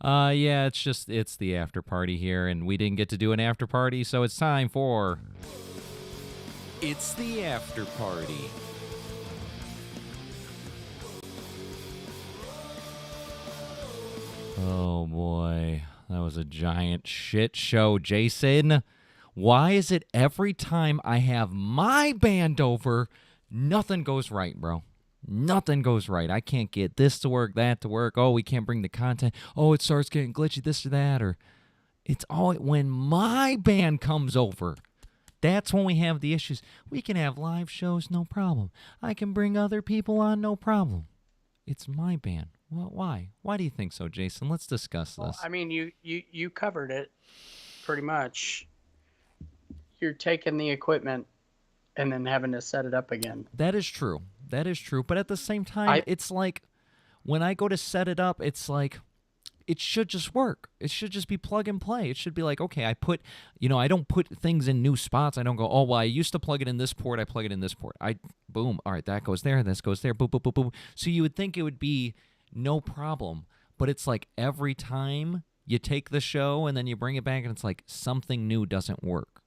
Yeah, it's the after party here, and we didn't get to do an after party, so it's time for It's the After Party. Oh boy, that was a giant shit show, Jason. Why is it every time I have my band over, nothing goes right, bro? Nothing goes right. I can't get this to work, that to work. Oh, we can't bring the content. Oh, it starts getting glitchy, this or that. Or it's all when my band comes over. That's when we have the issues. We can have live shows, no problem. I can bring other people on, no problem. It's my band. Well, why? Why do you think so, Jason? Let's discuss Well, this. I mean, you covered it pretty much. You're taking the equipment and then having to set it up again. That is true. That is true. But at the same time, I it's like when I go to set it up, it's like it should just work. It should just be plug and play. It should be like, okay, I don't put things in new spots. I don't go, oh, well, I used to plug it in this port. I plug it in this port. Boom. All right, that goes there. This goes there. Boom, boom, boom, boom. So you would think it would be no problem. But it's like every time you take the show and then you bring it back and it's like something new doesn't work.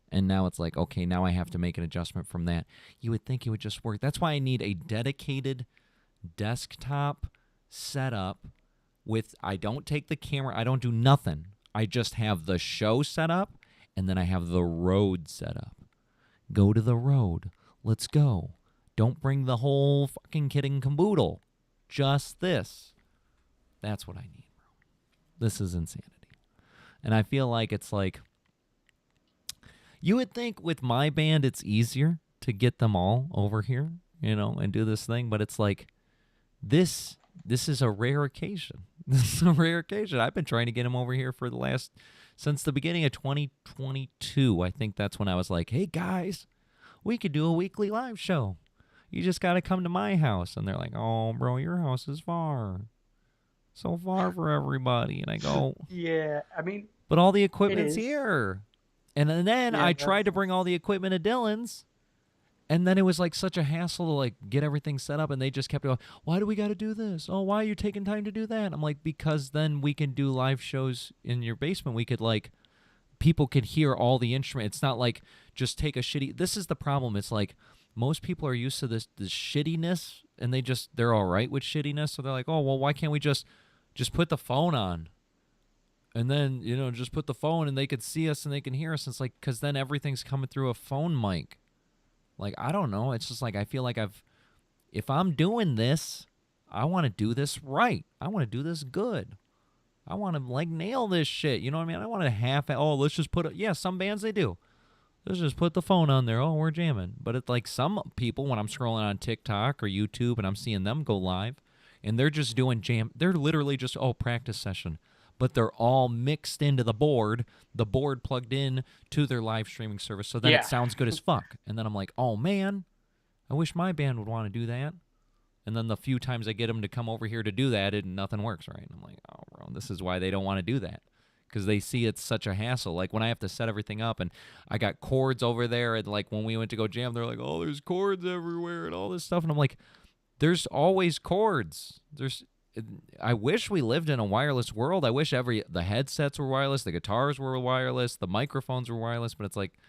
And now it's like, okay, now I have to make an adjustment from that. You would think it would just work. That's why I need a dedicated desktop setup with, I don't take the camera, I don't do nothing. I just have the show set up, and then I have the road set up. Go to the road. Let's go. Don't bring the whole fucking kit and caboodle. Just this. That's what I need, bro. This is insanity. And I feel like it's like, you would think with my band it's easier to get them all over here, and do this thing, but it's like this is a rare occasion. This is a rare occasion. I've been trying to get him over here since the beginning of 2022. I think that's when I was like, hey guys, we could do a weekly live show. You just got to come to my house. And they're like, oh, bro, your house is far. So far for everybody. And I go, yeah, I mean, but all the it equipment's is. here. And then Yeah, I tried to bring all the equipment to Dylan's. And then it was like such a hassle to like get everything set up, and they just kept going, why do we got to do this? Oh, why are you taking time to do that? I'm like, because then we can do live shows in your basement. We could people could hear all the instruments. It's not like just take a shitty, this is the problem. It's like most people are used to this shittiness, and they're all right with shittiness. So they're like, oh, well, why can't we just put the phone on? And then, just put the phone and they could see us and they can hear us. And it's like, because then everything's coming through a phone mic. Like, I don't know. It's just like I feel like if I'm doing this, I want to do this right. I want to do this good. I want to, nail this shit. You know what I mean? I want to let's just put it. Yeah, some bands, they do. Let's just put the phone on there. Oh, we're jamming. But it's like some people, when I'm scrolling on TikTok or YouTube and I'm seeing them go live, and they're just doing jam. They're literally just, practice session. But they're all mixed into the board plugged in to their live streaming service. So then Yeah. it sounds good as fuck. And then I'm like, oh, man, I wish my band would want to do that. And then the few times I get them to come over here to do that, nothing works right. And I'm like, oh, bro, this is why they don't want to do that. Because they see it's such a hassle. Like when I have to set everything up and I got cords over there. And like when we went to go jam, they're like, oh, there's cords everywhere and all this stuff. And I'm like, there's always cords. I wish we lived in a wireless world. I wish the headsets were wireless, the guitars were wireless, the microphones were wireless, but it's like,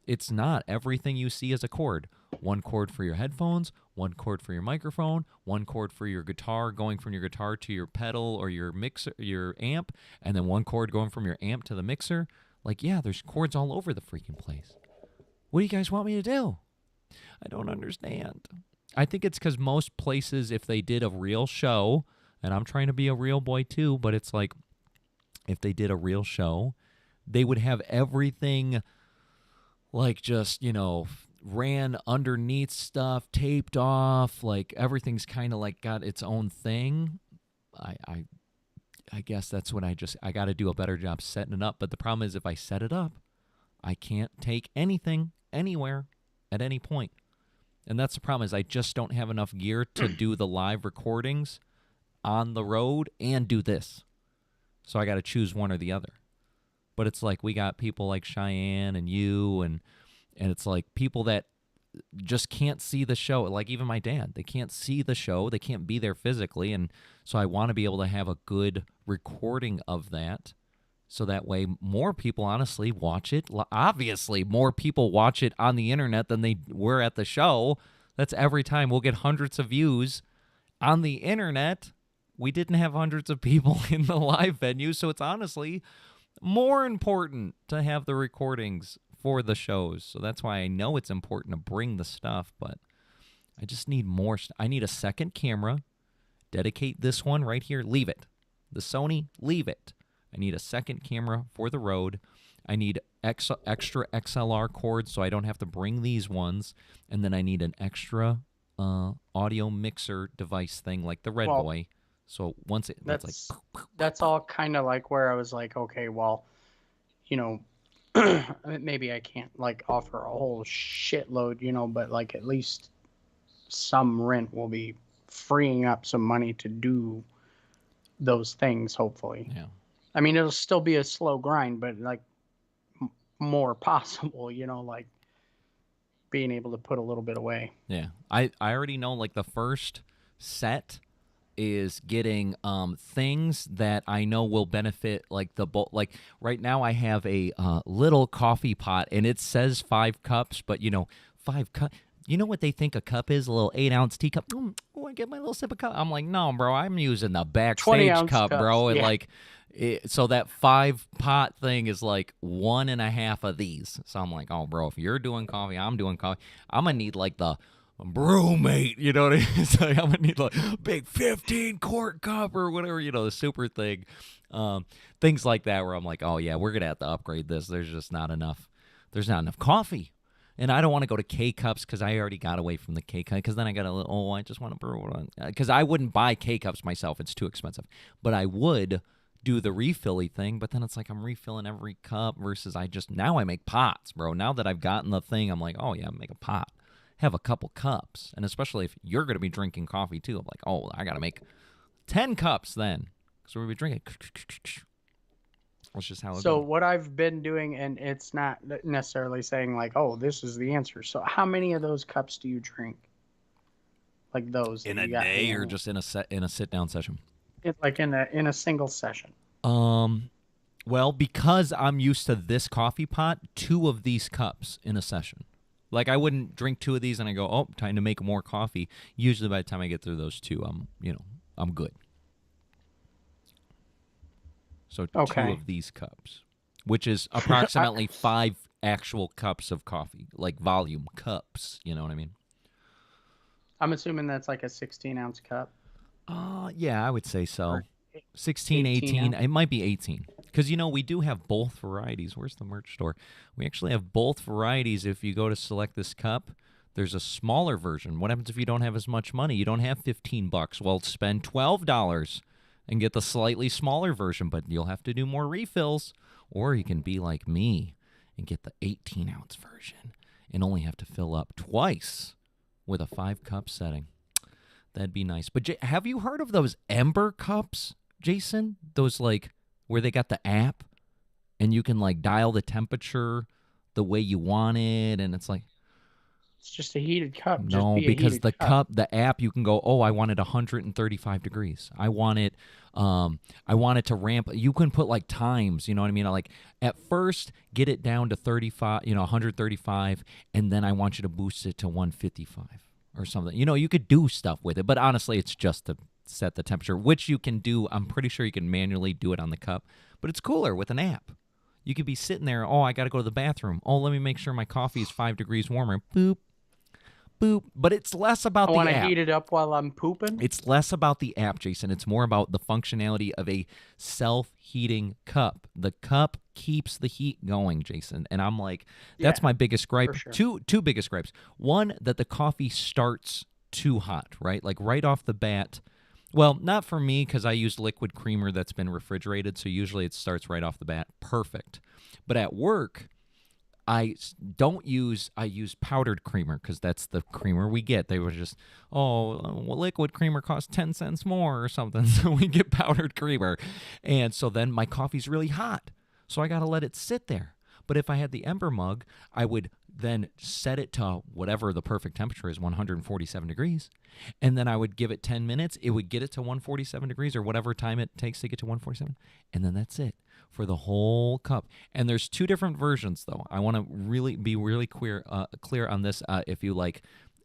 it's not. Everything you see is a cord. One cord for your headphones, one cord for your microphone, one cord for your guitar, going from your guitar to your pedal or your mixer, your amp, and then one cord going from your amp to the mixer. Like, yeah, there's cords all over the freaking place. What do you guys want me to do? I don't understand. I think it's because most places, if they did a real show, and I'm trying to be a real boy too, but it's like if they did a real show, they would have everything like just, ran underneath stuff, taped off, like everything's kind of like got its own thing. I guess that's when I got to do a better job setting it up. But the problem is if I set it up, I can't take anything anywhere at any point. And that's the problem is I just don't have enough gear to do the live recordings on the road and do this. So I got to choose one or the other. But it's like we got people like Cheyenne and you and it's like people that just can't see the show. Like even my dad, they can't see the show. They can't be there physically. And so I want to be able to have a good recording of that. So that way more people honestly watch it. Obviously, more people watch it on the internet than they were at the show. That's every time. We'll get hundreds of views on the internet. We didn't have hundreds of people in the live venue. So it's honestly more important to have the recordings for the shows. So that's why I know it's important to bring the stuff, but I just need more. I need a second camera. Dedicate this one right here. Leave it. The Sony, leave it. I need a second camera for the road. I need extra XLR cords so I don't have to bring these ones. And then I need an extra audio mixer device thing like the Red Boy. So once that's like... That's all kind of like where I was like, okay, well, you know, maybe I can't like offer a whole shitload, you know, but like at least some rent will be freeing up some money to do those things, hopefully. Yeah. I mean, it'll still be a slow grind, but like more possible, you know, like being able to put a little bit away. Yeah. I already know like the first set is getting things that I know will benefit like like right now I have a little coffee pot and it says 5 cups, but you know, 5 cups. You know what they think a cup is? A little 8-ounce teacup. Oh, I get my little sip of cup. I'm like, no, bro, I'm using the Backstage cup, cups, bro. And yeah. like, so that 5 pot thing is like 1.5 of these. So I'm like, oh, bro, if you're doing coffee, I'm doing coffee. I'm gonna need like the brewmate, you know what I mean? It's like I'm gonna need like a big 15-quart cup or whatever, you know, the super thing. Things like that where I'm like, oh yeah, we're gonna have to upgrade this. There's just not enough. There's not enough coffee. And I don't want to go to K-Cups because I already got away from the K-Cup because then I got I just want to brew it. Because I wouldn't buy K-Cups myself. It's too expensive. But I would do the refill-y thing, but then it's like I'm refilling every cup versus now I make pots, bro. Now that I've gotten the thing, I'm like, oh, yeah, make a pot. Have a couple cups. And especially if you're going to be drinking coffee, too. I'm like, oh, I got to make 10 cups then because we'll be drinking. That's just how it So goes. what I've been doing, and it's not necessarily saying like, oh, this is the answer. So how many of those cups do you drink? Like those In that a you got day or just in a sit-down session? like in a single session? Well, because I'm used to this coffee pot, 2 of these cups in a session. Like I wouldn't drink 2 of these and I go, oh, time to make more coffee. Usually by the time I get through those 2, I'm good. So 2 of these cups, which is approximately 5 actual cups of coffee, like volume cups. You know what I mean? I'm assuming that's like a 16-ounce cup. Yeah, I would say so. Or 16, 18. ounce. It might be 18. Because, we do have both varieties. Where's the merch store? We actually have both varieties. If you go to select this cup, there's a smaller version. What happens if you don't have as much money? You don't have $15. Well, spend $12 and get the slightly smaller version, but you'll have to do more refills. Or you can be like me and get the 18-ounce version and only have to fill up twice with a 5-cup setting. That'd be nice. But have you heard of those Ember cups, Jason? Those like where they got the app and you can like dial the temperature the way you want it, and it's like it's just a heated cup. No, because the cup, the app, you can go, oh, I want it 135 degrees. I want it to ramp. You can put like times, you know what I mean? Like at first, get it down to 35, 135, and then I want you to boost it to 155 or something. You could do stuff with it, but honestly, it's just to set the temperature, which you can do. I'm pretty sure you can manually do it on the cup, but it's cooler with an app. You could be sitting there, oh, I got to go to the bathroom. Oh, let me make sure my coffee is 5 degrees warmer. Boop. Boop. But it's less about the app. I want to heat it up while I'm pooping? It's less about the app, Jason. It's more about the functionality of a self-heating cup. The cup keeps the heat going, Jason. And I'm like, that's my biggest gripe. Sure. Two biggest gripes. One, that the coffee starts too hot, right? Like right off the bat. Well, not for me because I use liquid creamer that's been refrigerated, so usually it starts right off the bat. Perfect. But at work, I use powdered creamer because that's the creamer we get. They were just, liquid creamer costs 10 cents more or something, so we get powdered creamer. And so then my coffee's really hot, so I got to let it sit there. But if I had the Ember mug, I would then set it to whatever the perfect temperature is, 147 degrees, and then I would give it 10 minutes. It would get it to 147 degrees or whatever time it takes to get to 147, and then that's it for the whole cup. And there's two different versions, though. I want to really be really clear on this. If you like,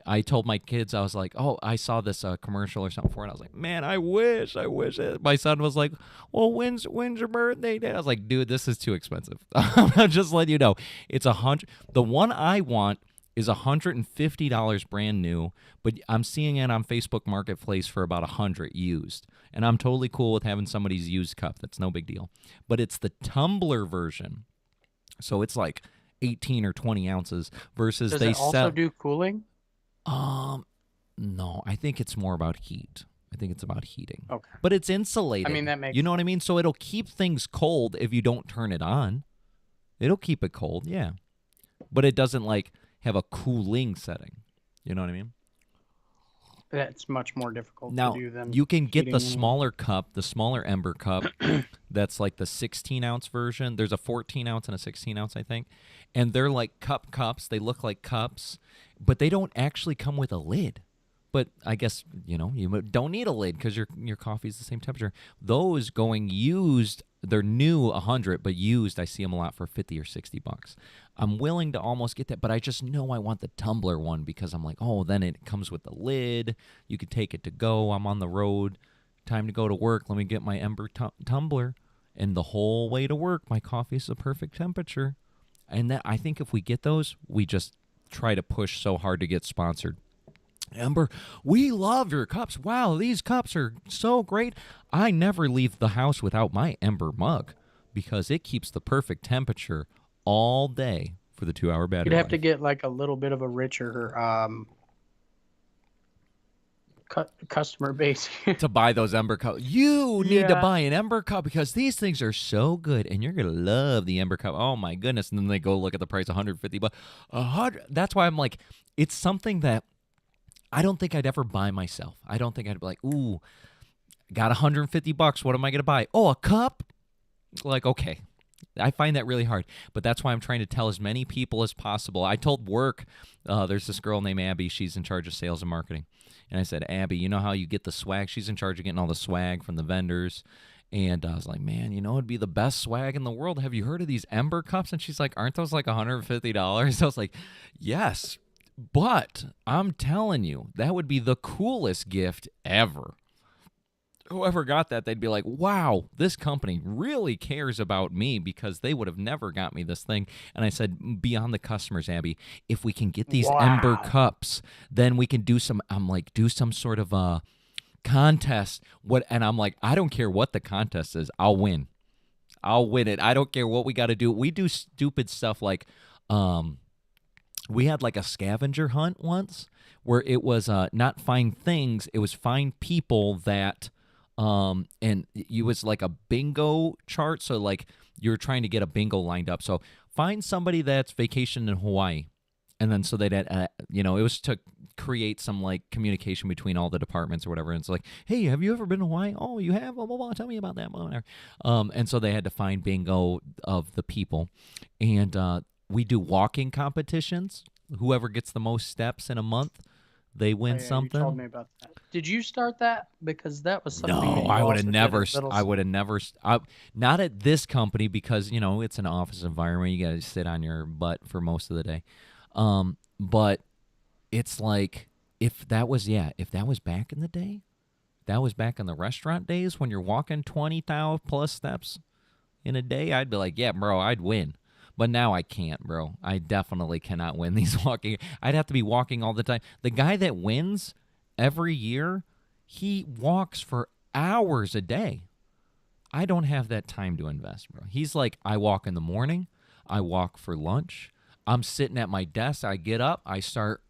I told my kids, I was like, oh, I saw this commercial or something for it. I was like, man, I wish it. My son was like, well, when's your birthday day? I was like, dude, this is too expensive. I'm just letting you know. It's $100. The one I want is $150 brand new, but I'm seeing it on Facebook Marketplace for about $100 used. And I'm totally cool with having somebody's used cup. That's no big deal. But it's the tumbler version. So it's like 18 or 20 ounces versus Does they it also sell. do cooling? No, I think it's more about heat. I think it's about heating. Okay. But it's insulated. I mean, that makes You know what I mean? So it'll keep things cold if you don't turn it on. It'll keep it cold, yeah. But it doesn't like have a cooling setting. You know what I mean? That's much more difficult Now, to do than you can get the heating. smaller cup, the smaller Ember cup. That's like the 16-ounce version. There's a 14-ounce and a 16-ounce, I think. And they're like cups. They look like cups, but they don't actually come with a lid. But I guess, you don't need a lid because your coffee is the same temperature. Those going used, they're new 100, but used, I see them a lot for 50 or 60 bucks. I'm willing to almost get that, but I just know I want the tumbler one because I'm like, oh, then it comes with the lid. You could take it to go. I'm on the road. Time to go to work. Let me get my Ember tumbler. And the whole way to work, my coffee is the perfect temperature. And that I think if we get those, we just try to push so hard to get sponsored. Ember, we love your cups. Wow, these cups are so great. I never leave the house without my Ember mug because it keeps the perfect temperature all day for the 2-hour battery You'd have life. to get like a little bit of a richer customer base. To buy those Ember cups. You need to Yeah. buy an Ember cup because these things are so good and you're going to love the Ember cup. Oh my goodness. And then they go look at the price, $150. 100. That's why I'm like, it's something that I don't think I'd ever buy myself. I don't think I'd be like, ooh, got $150. What am I going to buy? Oh, a cup? Like, okay. I find that really hard. But that's why I'm trying to tell as many people as possible. I told work, there's this girl named Abby. She's in charge of sales and marketing. And I said, Abby, you know how you get the swag? She's in charge of getting all the swag from the vendors. And I was like, man, it'd be the best swag in the world. Have you heard of these Ember cups? And she's like, aren't those like $150? I was like, yes. But I'm telling you, that would be the coolest gift ever. Whoever got that, they'd be like, wow, this company really cares about me because they would have never got me this thing. And I said, beyond the customers, Abby, if we can get these Ember Wow. cups, then we can do some sort of a contest. And I'm like, I don't care what the contest is. I'll win. I'll win it. I don't care what we got to do. We do stupid stuff like, we had like a scavenger hunt once where it was not find things, it was find people that, and it was like a bingo chart. So like you're trying to get a bingo lined up. So find somebody that's vacationed in Hawaii. And then so they'd, it was to create some like communication between all the departments or whatever. And it's like, hey, have you ever been to Hawaii? Oh, you have? Blah, blah, blah. Tell me about that. Blah, blah, blah. And so they had to find bingo of the people. And we do walking competitions. Whoever gets the most steps in a month, they win Oh, yeah, something. You told me about that. Did you start that? Because that was something. No, that you I would also have did never. at Little I would have never. Not at this company because it's an office environment. You got to sit on your butt for most of the day. But it's like if that was back in the day, that was back in the restaurant days when you're walking 20,000 plus steps in a day. I'd be like, yeah, bro, I'd win. But now I can't, bro. I definitely cannot win these walking. I'd have to be walking all the time. The guy that wins every year, he walks for hours a day. I don't have that time to invest, bro. He's like, I walk in the morning. I walk for lunch. I'm sitting at my desk. I get up. I start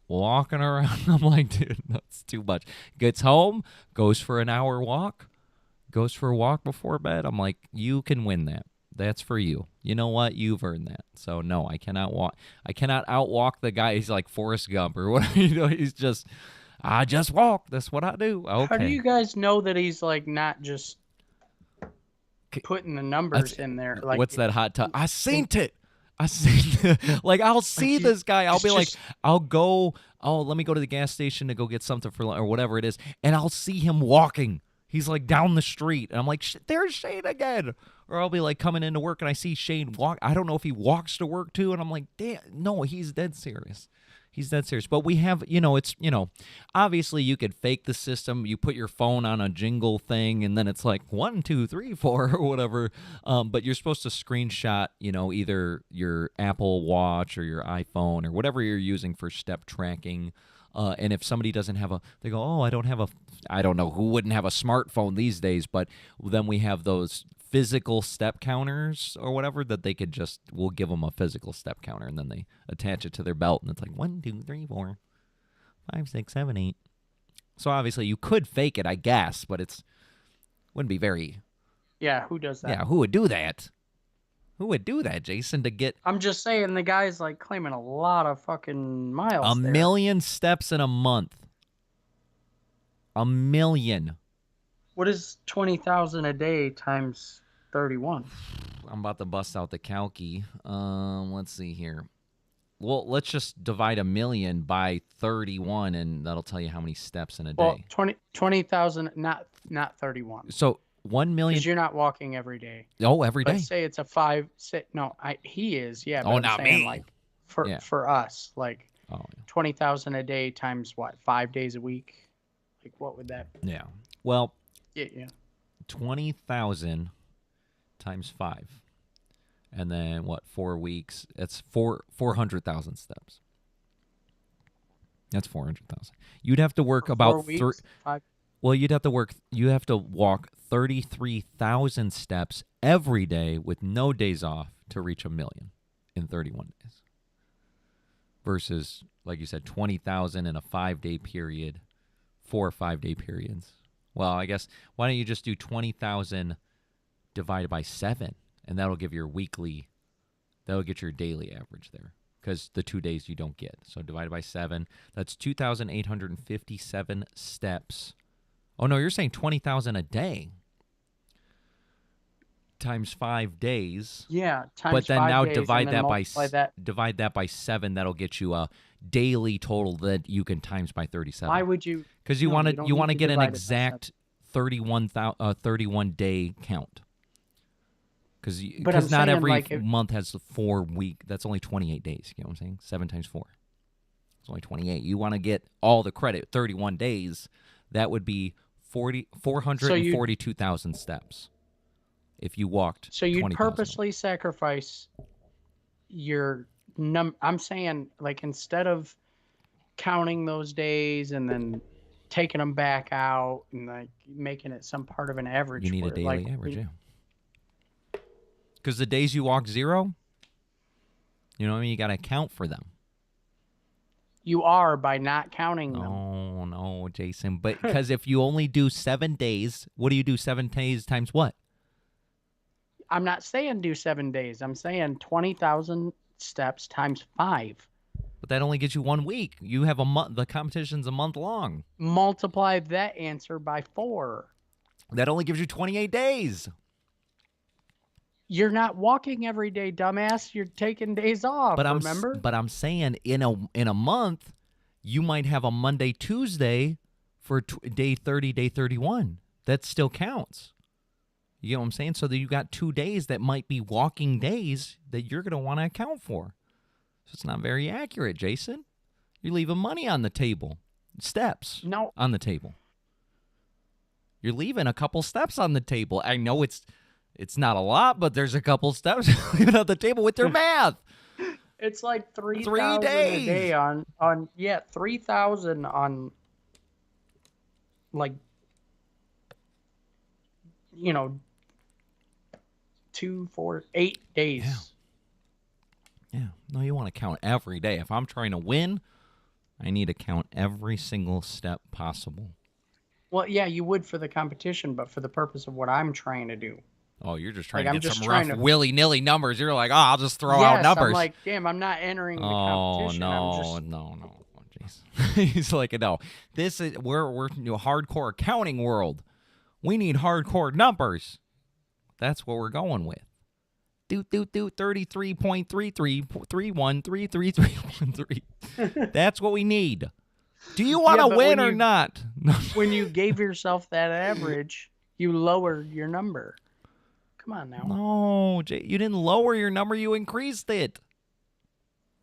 walking around. I'm like, dude, that's too much. Gets home, goes for an hour walk, goes for a walk before bed. I'm like, you can win that. That's for you. You know what? You've earned that. So no, I cannot walk. I cannot outwalk the guy. He's like Forrest Gump or whatever. He's just, I just walk. That's what I do. Okay. How do you guys know that he's like not just putting the numbers in there? Like what's that hot tub? I seen it. I see, like I'll see this guy. I'll it's be like, just- I'll go. Oh, let me go to the gas station to go get something for or whatever it is, and I'll see him walking. He's like down the street, and I'm like, there's Shane again. Or I'll be like coming into work, and I see Shane walk. I don't know if he walks to work too, and I'm like, damn, no, he's dead serious. He's dead serious. But we have, it's, obviously you could fake the system. You put your phone on a jingle thing, and then it's like 1, 2, 3, 4, or whatever. But you're supposed to screenshot, either your Apple Watch or your iPhone or whatever you're using for step tracking. And if somebody doesn't have they go, oh, I don't know who wouldn't have a smartphone these days, but then we have those physical step counters or whatever that we'll give them a physical step counter, and then they attach it to their belt, and it's like 1, 2, 3, 4, 5, 6, 7, 8. So obviously you could fake it, I guess, but wouldn't be very. Yeah, who does that? Yeah, who would do that? Who would do that, Jason, to get I'm just saying the guy's like claiming a lot of fucking miles. a there. million steps in a month? A million. What is 20,000 a day times 31? I'm about to bust out the calci. Let's see here. Well, let's just divide a million by 31, and that'll tell you how many steps in a day. Well, 20,000, not 31. So 1 million. Because you're not walking every day. Oh, every day. Let's say it's a 5. No, he is. Yeah. But Oh, I'm not saying, me. Like Yeah. for us, like 20,000 a day times what? 5 days a week. Like what would that? Yeah. Well. Yeah. 20,000 times 5. And then what, 4 weeks? It's 400,000 steps. That's 400,000. You'd have to work For about 4 weeks, 5. Well, you have to walk 33,000 steps every day with no days off to reach a million in 31 days. Versus, like you said, 20,000 in a 5-day period, 4 or 5-day periods. Well, I guess, why don't you just do 20,000 divided by 7, and that'll get your daily average there, because the 2 days you don't get. So divided by 7, that's 2,857 steps. Oh, no, you're saying 20,000 a day times 5 days. Yeah, times but then 5 now days, divide and then that by multiply that. divide that by 7. That'll get you a daily total that you can times by 37. Why would you? Because you No, want you don't to need to get an divide it by exact 31 day count. But I'm Because not saying, every like, month has 4 week. That's only 28 days. You know what I'm saying? 7 times 4. It's only 28. You want to get all the credit. 31 days. That would be 442,000 steps. If you walked. So you'd 20,000. purposely sacrifice your I'm saying, like, instead of counting those days and then taking them back out and like making it some part of an average. You need a daily average, yeah. Because the days you walk 0, you know what I mean? You got to account for them. You are by not counting them. Oh, no, Jason. But because if you only do 7 days, what do you do 7 days times what? I'm not saying do 7 days. I'm saying 20,000 steps times 5. But that only gets you 1 week. You have a month. The competition's a month long. Multiply that answer by 4. That only gives you 28 days. You're not walking every day, dumbass. You're taking days off. Remember? But I'm saying in a month, you might have a Monday, Tuesday for day 30, day 31. That still counts. You know what I'm saying? So that you got 2 days that might be walking days that you're going to want to account for. So it's not very accurate, Jason. You're leaving money on the table. Steps on the table. You're leaving a couple steps on the table. I know it's not a lot, but there's a couple steps leaving on the table with your math. It's like 3,000 a day on 3,000 on, like, 2, 4, 8 days. Yeah. No, you want to count every day. If I'm trying to win, I need to count every single step possible. Well, yeah, you would for the competition, but for the purpose of what I'm trying to do. Oh, you're just trying Like, to I'm get just some rough trying to- willy-nilly numbers. You're like, I'll just throw out numbers. I'm like, damn, I'm not entering the competition. No, jeez. He's like, no. This is we're in a hardcore accounting world. We need hardcore numbers. That's what we're going with. do 33.3331333313. That's what we need. Do you want to win or not? When you gave yourself that average, you lowered your number. Come on now. No, you didn't lower your number. You increased it.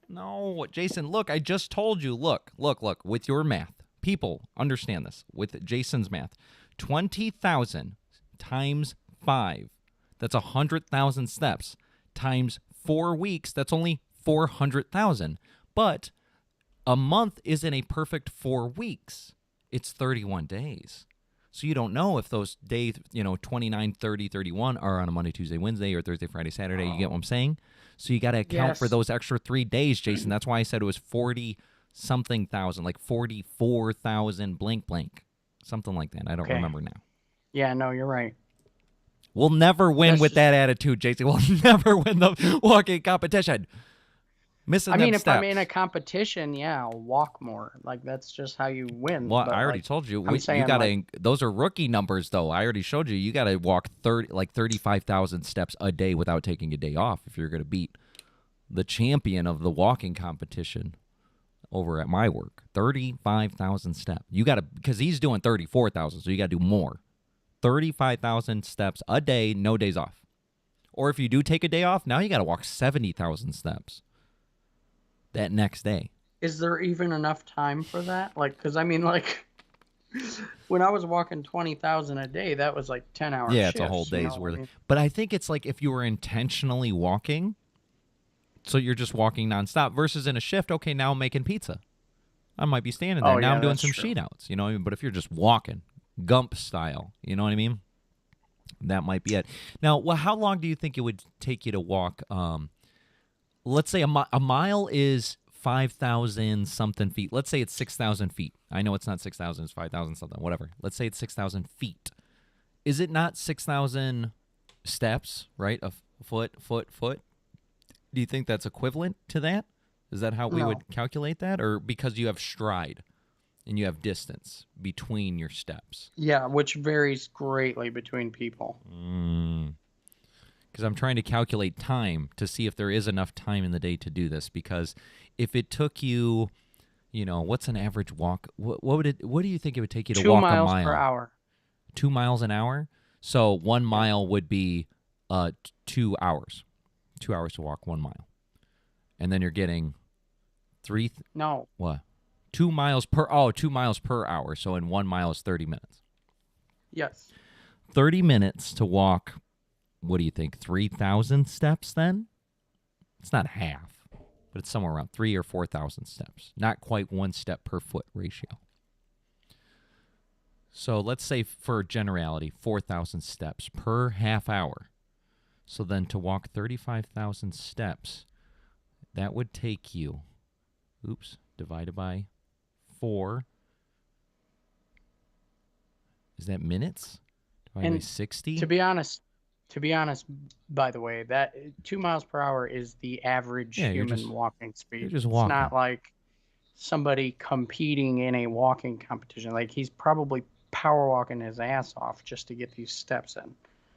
No, Jason, look, I just told you. Look, with your math. People understand this. With Jason's math. 20,000 times 5. That's 100,000 steps. Times 4 weeks, that's only 400,000. But a month isn't a perfect 4 weeks. It's 31 days. So you don't know if those days, 29, 30, 31 are on a Monday, Tuesday, Wednesday, or Thursday, Friday, Saturday. You get what I'm saying? So you got to account for those extra 3 days, Jason. That's why I said it was 40-something thousand, like 44,000 blank blank. Something like that. I don't remember now. Yeah, no, you're right. We'll never win with that attitude, Jason. We'll never win the walking competition. If I'm in a competition, yeah, I'll walk more. Like, that's just how you win. Well, I already told you. You gotta. Those are rookie numbers, though. I already showed you. You got to walk 35,000 steps a day without taking a day off if you're going to beat the champion of the walking competition over at my work. 35,000 steps. You got to, because he's doing 34,000, so you got to do more. 35,000 steps a day, no days off. Or if you do take a day off, now you got to walk 70,000 steps that next day. Is there even enough time for that? Like, because when I was walking 20,000 a day, that was like 10 hours. Yeah, it's a whole day's worth. But I think it's like if you were intentionally walking, so you're just walking nonstop versus in a shift, okay, now I'm making pizza. I might be standing there. Now I'm doing some sheet outs, But if you're just walking, Gump style, you know what I mean? That might be it. Now, how long do you think it would take you to walk? Let's say a mile is 5,000 something feet. Let's say it's 6,000 feet. I know it's not 6,000, it's 5,000 something, whatever. Let's say it's 6,000 feet. Is it not 6,000 steps, right? A foot? Do you think that's equivalent to that? Is that how we would calculate that? Or because you have stride and you have distance between your steps? Yeah, which varies greatly between people. Because I'm trying to calculate time to see if there is enough time in the day to do this. Because if it took you, what's an average walk? What do you think it would take you to walk a mile? 2 miles per hour. 2 miles an hour? So 1 mile would be 2 hours. 2 hours to walk 1 mile. And then you're getting No. What? 2 miles per 2 miles per hour. So in 1 mile is 30 minutes. Yes. 30 minutes to walk. What do you think? 3,000 steps then? It's not half, but it's somewhere around 3,000 or 4,000 steps. Not quite 1 step per foot ratio. So let's say for generality, 4,000 steps per half hour. So then to walk 35,000 steps, that would take you, divided by 4. Is that minutes? Divided by 60? To be honest, by the way, that 2 miles per hour is the average human walking speed. You're just walking. It's not like somebody competing in a walking competition. Like, he's probably power walking his ass off just to get these steps in.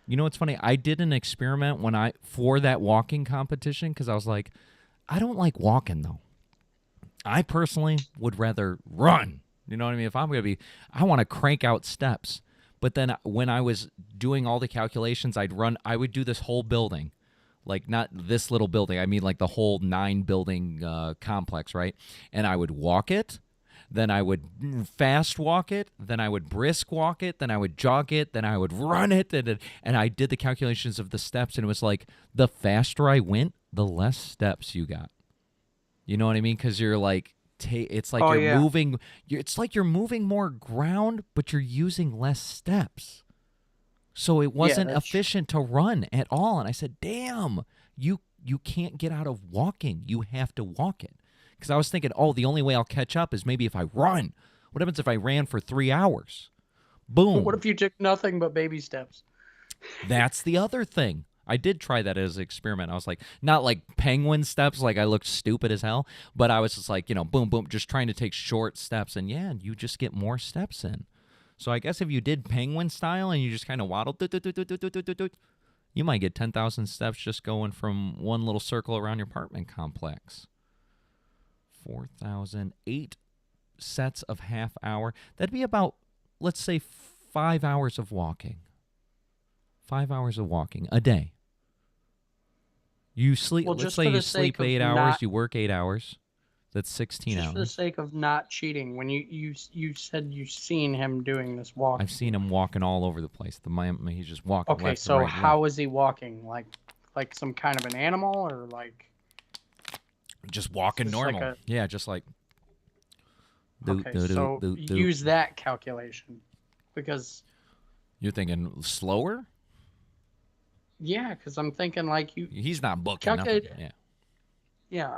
You know what's funny? I did an experiment for that walking competition because I was like, I don't like walking though. I personally would rather run. You know what I mean? If I'm going to I want to crank out steps. But then when I was doing all the calculations, I would do this whole building. Like, not this little building. I mean, like the whole 9-building complex, right? And I would walk it. Then I would fast walk it. Then I would brisk walk it. Then I would jog it. Then I would run it. And I did the calculations of the steps. And it was like, the faster I went, the less steps you got. You know what I mean? Because you're like, it's like you're moving. It's like you're moving more ground, but you're using less steps. So it wasn't efficient to run at all. And I said, damn, you can't get out of walking. You have to walk it. Because I was thinking, the only way I'll catch up is maybe if I run. What happens if I ran for 3 hours? Boom. But what if you took nothing but baby steps? That's the other thing. I did try that as an experiment. I was like, not like penguin steps, like I looked stupid as hell, but I was just like, boom, boom, just trying to take short steps. And you just get more steps in. So I guess if you did penguin style and you just kind of waddled, You might get 10,000 steps just going from one little circle around your apartment complex. 4,008 sets of half hour. That'd be about, let's say, 5 hours of walking. 5 hours of walking a day. You sleep, Well, let's just say for you the sleep sake of 8 hours, not, you work 8 hours. That's 16 just for the hours. sake of not cheating, when you said you've seen him doing this walking. I've seen him walking all over the place. He's just walking Okay, left so and right. how is he walking? Like some kind of an animal, or like just walking just normal. like Yeah, just like. okay, so use that calculation, because You're thinking slower? yeah, because I'm thinking like you He's not booking nothing. calculate, Yeah. yeah,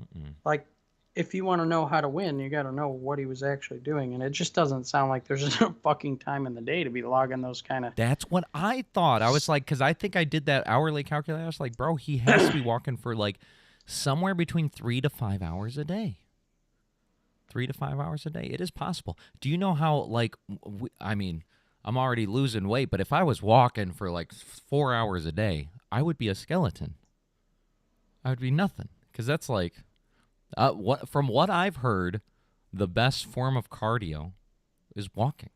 Mm-mm. like if you want to know how to win, you got to know what he was actually doing, and it just doesn't sound like there's enough fucking time in the day to be logging those kind of. That's what I thought. I was like, because I think I did that hourly calculation. I was like, bro, he has to be walking for like somewhere between 3 to 5 hours a day. 3 to 5 hours a day. It is possible. Do you know how, like, I mean, I'm already losing weight, but if I was walking for like 4 hours a day, I would be a skeleton. I would be nothing. Because that's like, from what I've heard, the best form of cardio is walking.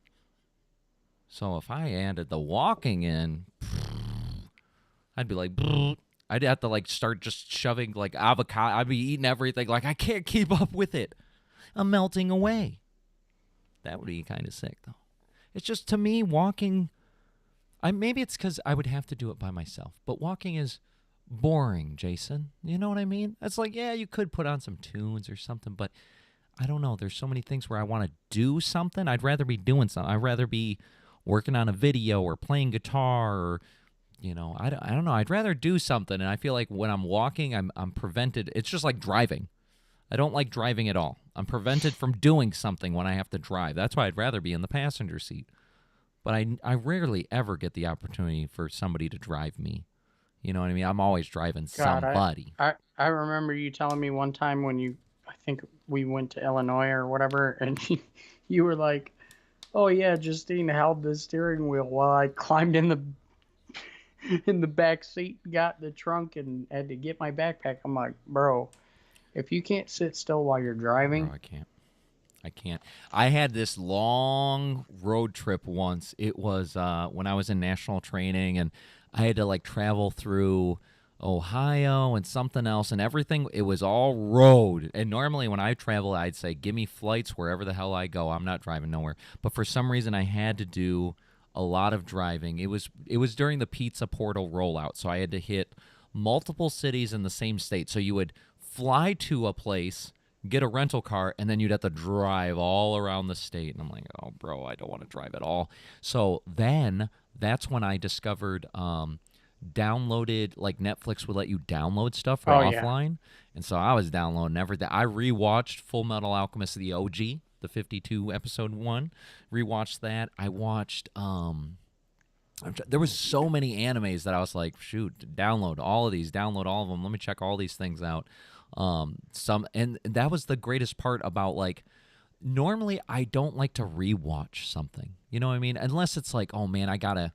So if I added the walking in, I'd be like, I'd have to like start just shoving like avocado. I'd be eating everything. Like I can't keep up with it. I'm melting away. That would be kind of sick though. It's just, to me, walking, maybe it's because I would have to do it by myself, but walking is boring, Jason. You know what I mean? It's like, yeah, you could put on some tunes or something, but I don't know. There's so many things where I want to do something. I'd rather be doing something. I'd rather be working on a video or playing guitar, or, I don't know. I'd rather do something, and I feel like when I'm walking, I'm prevented. It's just like driving. I don't like driving at all. I'm prevented from doing something when I have to drive. That's why I'd rather be in the passenger seat. But I rarely ever get the opportunity for somebody to drive me. You know what I mean? I'm always driving somebody. I remember you telling me one time when I think we went to Illinois or whatever, and you were like, "Oh yeah, Justine held the steering wheel while I climbed in the back seat, got the trunk, and had to get my backpack." I'm like, bro, if you can't sit still while you're driving, Bro, I can't. I had this long road trip once. It was when I was in national training, and I had to like travel through Ohio and something else, and everything. It was all road. And normally when I travel, I'd say, give me flights wherever the hell I go. I'm not driving nowhere. But for some reason, I had to do a lot of driving. It was during the Pizza Portal rollout, so I had to hit multiple cities in the same state. So you would fly to a place, get a rental car, and then you'd have to drive all around the state. And I'm like, oh, bro, I don't want to drive at all. So then that's when I discovered downloaded, like Netflix would let you download stuff for offline. Yeah. And so I was downloading everything. I rewatched Full Metal Alchemist, the OG, the 52 episode one. Rewatched that. I watched there was so many animes that I was like, shoot, download all of these, download all of them. Let me check all these things out. And that was the greatest part about, like, normally I don't like to rewatch something. You know what I mean? Unless it's like, oh man, I gotta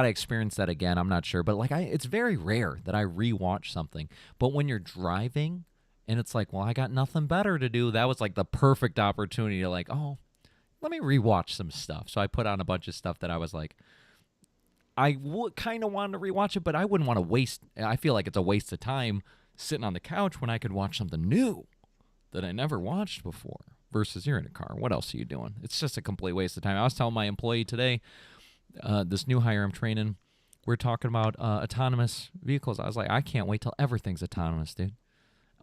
experience that again. I'm not sure, but like it's very rare that I rewatch something. But when you're driving and it's like, well, I got nothing better to do, that was like the perfect opportunity to like, oh, let me rewatch some stuff. So I put on a bunch of stuff that I was like, I would kind of want to rewatch it, but I wouldn't want to waste. I feel like it's a waste of time sitting on the couch when I could watch something new that I never watched before. Versus you're in a car. What else are you doing? It's just a complete waste of time. I was telling my employee today, this new hire I'm training, we're talking about autonomous vehicles. I was like, I can't wait till everything's autonomous, dude.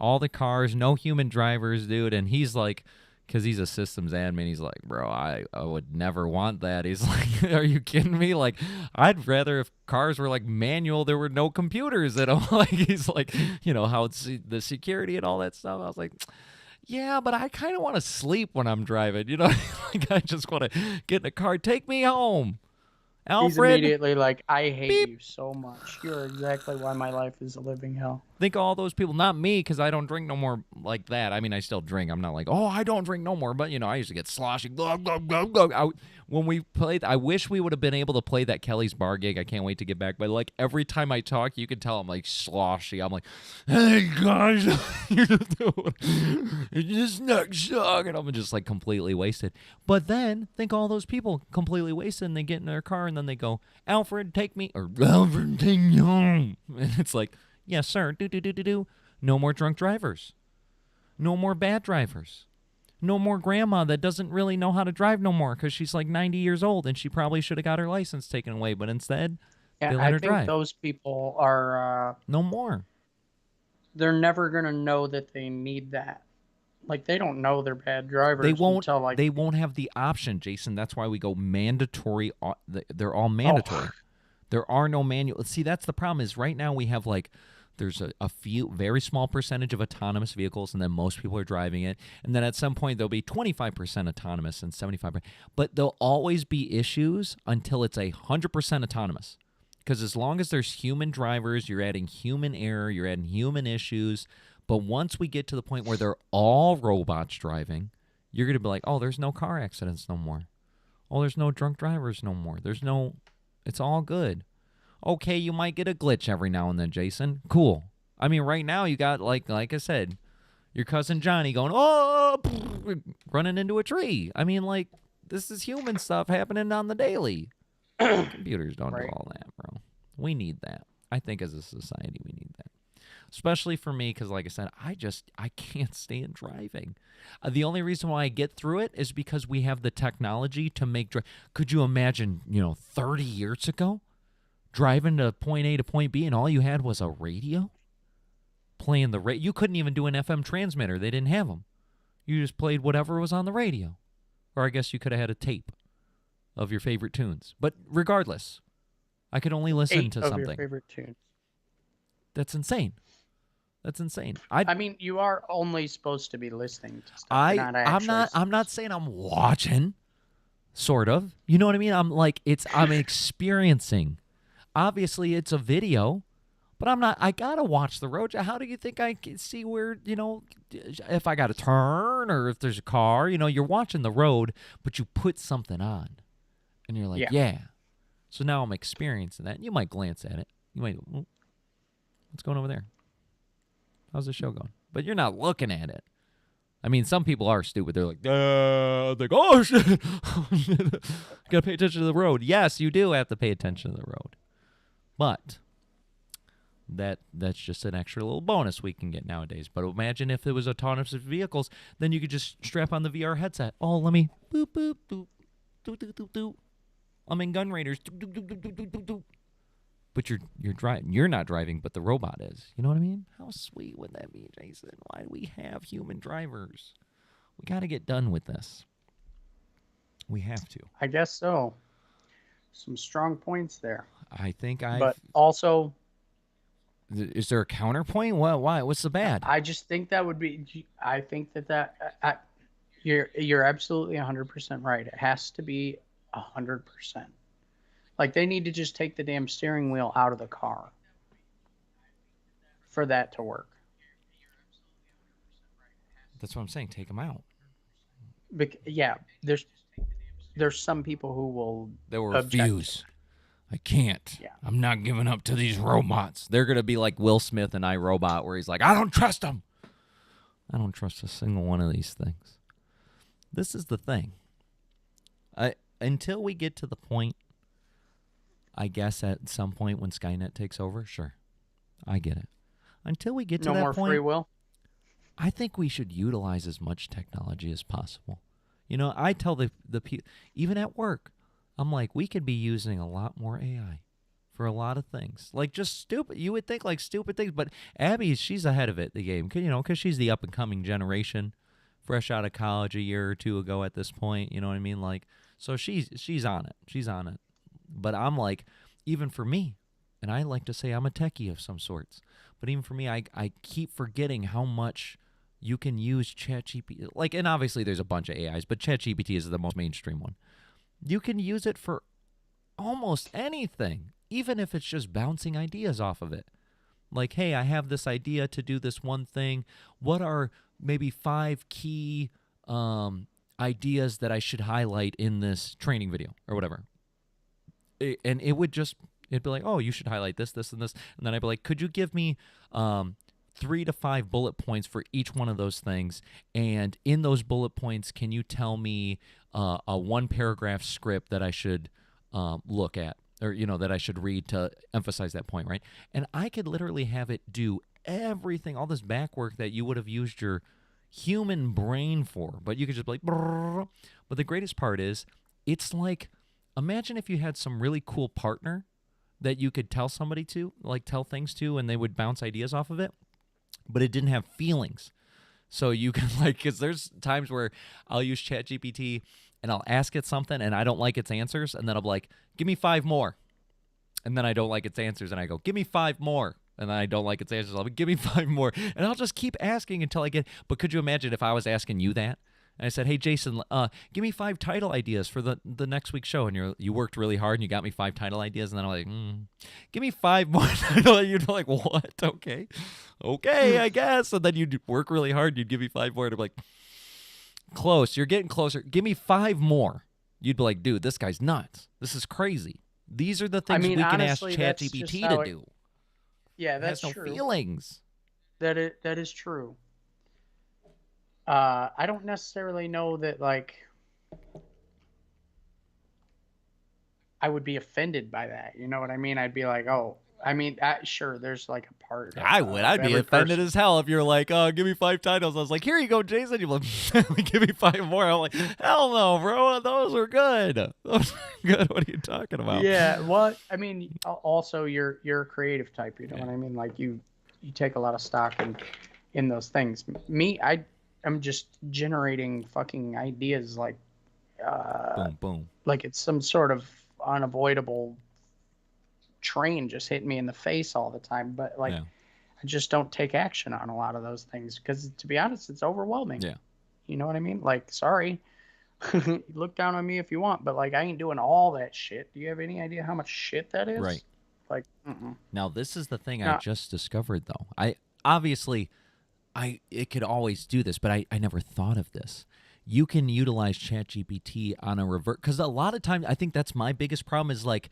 All the cars, no human drivers, dude. And he's like, because he's a systems admin, he's like, bro, I would never want that. He's like, are you kidding me? Like, I'd rather if cars were like manual, there were no computers at all. Like, he's like, how it's the security and all that stuff. I was like, yeah, but I kind of want to sleep when I'm driving. Like, I just want to get in a car. Take me home. He's Alfred, immediately like, I hate beep. you so much. You're exactly why my life is a living hell. Think of all those people, not me, because I don't drink no more like that. I mean, I still drink. I'm not like, oh, I don't drink no more. But, I used to get sloshy. Glug, glug, glug, glug. When we played, I wish we would have been able to play that Kelly's Bar gig. I can't wait to get back. But, like, every time I talk, you can tell I'm, like, sloshy. I'm like, hey, guys, you're just next song. And I'm just, like, completely wasted. But then, think all those people completely wasted, and they get in their car, and then they go, Alfred, take me, or Alfred, take me home. And it's like, yes, sir. Do. No more drunk drivers. No more bad drivers. No more grandma that doesn't really know how to drive no more because she's like 90 years old and she probably should have got her license taken away, but instead Yeah, they let I her think drive. those people are, No more. they're never going to know that they need that. Like, they don't know they're bad They drivers won't. until, like, They won't have the option, Jason. That's why we go mandatory. They're all mandatory. oh, There are no manual. See, that's the problem. Is right now we have like there's a few very small percentage of autonomous vehicles, and then most people are driving it. And then at some point there'll be 25% autonomous and 75%. But there'll always be issues until it's 100% autonomous. Because as long as there's human drivers, you're adding human error, you're adding human issues. But once we get to the point where they're all robots driving, you're going to be like, oh, there's no car accidents no more. Oh, there's no drunk drivers no more. It's all good. Okay, you might get a glitch every now and then, Jason. Cool. I mean, right now you got, like I said, your cousin Johnny going, oh, running into a tree. I mean, like, this is human stuff happening on the daily. Computers don't do right. all that, bro. We need that. I think as a society we need that. Especially for me, because like I said, I can't stand driving. The only reason why I get through it is because we have the technology to make. Could you imagine, 30 years ago, driving to point A to point B, and all you had was a radio playing the radio? You couldn't even do an FM transmitter; they didn't have them. You just played whatever was on the radio, or I guess you could have had a tape of your favorite tunes. But regardless, I could only listen 8 to of something. your favorite tunes. That's insane. That's insane. I mean, you are only supposed to be listening to stuff. You're not actually I'm not saying I'm watching, sort of. You know what I mean? I'm experiencing. Obviously it's a video, but I gotta watch the road. How do you think I can see where, if I gotta turn or if there's a car, you're watching the road, but you put something on and you're like, yeah. So now I'm experiencing that. You might glance at it. You might go, what's going over there? How's the show going? But you're not looking at it. I mean, some people are stupid. They're like, oh, shit. Gotta pay attention to the road. Yes, you do have to pay attention to the road. But that's just an extra little bonus we can get nowadays. But imagine if it was autonomous vehicles, then you could just strap on the VR headset. Oh, let me boop, boop, boop, doop, doop, doop, doop. I'm in Gun Raiders. Doop, doop, doop, doop, doop, doop, doop. But you're driving. You're not driving, but the robot is. You know what I mean? How sweet would that be, Jason? Why do we have human drivers? We got to get done with this. We have to. I guess so. Some strong points there. I think But also, is there a counterpoint? What? Why? What's the bad? I just think that would be. I think that you're absolutely 100% right. It has to be 100%. Like, they need to just take the damn steering wheel out of the car for that to work. That's what I'm saying. Take them out. Yeah, there's some people who will. They will refuse. I can't. Yeah. I'm not giving up to these robots. They're going to be like Will Smith in iRobot, where he's like, I don't trust them. I don't trust a single one of these things. This is the thing. Until we get to the point, I guess at some point when Skynet takes over, sure. I get it. Until we get to that point. No more free will? I think we should utilize as much technology as possible. I tell the people, even at work, I'm like, we could be using a lot more AI for a lot of things. Like, just stupid. You would think like stupid things, but Abby, she's ahead of it, the game. Because she's the up-and-coming generation, fresh out of college a year or two ago at this point. You know what I mean? Like, so she's on it. She's on it. But I'm like, even for me, and I like to say I'm a techie of some sorts, but even for me, I keep forgetting how much you can use ChatGPT. Like, and obviously there's a bunch of AIs, but ChatGPT is the most mainstream one. You can use it for almost anything, even if it's just bouncing ideas off of it. Like, hey, I have this idea to do this one thing. What are maybe 5 key ideas that I should highlight in this training video or whatever? And it'd be like, oh, you should highlight this, this, and this. And then I'd be like, could you give me 3 to 5 bullet points for each one of those things? And in those bullet points, can you tell me a 1-paragraph script that I should look at, or, that I should read to emphasize that point, right? And I could literally have it do everything, all this back work that you would have used your human brain for, but you could just be like, brrr. But the greatest part is, it's like, imagine if you had some really cool partner that you could tell somebody to, like tell things to, and they would bounce ideas off of it, but it didn't have feelings. So you can because there's times where I'll use ChatGPT and I'll ask it something and I don't like its answers, and then I'll be like, give me 5 more. And then I don't like its answers, and I go, give me 5 more. And then I don't like its answers, I'll be, give me 5 more. And I'll just keep asking until I get, but could you imagine if I was asking you that? And I said, hey, Jason, give me 5 title ideas for the next week's show. And you worked really hard and you got me 5 title ideas. And then I'm like, give me 5 more. You'd be like, what? Okay, I guess. And then you'd work really hard. You'd give me 5 more. And I'm like, close. You're getting closer. Give me 5 more. You'd be like, dude, this guy's nuts. This is crazy. These are the things we can honestly, ask ChatGPT to do. Yeah, that's it has true. No feelings. That is true. I don't necessarily know that, like, I would be offended by that. You know what I mean? I'd be like, oh, I mean, sure, there's like a part. I would. I'd be offended as hell if you're like, oh, give me 5 titles. I was like, here you go, Jason. You're like, give me 5 more. I'm like, hell no, bro. Those are good. Those are good. What are you talking about? Yeah. Well, I mean, also you're a creative type. You know what I mean? Like you take a lot of stock in those things. Me, I'm just generating fucking ideas like boom, boom. Like it's some sort of unavoidable train just hitting me in the face all the time. But like, I just don't take action on a lot of those things because, to be honest, it's overwhelming. Yeah. You know what I mean? Like, sorry, look down on me if you want, but like, I ain't doing all that shit. Do you have any idea how much shit that is? Right. Like, Now this is the thing I just discovered though. It could always do this, but I never thought of this. You can utilize ChatGPT on a revert, because a lot of times I think that's my biggest problem is like,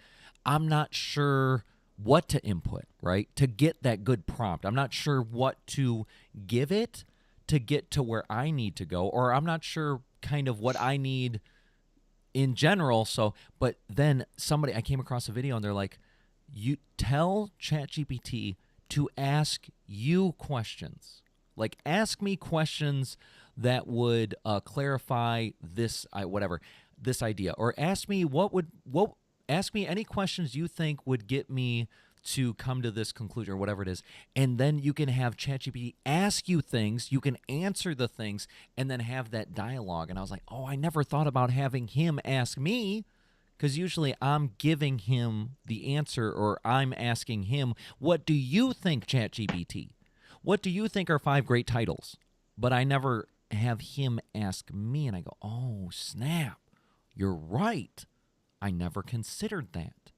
I'm not sure what to input, right? To get that good prompt. I'm not sure what to give it to get to where I need to go, or I'm not sure kind of what I need in general. So, but then I came across a video and they're like, you tell ChatGPT to ask you questions. Like, ask me questions that would clarify this idea, or ask me ask me any questions you think would get me to come to this conclusion, or whatever it is. And then you can have ChatGPT ask you things, you can answer the things, and then have that dialogue. And I was like, oh, I never thought about having him ask me, because usually I'm giving him the answer, or I'm asking him, what do you think, ChatGPT? What do you think are 5 great titles? But I never have him ask me, and I go, oh, snap. You're right. I never considered that.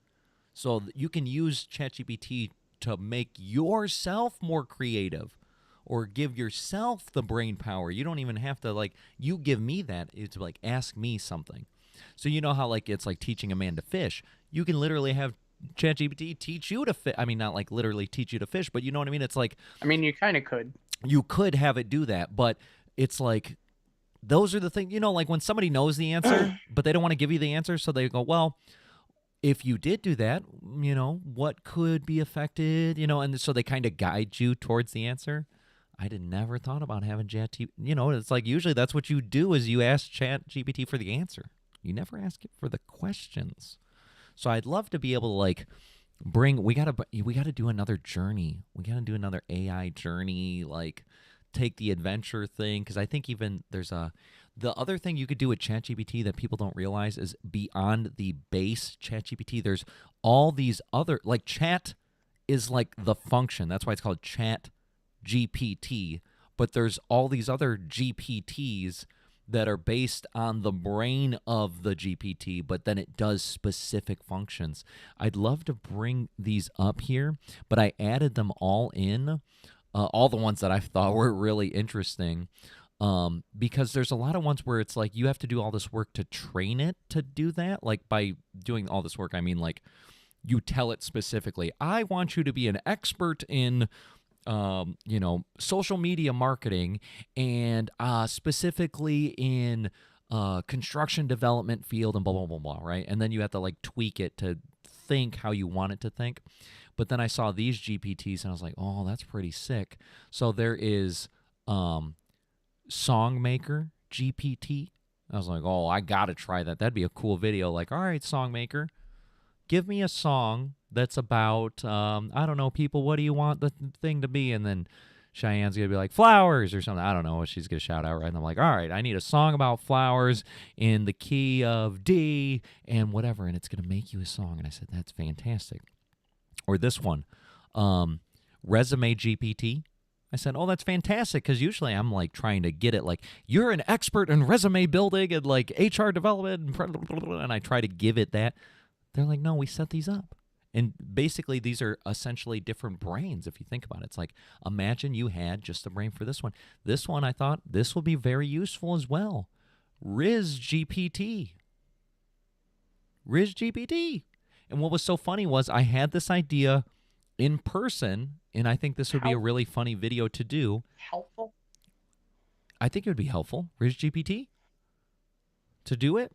So you can use ChatGPT to make yourself more creative, or give yourself the brain power. You don't even have to, you give me that. It's like, ask me something. So you know how, it's like teaching a man to fish. You can literally have ChatGPT teach you to fish. I mean, not like literally teach you to fish, but you know what I mean? It's like... I mean, you kind of could. You could have it do that, but it's like... Those are the things, like when somebody knows the answer, but they don't want to give you the answer, so they go, well, if you did do that, what could be affected, and so they kind of guide you towards the answer. I never thought about having ChatGPT. It's like usually that's what you do is you ask ChatGPT for the answer. You never ask it for the questions. So I'd love to be able to we gotta do another journey. We gotta do another AI journey, take the adventure thing, because I think even there's the other thing you could do with ChatGPT that people don't realize is beyond the base ChatGPT, there's all these other, chat is like the function. That's why it's called Chat GPT. But there's all these other GPTs that are based on the brain of the GPT, but then it does specific functions. I'd love to bring these up here, but I added them all in, all the ones that I thought were really interesting, because there's a lot of ones where it's like you have to do all this work to train it to do that. Like by doing all this work, I mean like you tell it specifically, I want you to be an expert in social media marketing and specifically in construction development field and blah, blah, blah, blah, right? And then you have to like tweak it to think how you want it to think. But then I saw these GPTs and I was like, oh, that's pretty sick. So there is Songmaker GPT. I was like, oh, I got to try that. That'd be a cool video. Like, all right, Songmaker, give me a song that's about, I don't know, people, what do you want the thing to be? And then Cheyenne's going to be like, flowers or something. I don't know what she's going to shout out, right? And I'm like, all right, I need a song about flowers in the key of D and whatever, and it's going to make you a song. And I said, that's fantastic. Or this one, Resume GPT. I said, oh, that's fantastic, because usually I'm like trying to get it like, you're an expert in resume building and like HR development, and I try to give it that. They're like, no, we set these up. And basically, these are essentially different brains, if you think about it. It's like, imagine you had just the brain for this one. This one, I thought, this will be very useful as well. Riz GPT. And what was so funny was I had this idea in person, and I think this would be a really funny video to do. Helpful? I think it would be helpful, Riz GPT, to do it.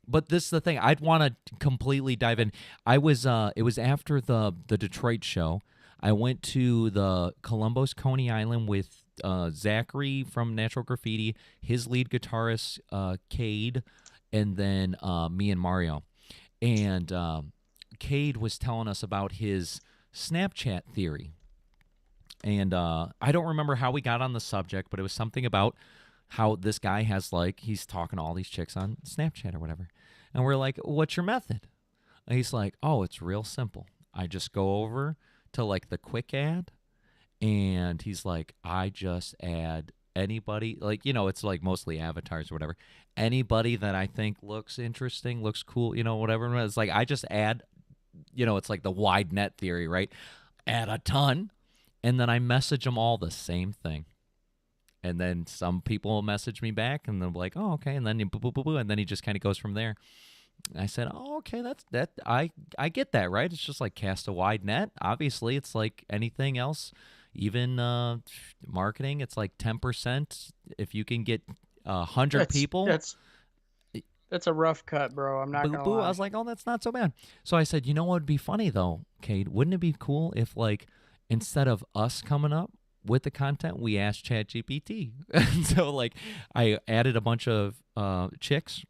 But this is the thing. I'd want to completely dive in. It was after the Detroit show. I went to the Columbus, Coney Island with Zachary from Natural Graffiti, his lead guitarist, Cade, and then me and Mario. And Cade was telling us about his Snapchat theory. And I don't remember how we got on the subject, but it was something about how this guy has, like, he's talking to all these chicks on Snapchat or whatever. And we're like, what's your method? And he's like, oh, it's real simple. I just go over to, like, the quick add, and he's like, I just add anybody, like, it's like mostly avatars or whatever. Anybody that I think looks interesting, looks cool, whatever. It's like, I just add, it's like the wide net theory, right? Add a ton, and then I message them all the same thing. And then some people will message me back, and they'll be like, "Oh, okay." And then boo, boo, boo, boo, and then he just kind of goes from there. I said, "Oh, okay, that's that. I get that, right? It's just like cast a wide net. Obviously, it's like anything else, even marketing. It's like 10% if you can get 100 people. That's a rough cut, bro. I'm not gonna lie. I was like, "Oh, that's not so bad." So I said, "You know what would be funny though, Cade? Wouldn't it be cool if like instead of us coming up with the content, we asked ChatGPT?" And so, like, I added a bunch of chicks,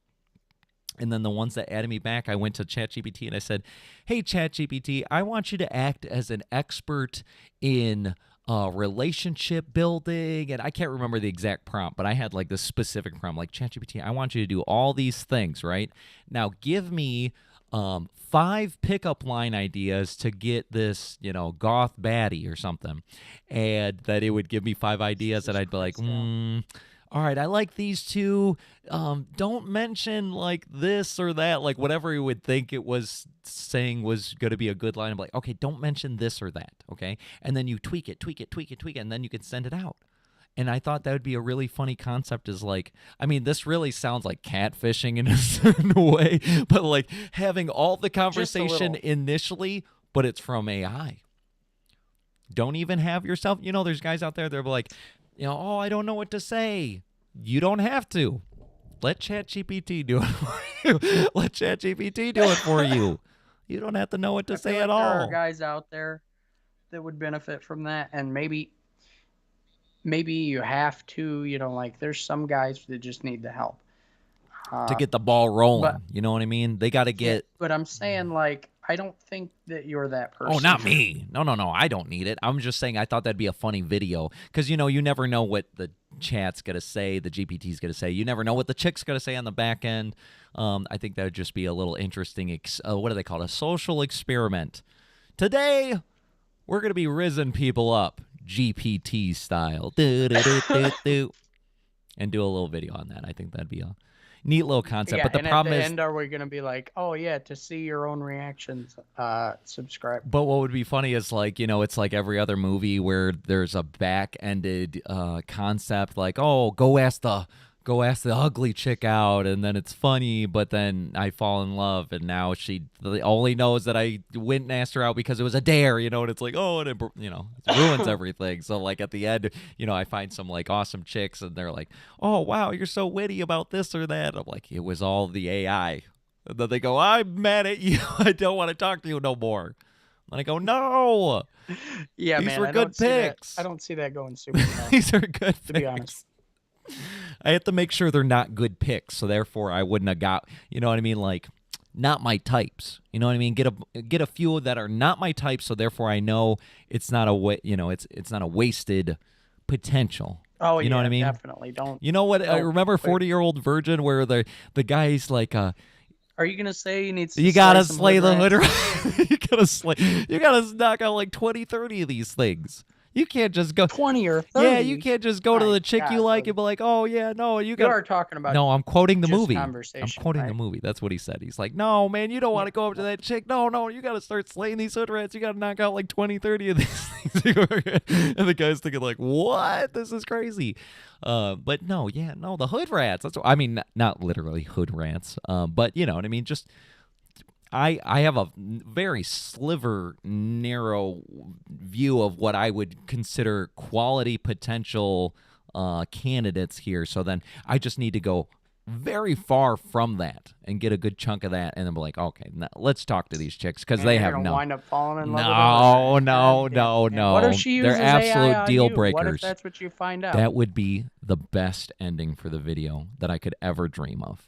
and then the ones that added me back, I went to ChatGPT and I said, hey, ChatGPT, I want you to act as an expert in relationship building. And I can't remember the exact prompt, but I had, like, this specific prompt, like, ChatGPT, I want you to do all these things, right? Now, give me 5 pickup line ideas to get this, goth baddie or something. And that it would give me 5 ideas, and I'd be like, all right, I like these 2. Don't mention like this or that, like whatever you would think it was saying was going to be a good line. I'm like, okay, don't mention this or that, okay? And then you tweak it, and then you can send it out. And I thought that would be a really funny concept is like, I mean, this really sounds like catfishing in a certain way, but like having all the conversation initially, but it's from AI. Don't even have yourself, there's guys out there, they're like, oh, I don't know what to say. You don't have to. Let ChatGPT do it for you. Let ChatGPT do it for you. You don't have to know what to say at all. There are guys out there that would benefit from that, and maybe you have to, like there's some guys that just need the help to get the ball rolling. You know what I mean? They got to get. But I'm saying, like, I don't think that you're that person. Oh, not me. No. I don't need it. I'm just saying I thought that'd be a funny video because, you never know what the chat's going to say, the GPT's going to say. You never know what the chick's going to say on the back end. I think that would just be a little interesting, what do they call it? A social experiment. Today, we're going to be rizzing people up, GPT style. and do a little video on that. I think that'd be a neat little concept. Yeah, But the and at problem the is, end, are we gonna be like, oh yeah, to see your own reactions, subscribe? but what would be funny is like, it's like every other movie where there's a back-ended concept, like, oh, go ask the ugly chick out, and then it's funny, but then I fall in love, and now she only knows that I went and asked her out because it was a dare, and it's like, oh, and it ruins everything. So like at the end, I find some like awesome chicks, and they're like, oh wow, you're so witty about this or that. I'm like, it was all the AI. And then they go, I'm mad at you. I don't want to talk to you no more. And I go, no, Yeah, these man, were I good don't see that. picks. I don't see that going super well, These are good to be picks. honest. I have to make sure they're not good picks, so therefore I wouldn't have got, you know what I mean, like not my types. You know what I mean? Get a few that are not my types, so therefore I know it's not it's not a wasted potential. Oh You know yeah, what I mean? definitely. Don't. You know what? I Don't remember wait. 40-Year-Old Virgin where the guy's like Are you gonna say he needs to you gotta some slay the rats? hood. You gotta knock out like 20, 30 of these things. You can't just go 20 or 30? Yeah, you can't just go to My the chick you God, like Lodi. and be like, oh yeah, no, you You got are talking about No, I'm quoting the just movie. I'm conversation, quoting the right? movie. That's what he said. He's like, no, man, you don't want to Yeah. go up to that chick. No, you got to start slaying these hood rats. You got to knock out like 20, 30 of these things. And the guy's thinking like, what? This is crazy. But no, the hood rats. That's what, I mean, not literally hood rats. But you know what I mean? Just I have a very narrow view of what I would consider quality potential candidates here. So then I just need to go very far from that and get a good chunk of that, and then be like, okay, now let's talk to these chicks because And they you're have gonna no. wind up falling in love No, with them. no. What if she uses They're absolute AI on deal you? breakers. What if that's what you find out? That would be the best ending for the video that I could ever dream of.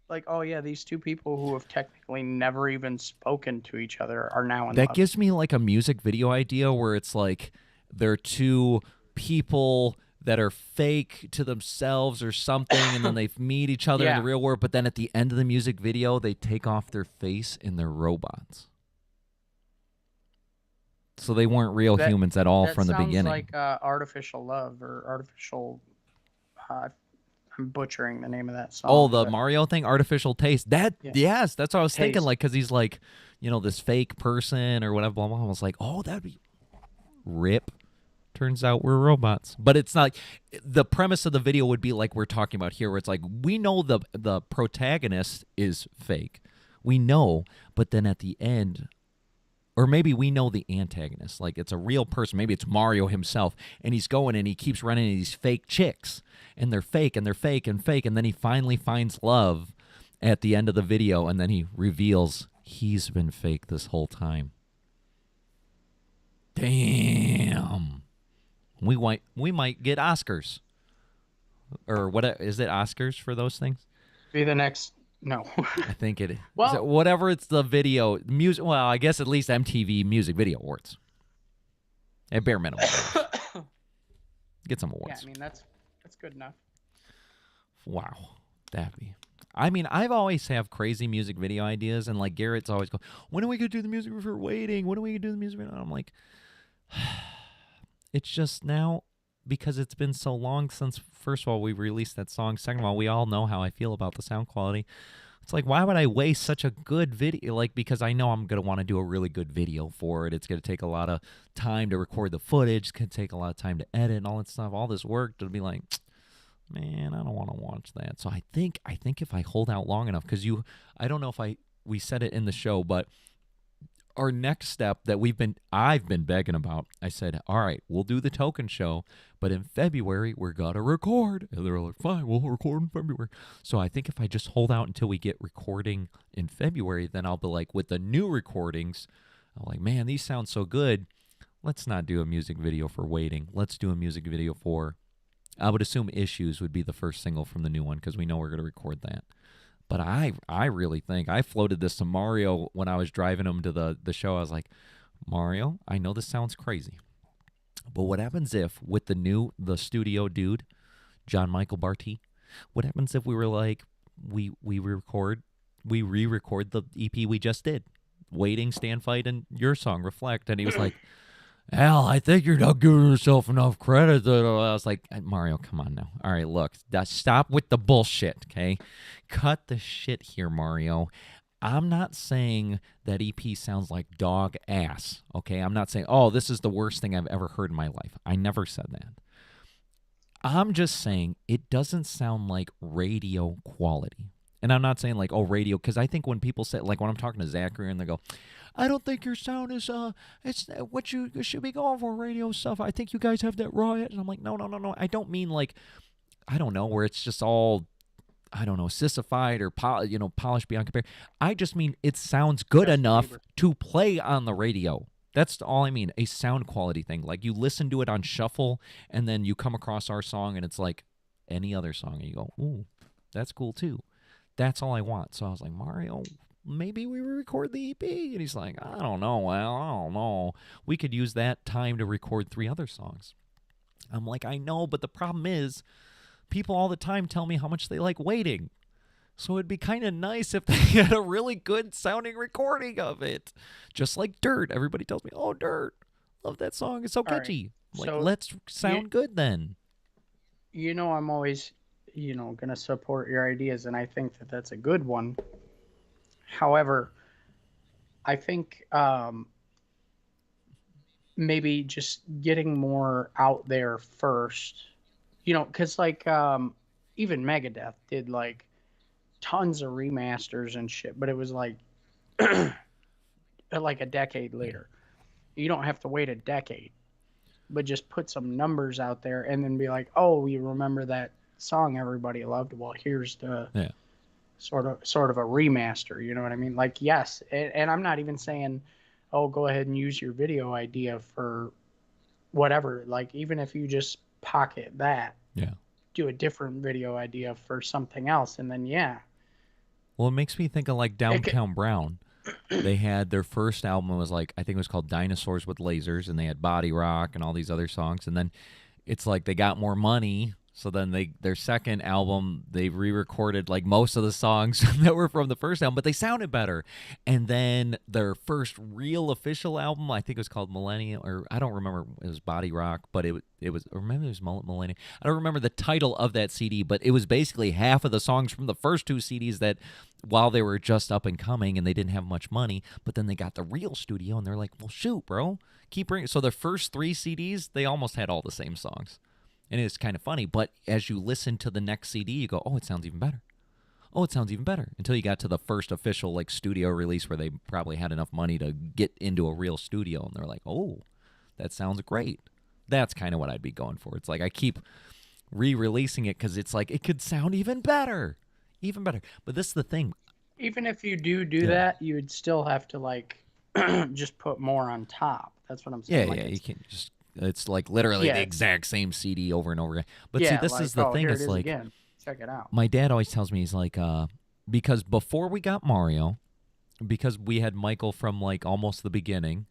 Like, oh yeah, these two people who have technically never even spoken to each other are now in That love. gives me like a music video idea where it's like they're two people that are fake to themselves or something, and then they meet each other in Yeah. the real world, but then at the end of the music video, they take off their face and they're robots. So they weren't real That- humans at all that from the sounds beginning. like artificial love or artificial. I'm butchering the name of that song. Oh, the but- Mario thing, artificial taste. That Yeah. Yes, that's what I was thinking. Taste. Like, because he's like, this fake person or whatever. Blah blah. I was like, oh, that'd be rip. Turns out we're robots, but it's not. The premise of the video would be like we're talking about here, where it's like we know the protagonist is fake, we know, but then at the end. Or maybe we know the antagonist, like it's a real person. Maybe it's Mario himself, and he's going and he keeps running into these fake chicks, and they're fake and they're fake and fake, and then he finally finds love at the end of the video, and then he reveals he's been fake this whole time. Damn, we might get Oscars, or what is it? Oscars for those things? Be the next. No. I think it is. Well- Is it whatever it's the video music. Well, I guess at least MTV Music Video Awards. At bare minimum. Get some Yeah, awards. I mean that's good enough. Wow. That'd be. I mean, I've always have crazy music video ideas, and like Garrett's always go, when are we gonna do the music video? We're waiting. When are we gonna do the music video? And I'm like, it's just now because it's been so long since, first of all, we released that song. Second of all, we all know how I feel about the sound quality. It's like, why would I waste such a good video? Like, because I know I'm going to want to do a really good video for it. It's going to take a lot of time to record the footage. It's going to take a lot of time to edit and all that stuff. All this work to be like, man, I don't want to watch that. So I think if I hold out long enough, because I don't know if we said it in the show, but our next step that I've been begging about, I said, all right, we'll do the token show, but in February we're gonna record. And they're like, fine, we'll record in February. So I think if I just hold out until we get recording in February, then I'll be like, with the new recordings, I'm like, man, these sound so good. Let's not do a music video for Waiting. Let's do a music video for, I would assume Issues would be the first single from the new one, because we know we're gonna record that. But I really think, I floated this to Mario when I was driving him to the show. I was like, Mario, I know this sounds crazy, but what happens if with the studio dude, John Michael Barty, what happens if we were like, we re-record the EP we just did, Waiting, Stand Fight, and your song Reflect? And he was like, Al, I think you're not giving yourself enough credit. I was like, Mario, come on now. All right, look, stop with the bullshit, okay? Cut the shit here, Mario. I'm not saying that EP sounds like dog ass, okay? I'm not saying, oh, this is the worst thing I've ever heard in my life. I never said that. I'm just saying it doesn't sound like radio quality. And I'm not saying like, oh, radio, because I think when people say, like when I'm talking to Zachary and they go, I don't think your sound is it's what you should be going for, radio stuff. I think you guys have that raw. And I'm like, no, no, no, no. I don't mean like, I don't know, where it's just all, I don't know, sissified or polished beyond compare. I just mean it sounds good Justin enough Bieber. to play on the radio. That's all I mean, a sound quality thing. Like you listen to it on shuffle and then you come across our song and it's like any other song and you go, ooh, that's cool too. That's all I want. So I was like, Mario, maybe we record the EP. And he's like, I don't know. Well, I don't know. We could use that time to record 3 other songs. I'm like, I know, but the problem is people all the time tell me how much they like waiting. So it'd be kind of nice if they had a really good sounding recording of it. Just like Dirt. Everybody tells me, oh, Dirt. Love that song. It's so All right. catchy. Like, So let's sound good then. I'm always, going to support your ideas, and I think that that's a good one. However, I think maybe just getting more out there first, because like even Megadeth did like tons of remasters and shit, but it was like like a decade later. You don't have to wait a decade, but just put some numbers out there and then be like, oh, you remember that song everybody loved? Well, here's the Yeah. sort of a remaster. You know what I mean? Like, yes, and I'm not even saying, oh, go ahead and use your video idea for whatever. Like, even if you just pocket that, Yeah. do a different video idea for something else, and then Well, it makes me think of like it could, Downtown Brown. They had their first album was like, I think it was called Dinosaurs with Lasers, and they had Body Rock and all these other songs. And then it's like they got more money, so then their second album they re-recorded like most of the songs that were from the first album, but they sounded better. And then their first real official album, I think it was called Millennium, or I don't remember, it was Body Rock, but it was, or maybe it was Millennium. I don't remember the title of that CD, but it was basically half of the songs from the first 2 CDs that while they were just up and coming and they didn't have much money, but then they got the real studio and they're like, well, shoot, bro, keep bringing. So the first 3 CDs, they almost had all the same songs. And it's kind of funny, but as you listen to the next CD, you go, oh, it sounds even better. Oh, it sounds even better. Until you got to the first official like studio release where they probably had enough money to get into a real studio and they're like, oh, that sounds great. That's kind of what I'd be going for. It's like I keep re-releasing it because it's like it could sound even better. Even better. But this is the thing. even if you do Yeah. that, you would still have to like just put more on top. That's what I'm Yeah, saying. Like, yeah. You can't just, it's like literally Yeah, the it's- exact same CD over and over again. But see, yeah, this like, is the oh, thing. here it It's is like, again. Check it out. my dad always tells me, he's like, because before we got Mario, because we had Michael from like almost the beginning,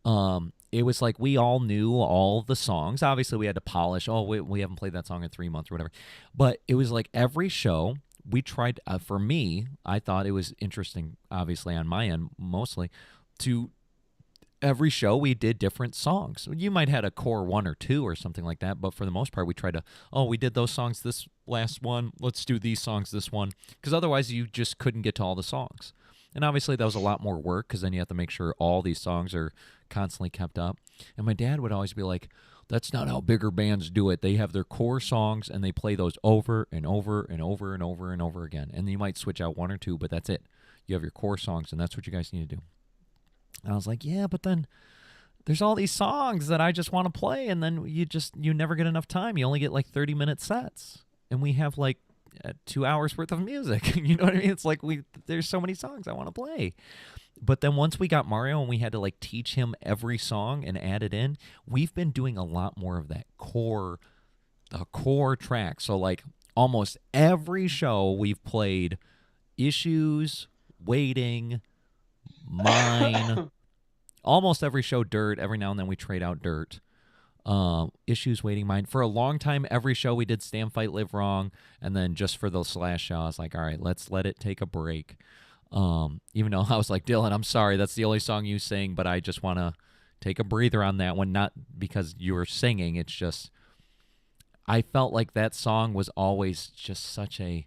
it was like we all knew all the songs. Obviously, we had to polish. Oh, we haven't played that song in 3 months or whatever. But it was like every show we tried. For me, I thought it was interesting. Obviously, on my end, mostly to every show we did different songs. You might had a core 1 or 2 or something like that, but for the most part we tried to, oh, we did those songs this last one, let's do these songs this one, because otherwise you just couldn't get to all the songs. And obviously that was a lot more work because then you have to make sure all these songs are constantly kept up. And my dad would always be like, that's not how bigger bands do it. They have their core songs and they play those over and over and over and over and over again. And you might switch out 1 or 2, but that's it. You have your core songs and that's what you guys need to do. And I was like, yeah, but then there's all these songs that I just want to play, and then you never get enough time. You only get like 30-minute sets, and we have like 2 hours worth of music. You know what I mean? It's like there's so many songs I want to play. But then once we got Mario and we had to like teach him every song and add it in, we've been doing a lot more of that core track. So like almost every show we've played Issues, Waiting, Mine, almost every show Dirt. Every now and then we trade out Dirt. Issues, Waiting, Mine. For a long time, every show we did Stand, Fight, Live Wrong, and then just for the Slash show, I was like, all right, let's let it take a break. Even though I was like, Dylan, I'm sorry, that's the only song you sing, but I just want to take a breather on that one, not because you were singing. It's just I felt like that song was always just such a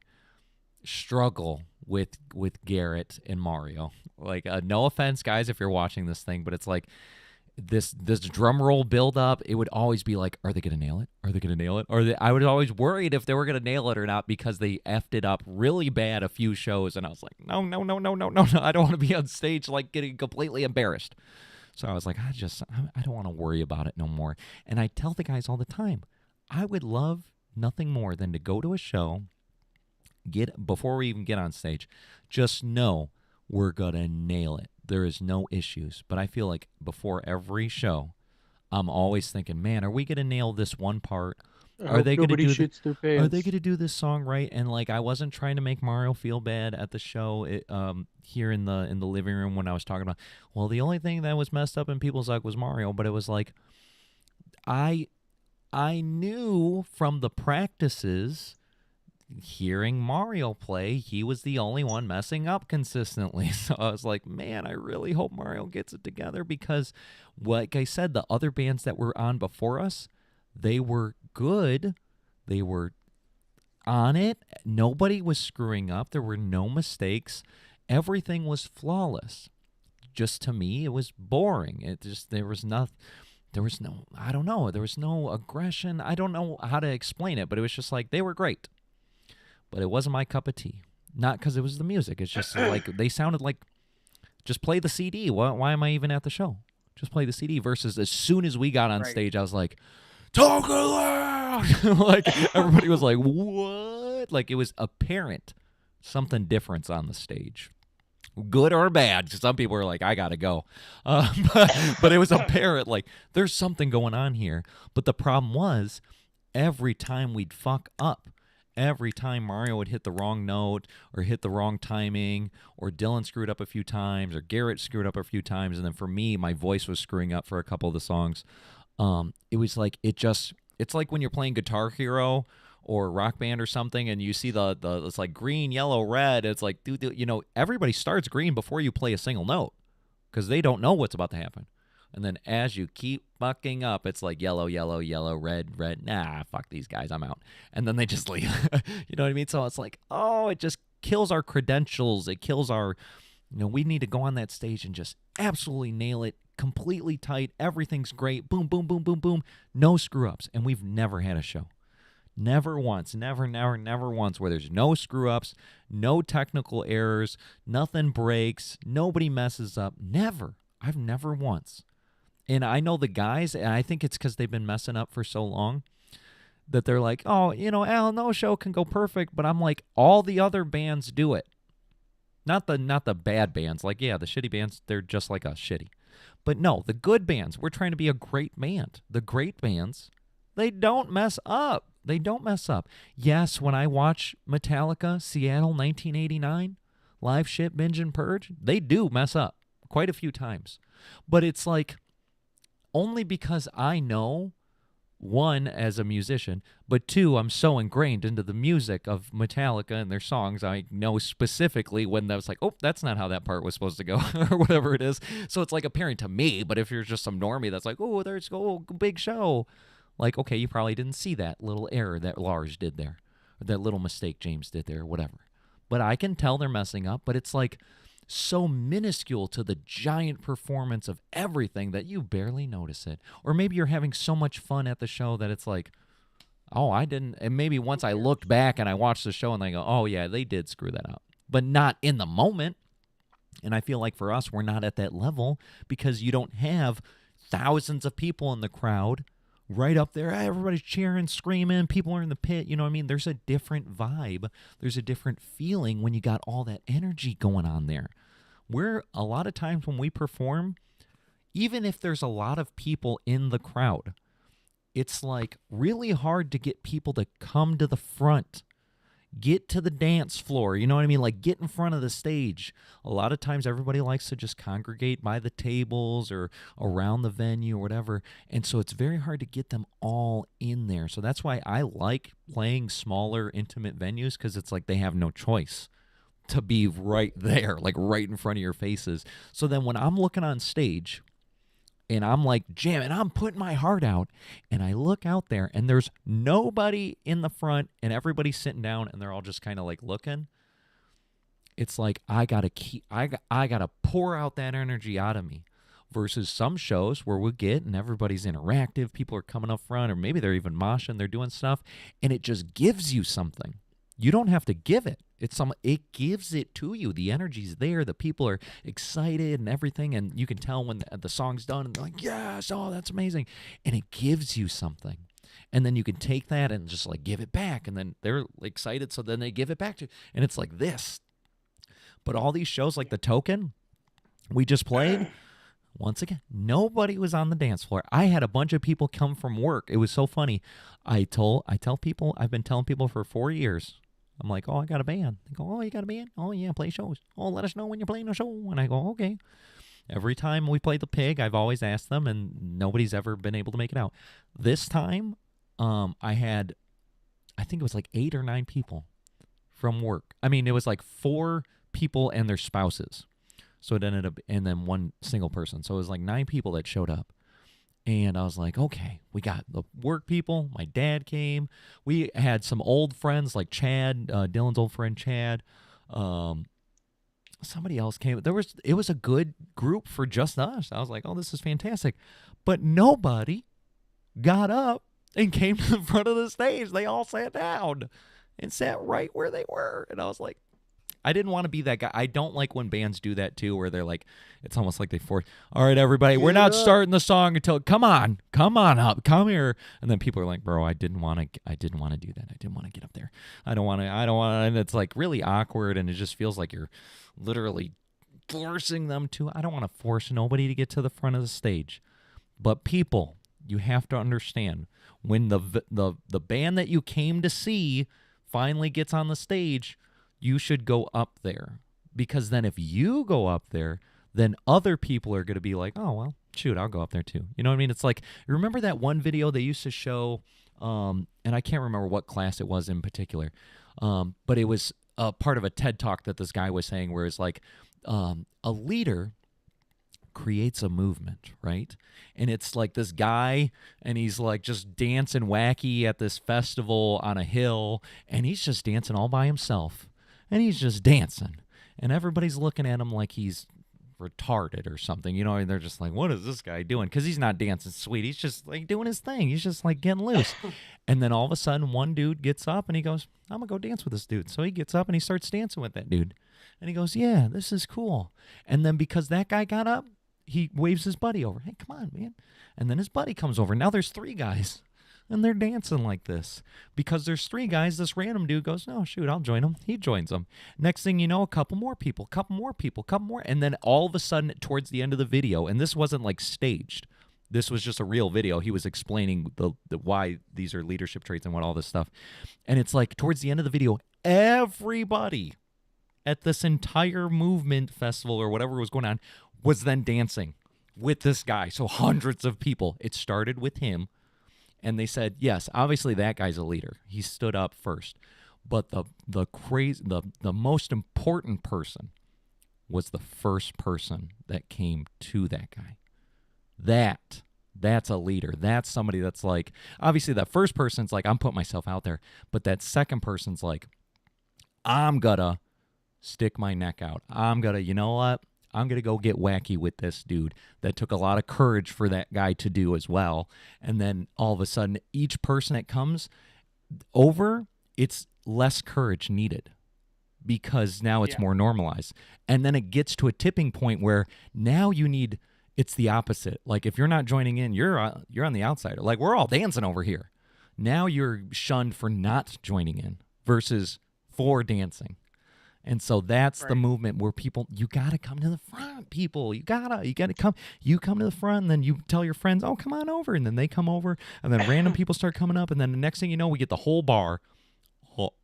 struggle with Garrett and Mario. Like, no offense, guys, if you're watching this thing, but it's like this drum roll build up. It would always be like, are they gonna nail it? Are they gonna nail it? I was always worried if they were gonna nail it or not because they effed it up really bad a few shows, and I was like, no, no, no, no, no, no, no. I don't want to be on stage like getting completely embarrassed. So I was like, I don't want to worry about it no more. And I tell the guys all the time, I would love nothing more than to go to a show, before we even get on stage, just know we're gonna nail it. There is no issues. But I feel like before every show, I'm always thinking, man, are we gonna nail this one part? Are they gonna do Are they gonna do this song right? And like, I wasn't trying to make Mario feel bad at the show. Here in the living room when I was talking about, well, the only thing that was messed up in people's luck was Mario, but it was like, I knew from the practices, hearing Mario play, he was the only one messing up consistently. So I was like, man, I really hope Mario gets it together because, like I said, the other bands that were on before us, they were good. They were on it. Nobody was screwing up. There were no mistakes. Everything was flawless. Just to me, it was boring. There was no, I don't know. There was no aggression. I don't know how to explain it, but it was just like, they were great. But it wasn't my cup of tea. Not because it was the music. It's just like, they sounded like, just play the CD. Why am I even at the show? Just play the CD. Versus as soon as we got on stage, I was like, talk loud! Like, everybody was like, what? Like, it was apparent something different's on the stage. Good or bad. Some people were like, I got to go. But it was apparent, like, there's something going on here. But the problem was, every time we'd fuck up, every time Mario would hit the wrong note or hit the wrong timing, or Dylan screwed up a few times, or Garrett screwed up a few times, and then for me, my voice was screwing up for a couple of the songs. It was like, it's like when you're playing Guitar Hero or Rock Band or something, and you see the it's like green, yellow, red. It's like, dude, everybody starts green before you play a single note because they don't know what's about to happen. And then as you keep fucking up, it's like yellow, yellow, yellow, red, red. Nah, fuck these guys, I'm out. And then they just leave. You know what I mean? So it's like, oh, it just kills our credentials. It kills our, we need to go on that stage and just absolutely nail it, completely tight. Everything's great. Boom, boom, boom, boom, boom. No screw-ups. And we've never had a show. Never once, never once where there's no screw-ups, no technical errors, nothing breaks, nobody messes up. Never. I've never once. And I know the guys, and I think it's because they've been messing up for so long, that they're like, oh, Al, no show can go perfect. But I'm like, all the other bands do it. Not the bad bands. Like, yeah, the shitty bands, they're just like us, shitty. But no, the good bands, we're trying to be a great band. The great bands, they don't mess up. They don't mess up. Yes, when I watch Metallica, Seattle, 1989, Live Shit, Binge and Purge, they do mess up quite a few times. But it's like, only because I know, one, as a musician, but two, I'm so ingrained into the music of Metallica and their songs, I know specifically when that was like, oh, that's not how that part was supposed to go, or whatever it is. So it's like apparent to me, but if you're just some normie that's like, oh, big show. Like, okay, you probably didn't see that little error that Lars did there, or that little mistake James did there, or whatever. But I can tell they're messing up, but it's like so minuscule to the giant performance of everything that you barely notice it. Or maybe you're having so much fun at the show that it's like, oh, I didn't. And maybe once I looked back and I watched the show and I go, oh, yeah, they did screw that up. But not in the moment. And I feel like for us, we're not at that level because you don't have thousands of people in the crowd right up there. Everybody's cheering, screaming. People are in the pit. You know what I mean? There's a different vibe. There's a different feeling when you got all that energy going on there. Where a lot of times when we perform, even if there's a lot of people in the crowd, it's like really hard to get people to come to the front. Get to the dance floor, you know what I mean? Like, get in front of the stage. A lot of times everybody likes to just congregate by the tables or around the venue or whatever. And so it's very hard to get them all in there. So that's why I like playing smaller, intimate venues, because it's like they have no choice to be right there, like right in front of your faces. So then when I'm looking on stage and I'm like jamming, I'm putting my heart out, and I look out there and there's nobody in the front and everybody's sitting down and they're all just kind of like looking. It's like I gotta pour out that energy out of me. Versus some shows where we get and everybody's interactive, people are coming up front, or maybe they're even moshing, they're doing stuff, and it just gives you something. You don't have to give it. It gives it to you. The energy's there. The people are excited and everything, and you can tell when the song's done and they're like, yes, oh, that's amazing. And it gives you something. And then you can take that and just like give it back, and then they're excited, so then they give it back to you. And it's like this. But all these shows like The Token we just played, once again, nobody was on the dance floor. I had a bunch of people come from work. It was so funny. I tell people, I've been telling people for 4 years. I'm like, oh, I got a band. They go, oh, you got a band? Oh, yeah, play shows. Oh, let us know when you're playing a show. And I go, okay. Every time we play the Pig, I've always asked them, and nobody's ever been able to make it out. This time, I think it was like 8 or 9 people from work. I mean, it was like 4 people and their spouses. So it ended up, and then 1 single person. So it was like 9 people that showed up. And I was like, okay, we got the work people. My dad came. We had some old friends like Chad, Dylan's old friend Chad. Somebody else came. It was a good group for just us. I was like, oh, this is fantastic. But nobody got up and came to the front of the stage. They all sat down and sat right where they were. And I was like, I didn't want to be that guy. I don't like when bands do that too, where they're like, it's almost like they force, all right, everybody, we're not starting the song until, come on up, come here. And then people are like, bro, I didn't want to do that. I didn't want to get up there. I don't want to, and it's like really awkward, and it just feels like you're literally forcing them to. I don't want to force nobody to get to the front of the stage. But people, you have to understand, when the band that you came to see finally gets on the stage, you should go up there, because then if you go up there, then other people are going to be like, oh, well, shoot, I'll go up there too. You know what I mean? It's like, remember that one video they used to show, and I can't remember what class it was in particular, but it was a part of a TED Talk that this guy was saying, where it's like a leader creates a movement, right? And it's like this guy, and he's like just dancing wacky at this festival on a hill, and he's just dancing all by himself. And he's just dancing, and everybody's looking at him like he's retarded or something, you know, and they're just like, what is this guy doing? Because he's not dancing sweet. He's just like doing his thing. He's just like getting loose. And then all of a sudden, one dude gets up and he goes, I'm going to go dance with this dude. So he gets up and he starts dancing with that dude. And he goes, yeah, this is cool. And then because that guy got up, he waves his buddy over. Hey, come on, man. And then his buddy comes over. Now there's 3 guys. And they're dancing like this. Because there's 3 guys, this random dude goes, oh, shoot, I'll join them. He joins them. Next thing you know, a couple more people. And then all of a sudden, towards the end of the video, and this wasn't like staged. This was just a real video. He was explaining the why these are leadership traits and what all this stuff. And it's like, towards the end of the video, everybody at this entire movement festival or whatever was going on was then dancing with this guy. So hundreds of people. It started with him. And they said, yes, obviously that guy's a leader. He stood up first. But the most important person was the first person that came to that guy. That's a leader. That's somebody that's like, obviously that first person's like, I'm putting myself out there. But that second person's like, I'm gonna stick my neck out. You know what? I'm going to go get wacky with this dude. That took a lot of courage for that guy to do as well. And then all of a sudden, each person that comes over, it's less courage needed because now it's more normalized. And then it gets to a tipping point where now it's the opposite. Like if you're not joining in, you're on the outside. Like we're all dancing over here. Now you're shunned for not joining in versus for dancing. And so that's the movement where people, you got to come to the front, people. You got to come. You come to the front, and then you tell your friends, oh, come on over. And then they come over, and then random people start coming up. And then the next thing you know, we get the whole bar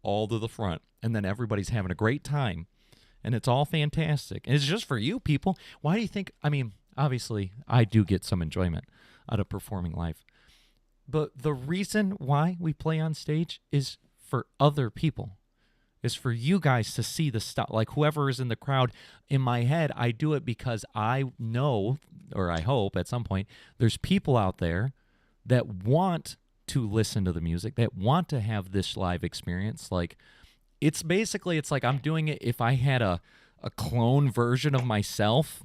all to the front. And then everybody's having a great time. And it's all fantastic. And it's just for you, people. Why do you think, I mean, obviously, I do get some enjoyment out of performing live. But the reason why we play on stage is for other people. is for you guys to see the stuff. Like whoever is in the crowd, in my head, I do it because I know, or I hope at some point, there's people out there that want to listen to the music, that want to have this live experience. Like it's like I'm doing it. If I had a clone version of myself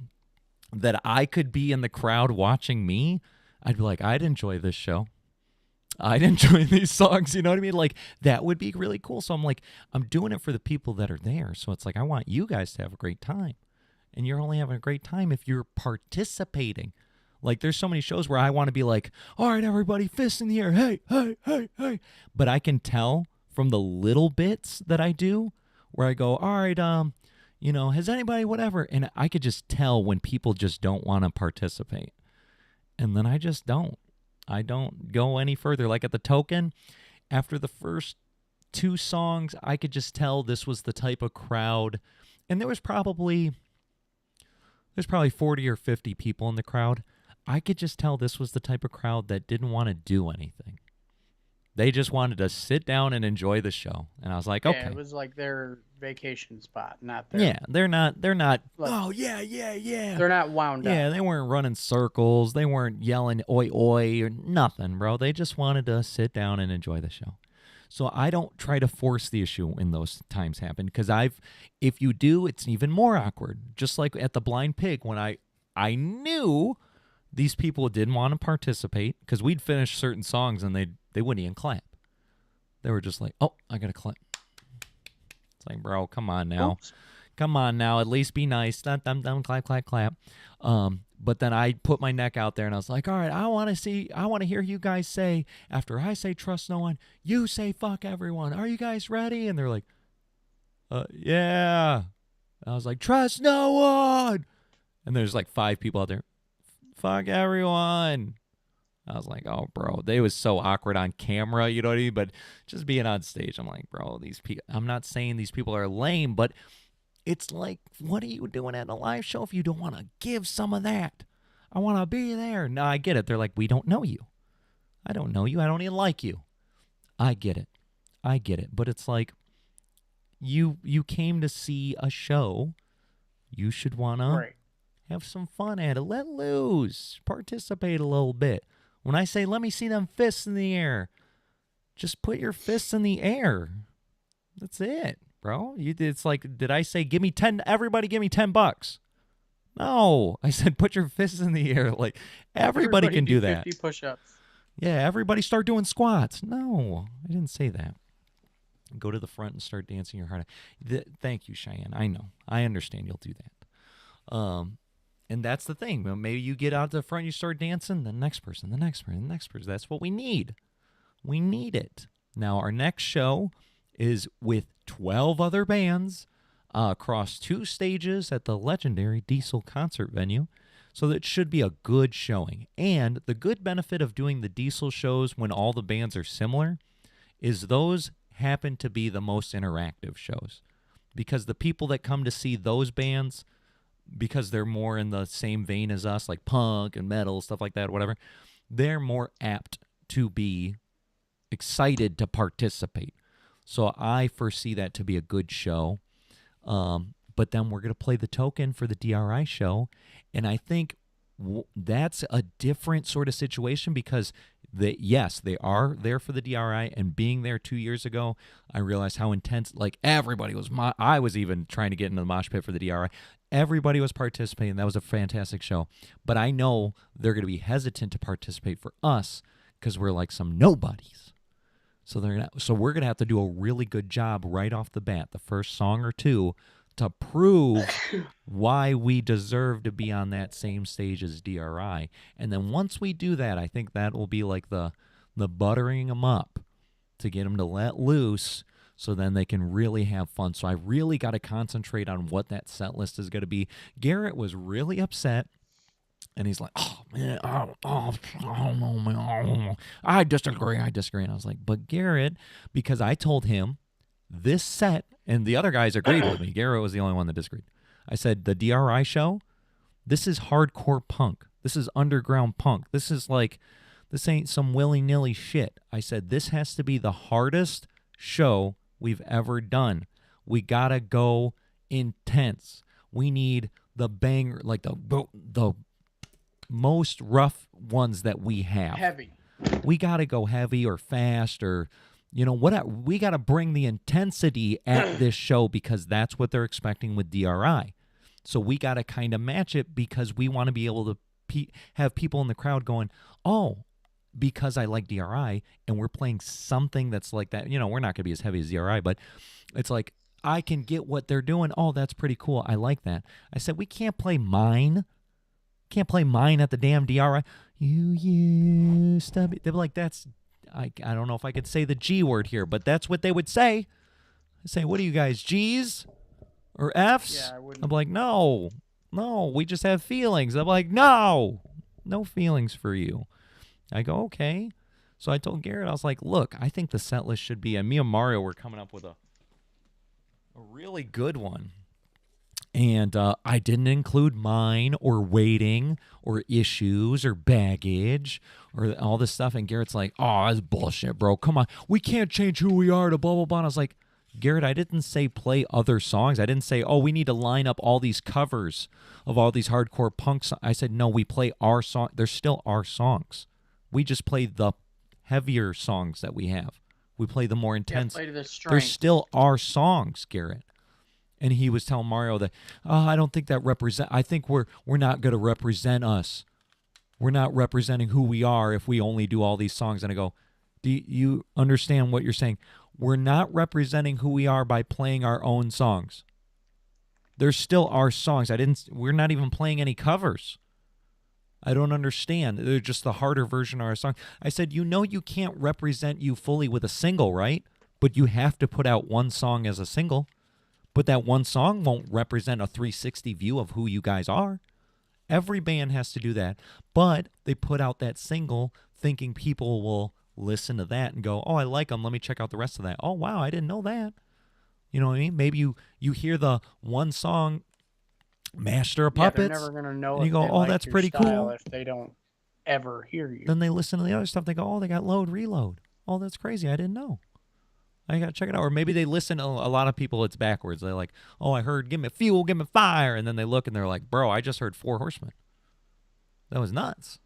that I could be in the crowd watching me, I'd be like, I'd enjoy this show. I'd enjoy these songs, you know what I mean? Like, that would be really cool. So I'm like, I'm doing it for the people that are there. So it's like, I want you guys to have a great time. And you're only having a great time if you're participating. Like, there's so many shows where I want to be like, all right, everybody, fists in the air. Hey, hey, hey, hey. But I can tell from the little bits that I do where I go, all right, has anybody, whatever. And I could just tell when people just don't want to participate. And then I just don't. I don't go any further. Like at the Token, after the first 2 songs, I could just tell this was the type of crowd. And there's probably 40 or 50 people in the crowd. I could just tell this was the type of crowd that didn't want to do anything. They just wanted to sit down and enjoy the show. And I was like, okay. Yeah, it was like their vacation spot, not their... Yeah, they're not, like, oh, yeah. They're not wound up. Yeah, they weren't running circles. They weren't yelling oi, oi, or nothing, bro. They just wanted to sit down and enjoy the show. So I don't try to force the issue when those times happen, because if you do, it's even more awkward. Just like at the Blind Pig, when I knew these people didn't want to participate, because we'd finish certain songs and they wouldn't even clap. They were just like, oh, I got to clap. It's like, bro, come on now. Oops. Come on now. At least be nice. Dum, dum, dum, clap, clap, clap. But then I put my neck out there and I was like, all right, I want to hear you guys say, after I say trust no one, you say fuck everyone. Are you guys ready? And they're like, yeah. I was like, trust no one. And there's like 5 people out there. Fuck everyone. I was like, oh, bro, they was so awkward on camera, you know what I mean? But just being on stage, I'm like, bro, these people, I'm not saying these people are lame, but it's like, what are you doing at a live show if you don't want to give some of that? I want to be there. No, I get it. They're like, we don't know you. I don't know you. I don't even like you. I get it. But it's like, you came to see a show. You should want to have some fun at it. Let loose. Participate a little bit. When I say, let me see them fists in the air, just put your fists in the air. That's it, bro. It's like, did I say, everybody give me $10? No. I said, put your fists in the air. Like, everybody can do that. 50 push-ups. Yeah, everybody start doing squats. No, I didn't say that. Go to the front and start dancing your heart out. Thank you, Cheyenne. I know. I understand you'll do that. And that's the thing. Maybe you get out to the front, you start dancing, the next person. That's what we need. We need it. Now, our next show is with 12 other bands across 2 stages at the legendary Diesel concert venue. So that should be a good showing. And the good benefit of doing the Diesel shows when all the bands are similar is those happen to be the most interactive shows. Because the people that come to see those bands, because they're more in the same vein as us, like punk and metal, stuff like that, whatever, they're more apt to be excited to participate. So I foresee that to be a good show. But then we're going to play the Token for the DRI show. And I think that's a different sort of situation because, yes, they are there for the DRI. And being there 2 years ago, I realized how intense, like everybody was, I was even trying to get into the mosh pit for the DRI. Everybody was participating. That was a fantastic show. But I know they're going to be hesitant to participate for us because we're like some nobodies. So we're going to have to do a really good job right off the bat, the first song or 2, to prove why we deserve to be on that same stage as DRI. And then once we do that, I think that will be like the buttering them up to get them to let loose so then they can really have fun. So I really got to concentrate on what that set list is going to be. Garrett was really upset. And he's like, oh, man, I don't know, man. I disagree. And I was like, but Garrett, because I told him this set, and the other guys agreed with me. Garrett was the only one that disagreed. I said, the DRI show, this is hardcore punk. This is underground punk. This ain't some willy-nilly shit. I said, this has to be the hardest show we've ever done. We gotta go intense. We need the banger, like the most rough ones that we have. Heavy. We gotta go heavy or fast or what we gotta bring the intensity at this show because that's what they're expecting with DRI. So we gotta kind of match it because we want to be able to have people in the crowd going, oh, because I like DRI and we're playing something that's like that. We're not gonna be as heavy as DRI, but it's like I can get what they're doing. Oh, that's pretty cool. I like that. I said we can't play Mine. Can't play Mine at the damn DRI. You used to be. They're like, that's. I don't know if I could say the G word here, but that's what they would say. They say, what are you guys, G's or F's? Yeah, I wouldn't. I'm like, no, we just have feelings. I'm like, no feelings for you. I go, okay. So I told Garrett, I was like, look, I think the set list should be, and me and Mario were coming up with a really good one. And I didn't include Mine or Waiting or Issues or Baggage or all this stuff. And Garrett's like, oh, that's bullshit, bro. Come on. We can't change who we are to blah, blah, blah. And I was like, Garrett, I didn't say play other songs. I didn't say, oh, we need to line up all these covers of all these hardcore punk songs. I said, no, we play our song. They're still our songs. We just play the heavier songs that we have. We play the more intense. Play to the strength. They're still our songs, Garrett. And he was telling Mario that, I don't think that I think we're not going to represent us. We're not representing who we are if we only do all these songs. And I go, do you understand what you're saying? We're not representing who we are by playing our own songs. They're still our songs. We're not even playing any covers. I don't understand. They're just the harder version of our song. I said, you can't represent you fully with a single, right? But you have to put out one song as a single. But that one song won't represent a 360 view of who you guys are. Every band has to do that. But they put out that single thinking people will listen to that and go, oh, I like them. Let me check out the rest of that. Oh, wow, I didn't know that. You know what I mean? Maybe you hear the one song, Master of Puppets. They're never going to know and you go, oh, that's pretty cool. If they don't ever hear you. Then they listen to the other stuff. They go, oh, they got load, reload. Oh, that's crazy. I didn't know. I got to check it out. Or maybe they listen to a lot of people, it's backwards. They're like, oh, I heard, give me fuel, give me fire. And then they look and they're like, bro, I just heard Four Horsemen. That was nuts.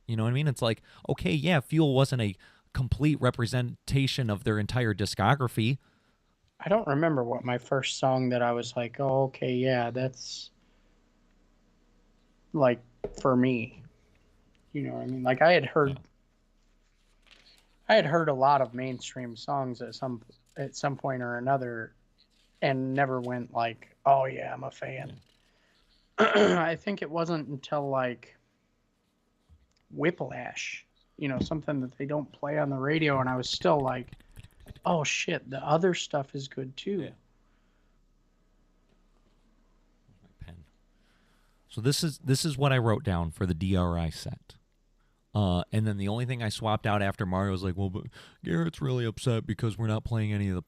You know what I mean? It's like, okay, yeah, Fuel wasn't a complete representation of their entire discography. I don't remember what my first song that I was like, oh, okay, yeah, that's like for me. You know what I mean? Like I had heard a lot of mainstream songs at some point or another and never went like, oh yeah, I'm a fan. I think it wasn't until like Whiplash, something that they don't play on the radio, and I was still like, oh shit, the other stuff is good too. Yeah. My pen. So this is what I wrote down for the DRI set. And then the only thing I swapped out after Mario was like, well, but Garrett's really upset because we're not playing any of the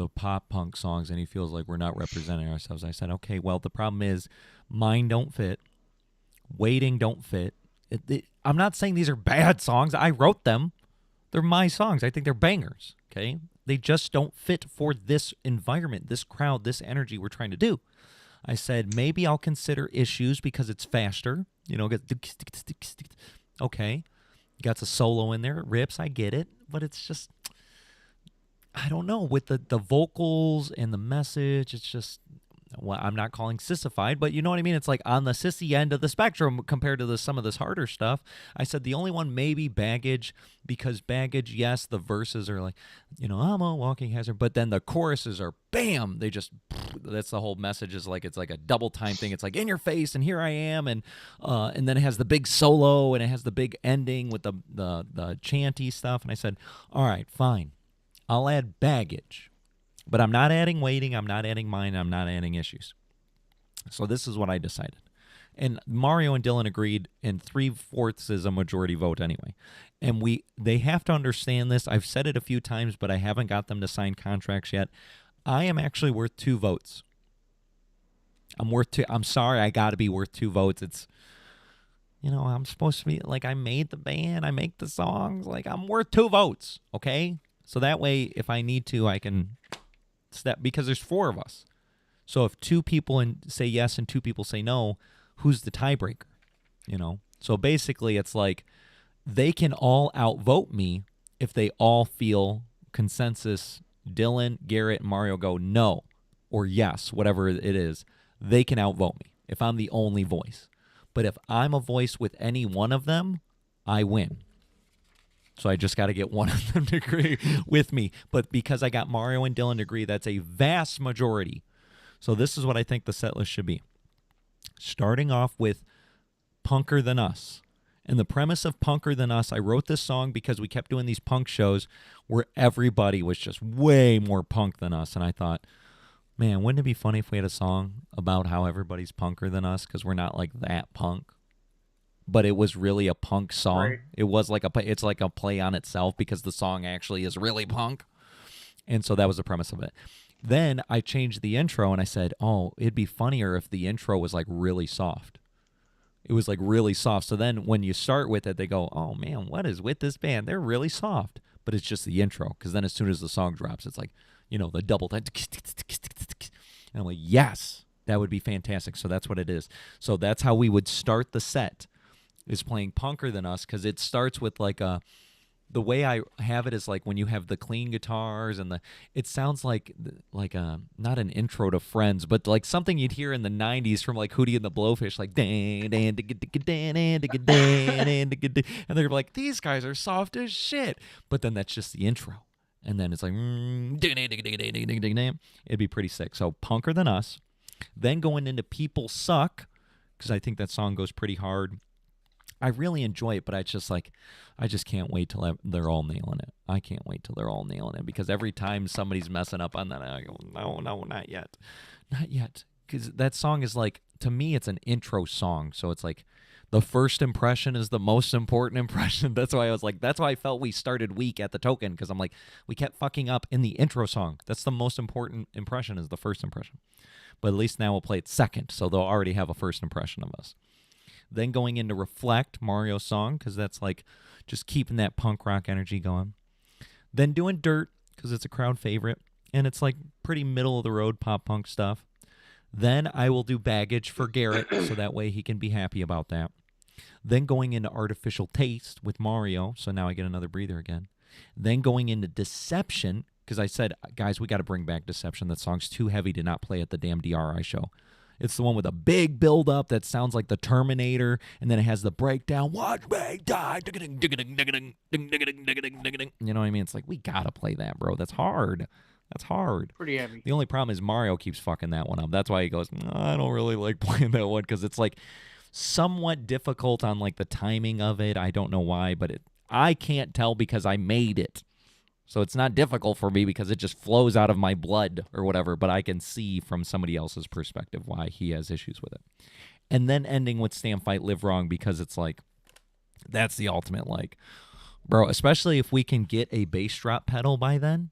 pop punk songs, and he feels like we're not representing ourselves. I said, okay, well, the problem is Mine don't fit. Waiting don't fit. I'm not saying these are bad songs. I wrote them. They're my songs. I think they're bangers, okay? They just don't fit for this environment, this crowd, this energy we're trying to do. I said, maybe I'll consider Issues because it's faster. Okay, got a solo in there, it rips, I get it, but it's just, I don't know, with the vocals and the message, it's just, well, I'm not calling sissified, but you know what I mean? It's like on the sissy end of the spectrum compared to some of this harder stuff. I said the only one maybe Baggage, because Baggage, yes, the verses are like, I'm a walking hazard, but then the choruses are bam, they just, that's the whole message is like, it's like a double time thing. It's like in your face and here I am, and then it has the big solo and it has the big ending with the chanty stuff. And I said, all right, fine, I'll add Baggage. But I'm not adding Waiting, I'm not adding Mine, I'm not adding Issues. So this is what I decided. And Mario and Dylan agreed, and 3/4 is a majority vote anyway. And they have to understand this. I've said it a few times, but I haven't got them to sign contracts yet. I am actually worth 2 votes. I'm sorry, I got to be worth 2 votes. It's, I'm supposed to be, like, I made the band, I make the songs, like, I'm worth 2 votes, okay? So that way, if I need to, I can step because there's 4 of us. So if 2 people say yes and 2 people say no, who's the tiebreaker? You know? So basically it's like they can all outvote me if they all feel consensus. Dylan, Garrett, and Mario go no or yes, whatever it is. They can outvote me if I'm the only voice. But if I'm a voice with any one of them, I win. So I just got to get one of them to agree with me. But because I got Mario and Dylan to agree, that's a vast majority. So this is what I think the set list should be. Starting off with Punker Than Us. And the premise of Punker Than Us, I wrote this song because we kept doing these punk shows where everybody was just way more punk than us. And I thought, man, wouldn't it be funny if we had a song about how everybody's punker than us because we're not like that punk? But it was really a punk song. Right. It was like it's like a play on itself because the song actually is really punk. And so that was the premise of it. Then I changed the intro and I said, oh, it'd be funnier if the intro was like really soft. It was like really soft. So then when you start with it, they go, oh man, what is with this band? They're really soft. But it's just the intro. Because then as soon as the song drops, it's like, you know, the double time. And I'm like, yes, that would be fantastic. So that's what it is. So that's how we would start the set, is playing Punker Than Us, because it starts with like the way I have it is like when you have the clean guitars and it sounds like not an intro to Friends, but like something you'd hear in the 90s from like Hootie and the Blowfish, like and they're like, these guys are soft as shit. But then that's just the intro. And then it's like, it'd be pretty sick. So Punker Than Us. Then going into People Suck, because I think that song goes pretty hard. I really enjoy it, but I just can't wait till they're all nailing it. I can't wait till they're all nailing it, because every time somebody's messing up on that, I go, no, not yet. Not yet. Because that song is like, to me, it's an intro song. So it's like the first impression is the most important impression. That's why I felt we started weak at the Token, because I'm like, we kept fucking up in the intro song. That's the most important impression, is the first impression. But at least now we'll play it second, so they'll already have a first impression of us. Then going into Reflect, Mario's song, because that's like just keeping that punk rock energy going. Then doing Dirt, because it's a crowd favorite, and it's like pretty middle of the road pop punk stuff. Then I will do Baggage for Garrett, so that way he can be happy about that. Then going into Artificial Taste with Mario, so now I get another breather again. Then going into Deception, because I said, guys, we got to bring back Deception. That song's too heavy to not play at the damn DRI show. It's the one with a big build-up that sounds like the Terminator, and then it has the breakdown. Watch me die. You know what I mean? It's like, we got to play that, bro. That's hard. That's hard. Pretty heavy. The only problem is Mario keeps fucking that one up. That's why he goes, no, I don't really like playing that one, because it's like somewhat difficult on like the timing of it. I don't know why, but I can't tell because I made it. So it's not difficult for me because it just flows out of my blood or whatever, but I can see from somebody else's perspective why he has issues with it. And then ending with Stand, Fight, Live Wrong, because it's like, that's the ultimate, like, bro, especially if we can get a bass drop pedal by then.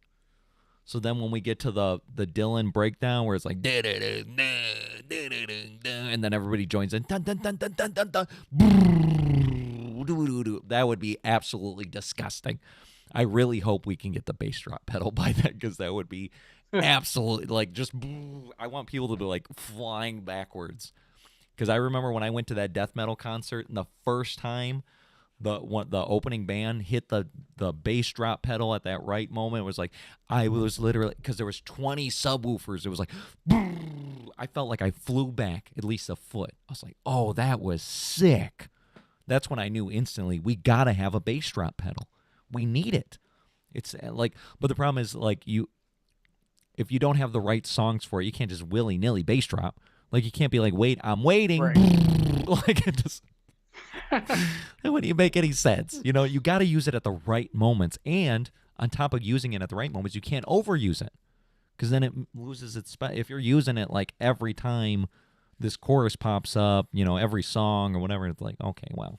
So then when we get to the Dylan breakdown where it's like, and then everybody joins in, that would be absolutely disgusting. I really hope we can get the bass drop pedal by then, because that would be absolutely like just, I want people to be like flying backwards. Because I remember when I went to that death metal concert, and the first time the opening band hit the bass drop pedal at that right moment, it was like, I was literally, because there was 20 subwoofers, it was like, I felt like I flew back at least a foot. I was like, oh, that was sick. That's when I knew instantly, we got to have a bass drop pedal. We need it. It's like, but the problem is, like, if you don't have the right songs for it, you can't just willy-nilly bass drop. Like, you can't be like, wait, I'm waiting. Right. Like, it just, it wouldn't make any sense. You know, you got to use it at the right moments. And on top of using it at the right moments, you can't overuse it, because then it loses its if you're using it like every time this chorus pops up, you know, every song or whatever, it's like, okay, well,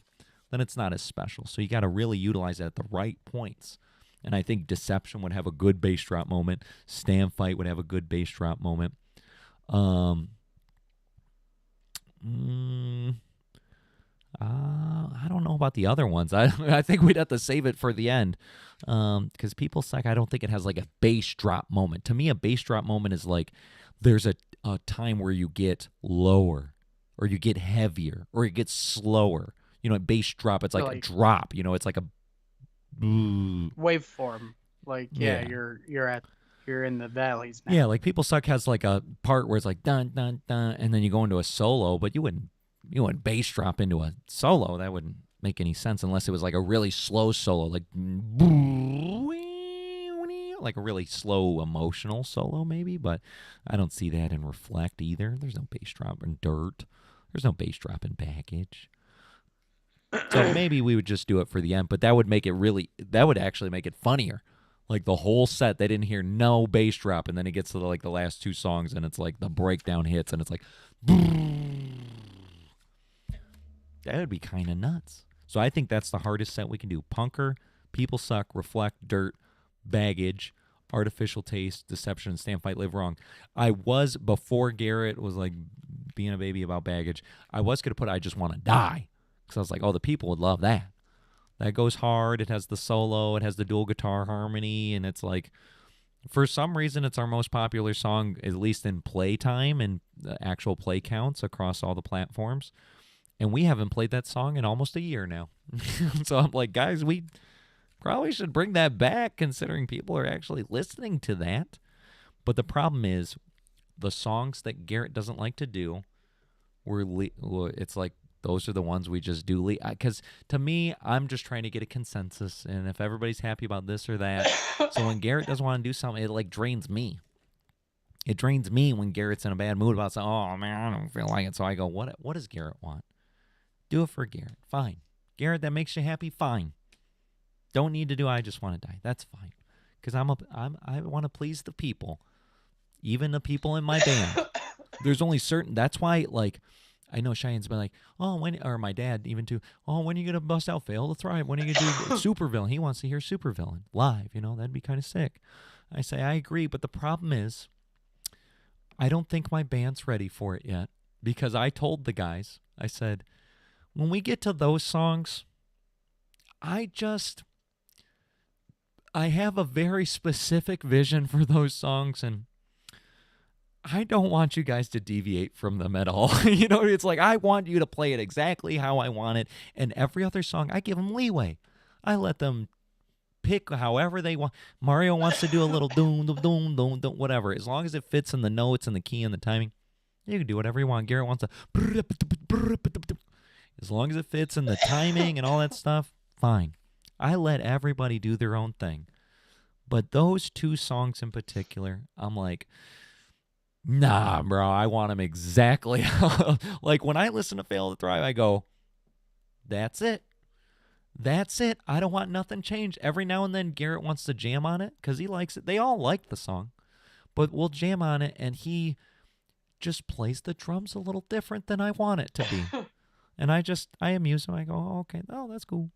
then it's not as special. So you got to really utilize it at the right points. And I think Deception would have a good bass drop moment. Stand, Fight would have a good bass drop moment. I don't know about the other ones. I think we'd have to save it for the end. Because People Suck, I don't think it has like a bass drop moment. To me, a bass drop moment is like there's a time where you get lower or you get heavier or it gets slower. You know, a bass drop, it's like a Like drop. You know, it's like a waveform. Like yeah, yeah. you're in the valleys Yeah, now. like People Suck has like a part where it's like dun dun dun, and then you go into a solo, but you wouldn't bass drop into a solo. That wouldn't make any sense unless it was like a really slow solo, like a really slow emotional solo maybe. But I don't see that in Reflect either. There's no bass drop in Dirt. There's no bass drop in Baggage. So maybe we would just do it for the end, but that would actually make it funnier. Like the whole set, they didn't hear no bass drop, and then it gets to the last two songs, and it's like the breakdown hits, and it's like, that would be kind of nuts. So I think that's the hardest set we can do. Punker, People Suck, Reflect, Dirt, Baggage, Artificial Taste, Deception, Stand, Fight, Live Wrong. I was, before Garrett was like being a baby about Baggage, I was going to put I Just Want to Die. Because I was like, oh, the people would love that. That goes hard. It has the solo. It has the dual guitar harmony. And it's like, for some reason, it's our most popular song, at least in playtime and the actual play counts across all the platforms. And we haven't played that song in almost a year now. So I'm like, guys, we probably should bring that back considering people are actually listening to that. But the problem is the songs that Garrett doesn't like to do, it's like, those are the ones we just do. Because to me, I'm just trying to get a consensus. And if everybody's happy about this or that. So when Garrett doesn't want to do something, it like drains me. It drains me when Garrett's in a bad mood about saying, oh, man, I don't feel like it. So I go, what does Garrett want? Do it for Garrett. Fine. Garrett, that makes you happy? Fine. Don't need to do I Just Want to Die. That's fine. Because I want to please the people. Even the people in my band. There's only certain... That's why, like... I know Cheyenne's been like, oh, or my dad even too, oh, when are you going to bust out Fail to Thrive? When are you going to do Supervillain? He wants to hear Supervillain live, that'd be kind of sick. I say, I agree, but the problem is, I don't think my band's ready for it yet, because I told the guys, I said, when we get to those songs, I have a very specific vision for those songs, and I don't want you guys to deviate from them at all. It's like I want you to play it exactly how I want it. And every other song, I give them leeway. I let them pick however they want. Mario wants to do a little doom, doom, doom, doom, doom, whatever. As long as it fits in the notes and the key and the timing, you can do whatever you want. Garrett wants to... As long as it fits in the timing and all that stuff, fine. I let everybody do their own thing. But those two songs in particular, I'm like... Nah, bro, I want them exactly like when I listen to Fail to Thrive, I go, that's it. That's it. I don't want nothing changed. Every now and then Garrett wants to jam on it because he likes it. They all like the song. But we'll jam on it, and he just plays the drums a little different than I want it to be. And I amuse him. I go, oh, okay, oh, that's cool.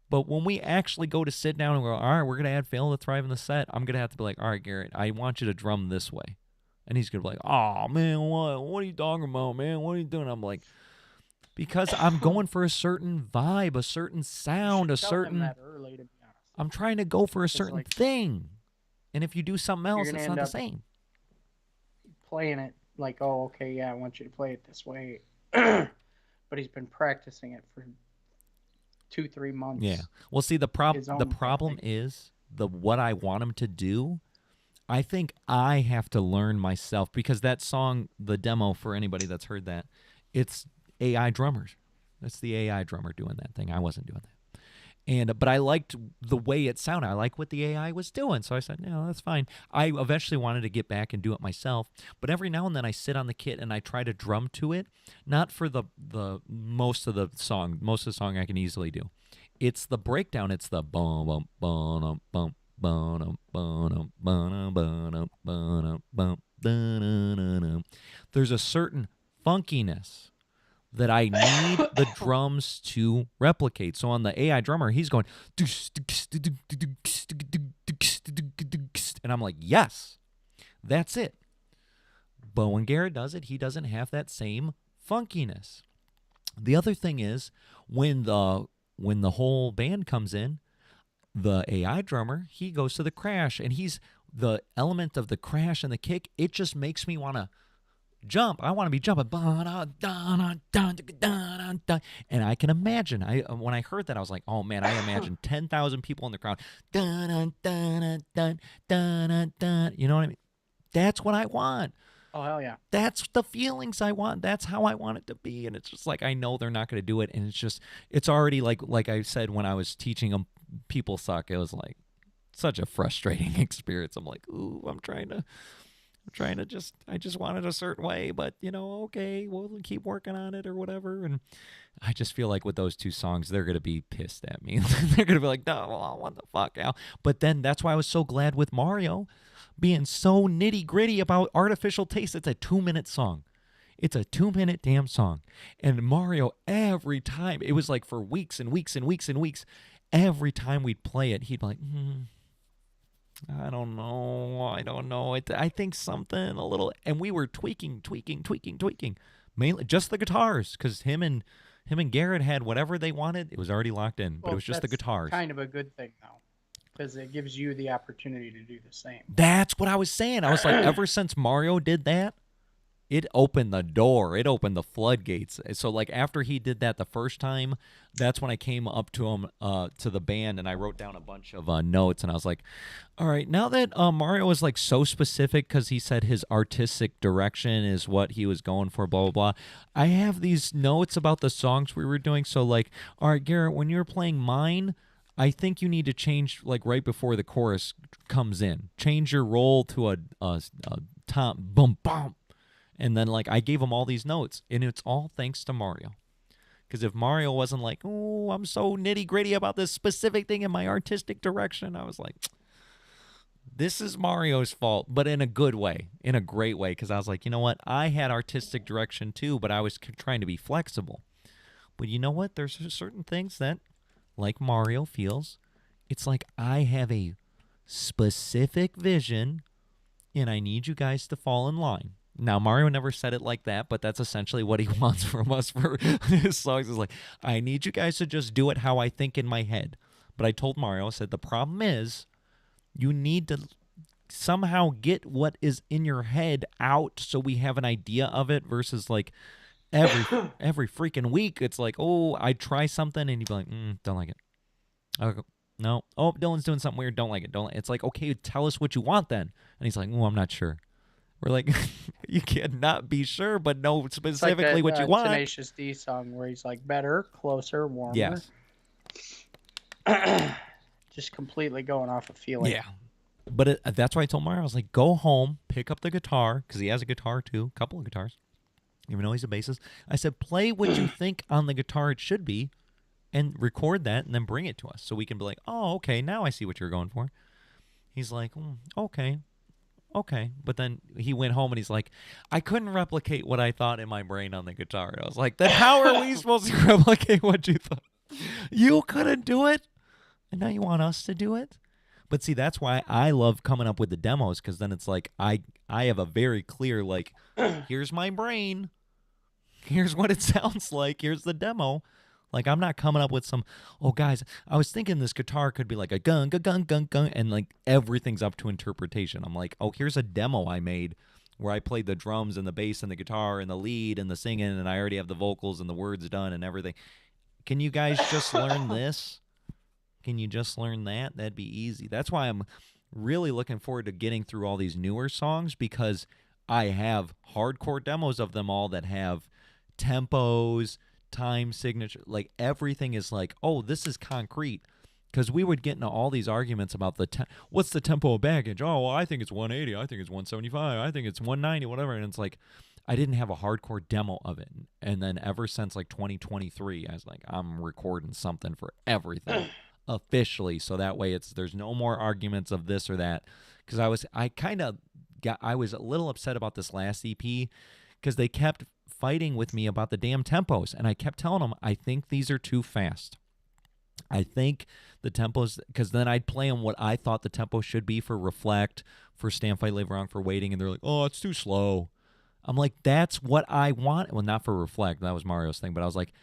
But when we actually go to sit down and go, all right, we're going to add Fail to Thrive in the set, I'm going to have to be like, all right, Garrett, I want you to drum this way. And he's going to be like, oh, man, what are you talking about, man? What are you doing? I'm like, because I'm going for a certain vibe, a certain sound, a certain... That early, to be honest. I'm trying to go for a certain thing. And if you do something else, it's not the same. Playing it like, oh, okay, yeah, I want you to play it this way. But he's been practicing it for 2-3 months. Yeah. Well, see, the problem is what I want him to do. I think I have to learn myself, because that song, the demo, for anybody that's heard that, it's AI drummers. It's the AI drummer doing that thing. I wasn't doing that. But I liked the way it sounded. I liked what the AI was doing. So I said, no, that's fine. I eventually wanted to get back and do it myself. But every now and then I sit on the kit and I try to drum to it. Not for the most of the song. Most of the song I can easily do. It's the breakdown. It's the bum, bum, bum, bum. There's a certain funkiness that I need the drums to replicate. So on the AI drummer, he's going, and I'm like, yes, that's it. But when Garrett does it, he doesn't have that same funkiness. The other thing is when the whole band comes in, the AI drummer, he goes to the crash, and he's the element of the crash and the kick. It just makes me want to jump. I want to be jumping. And I can imagine. When I heard that, I was like, oh man, I imagine 10,000 people in the crowd. You know what I mean? That's what I want. Oh hell yeah. That's the feelings I want. That's how I want it to be. And it's just like, I know they're not going to do it. And it's already like I said when I was teaching them, people suck. It was like such a frustrating experience. I'm like, ooh, I just want it a certain way, but okay, we'll keep working on it or whatever. And I just feel like with those two songs, they're going to be pissed at me. They're going to be like, no, what the fuck, Al? But then that's why I was so glad with Mario being so nitty gritty about Artificial Taste. It's a 2-minute song. It's a 2-minute damn song. And Mario, every time, it was like for weeks and weeks and weeks and weeks, every time we'd play it, he'd be like, I don't know. I think something a little, and we were tweaking, mainly just the guitars, because him and Garrett had whatever they wanted. It was already locked in, but it was just the guitars. Kind of a good thing though, because it gives you the opportunity to do the same. That's what I was saying. I was like, ever since Mario did that, it opened the door. It opened the floodgates. So like after he did that the first time, that's when I came up to him, to the band, and I wrote down a bunch of notes, and I was like, all right, now that Mario was like so specific because he said his artistic direction is what he was going for, blah, blah, blah. I have these notes about the songs we were doing. So like, all right, Garrett, when you're playing Mine, I think you need to change, like right before the chorus comes in, change your roll to a tom, boom, boom. And then, like, I gave him all these notes, and it's all thanks to Mario. Because if Mario wasn't like, oh, I'm so nitty-gritty about this specific thing in my artistic direction, I was like, this is Mario's fault, but in a good way, in a great way. Because I was like, you know what? I had artistic direction too, but I was trying to be flexible. But you know what? There's certain things that, like Mario feels, it's like I have a specific vision, and I need you guys to fall in line. Now, Mario never said it like that, but that's essentially what he wants from us for his songs. Is like, I need you guys to just do it how I think in my head. But I told Mario, I said, the problem is you need to somehow get what is in your head out so we have an idea of it versus like every freaking week. It's like, oh, I try something and you'd be like, don't like it. I go, no. Oh, Dylan's doing something weird. Don't like it. Don't like it. It's like, okay, tell us what you want then. And he's like, oh, I'm not sure. We're like, you cannot be sure, but know specifically like that, what you want. Tenacious D song where he's like better, closer, warmer. Yes. Just completely going off of feeling. Yeah. But that's why I told Mario, I was like, go home, pick up the guitar, because he has a guitar too, a couple of guitars, even though he's a bassist. I said, play what you think on the guitar it should be, and record that, and then bring it to us so we can be like, oh, okay, now I see what you're going for. He's like, okay. But then he went home and he's like, I couldn't replicate what I thought in my brain on the guitar. And I was like, then how are we supposed to replicate what you thought? You couldn't do it, and now you want us to do it? But see, that's why I love coming up with the demos, because then it's like I have a very clear, like, here's my brain. Here's what it sounds like. Here's the demo. Like, I'm not coming up with some, oh, guys, I was thinking this guitar could be like a gun, and like everything's up to interpretation. I'm like, oh, here's a demo I made where I played the drums and the bass and the guitar and the lead and the singing, and I already have the vocals and the words done and everything. Can you guys just learn this? Can you just learn that? That'd be easy. That's why I'm really looking forward to getting through all these newer songs, because I have hardcore demos of them all that have tempos, time signature, like everything is like, oh, this is concrete. Because we would get into all these arguments about what's the tempo of Baggage? Oh, well, I think it's 180. I think it's 175. I think it's 190, whatever. And it's like, I didn't have a hardcore demo of it. And then ever since like 2023, I was like, I'm recording something for everything officially. So that way there's no more arguments of this or that. Because I was a little upset about this last EP because they kept fighting with me about the damn tempos, and I kept telling them, I think these are too fast. I think the tempos, because then I'd play them what I thought the tempo should be for Reflect, for Stand, Fight, Live Wrong, for Waiting, and they're like, oh, it's too slow. I'm like, that's what I want. Well, not for Reflect. That was Mario's thing. But I was like,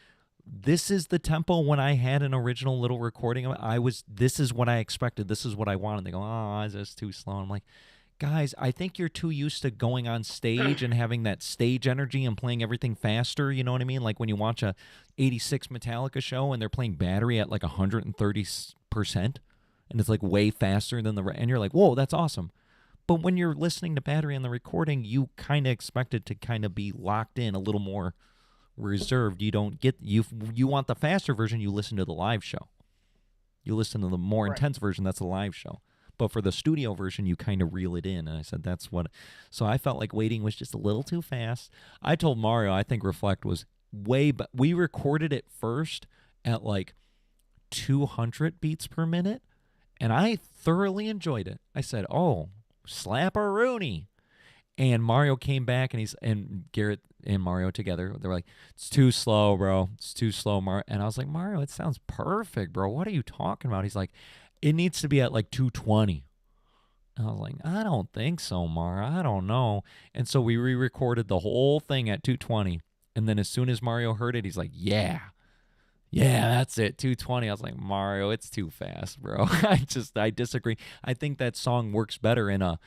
this is the tempo when I had an original little recording of it. This is what I expected. This is what I wanted. They go, oh, is this too slow? I'm like, guys, I think you're too used to going on stage and having that stage energy and playing everything faster. You know what I mean? Like when you watch a 86 Metallica show and they're playing Battery at like 130%, and it's like way faster than and you're like, whoa, that's awesome. But when you're listening to Battery on the recording, you kind of expect it to kind of be locked in a little more reserved. You don't get you want the faster version, you listen to the live show. You listen to the more intense version, that's the live show. But for the studio version, you kind of reel it in. And I said, that's what. So I felt like Waiting was just a little too fast. I told Mario, I think Reflect was but we recorded it first at like 200 beats per minute. And I thoroughly enjoyed it. I said, oh, slap-a-rooney. And Mario came back, and Garrett and Mario together, they were like, it's too slow, bro. It's too slow, Mario. And I was like, Mario, it sounds perfect, bro. What are you talking about? He's like, it needs to be at like 220. And I was like, I don't think so, Mario. I don't know. And so we re-recorded the whole thing at 220. And then as soon as Mario heard it, he's like, yeah, that's it, 220. I was like, Mario, it's too fast, bro. I disagree. I think that song works better in a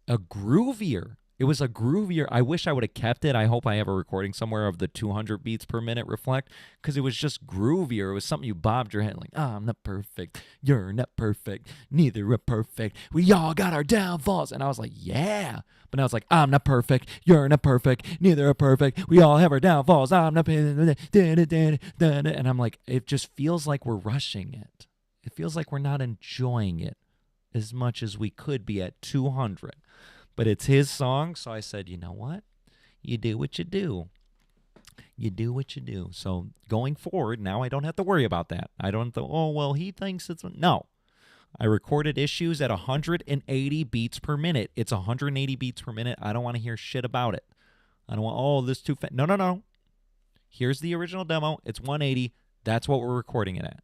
groovier. It was a groovier. I wish I would have kept it. I hope I have a recording somewhere of the 200 beats per minute Reflect, because it was just groovier. It was something you bobbed your head like, I'm not perfect. You're not perfect. Neither are perfect. We all got our downfalls. And I was like, yeah. But now it's like, I'm not perfect. You're not perfect. Neither are perfect. We all have our downfalls. I'm not. And I'm like, it just feels like we're rushing it. It feels like we're not enjoying it as much as we could be at 200. But it's his song, so I said, you know what? You do what you do. You do what you do. So going forward, now I don't have to worry about that. I don't have to, oh, well, he thinks it's... No. I recorded issues at 180 beats per minute. It's 180 beats per minute. I don't want to hear shit about it. I don't want, oh, this too fast. No. Here's the original demo. It's 180. That's what we're recording it at.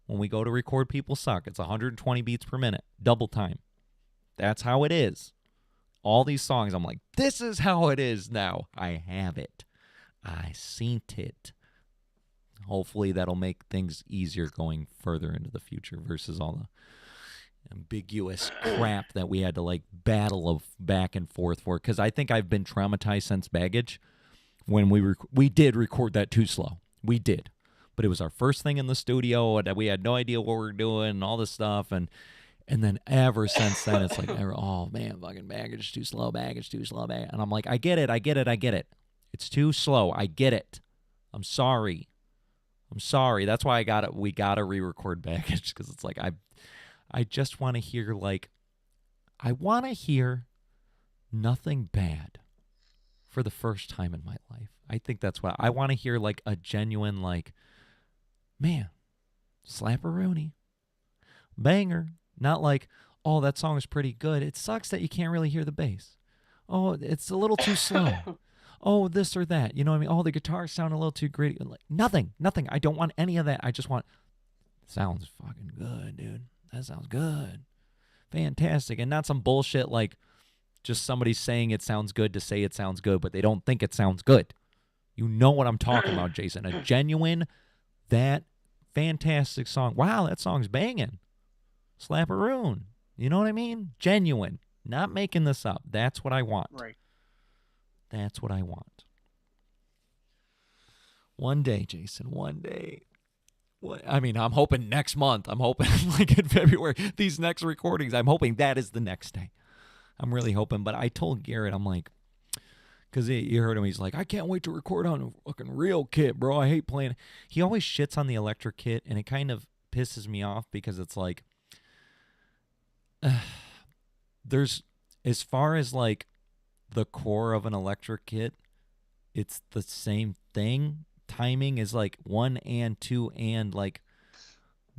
When we go to record People Suck, it's 120 beats per minute. Double time. That's how it is. All these songs, I'm like, this is how it is now. I have it. I seen it. Hopefully that'll make things easier going further into the future versus all the ambiguous crap that we had to like battle of back and forth for. Because I think I've been traumatized since Baggage. When we did record that too slow. We did. But it was our first thing in the studio, and we had no idea what we were doing and all this stuff. And then ever since then, it's like, oh, man, fucking Baggage too slow, Baggage too slow. And I'm like, I get it. It's too slow. I get it. I'm sorry. That's why we got to re-record Baggage, because it's like I just want to hear, like, I want to hear nothing bad for the first time in my life. I think that's what I want to hear, like, a genuine, like, man, slap-a-rooney, banger. Not like, oh, that song is pretty good. It sucks that you can't really hear the bass. Oh, it's a little too slow. Oh, this or that. You know what I mean? Oh, the guitars sound a little too gritty. Like, nothing. I don't want any of that. I just want, sounds fucking good, dude. That sounds good. Fantastic. And not some bullshit like just somebody saying it sounds good to say it sounds good, but they don't think it sounds good. You know what I'm talking about, Jason. A genuine, that fantastic song. Wow, that song's banging. Slap-a-roon. You know what I mean? Genuine. Not making this up. That's what I want. Right. That's what I want. One day, Jason, one day. I mean, I'm hoping next month. I'm hoping like in February, these next recordings, I'm hoping that is the next day. I'm really hoping. But I told Garrett, I'm like, because you heard him, he's like, I can't wait to record on a fucking real kit, bro. I hate playing. He always shits on the electric kit, and it kind of pisses me off because it's like, there's, as far as like the core of an electric kit, it's the same thing. Timing is like 1 and 2 and, like,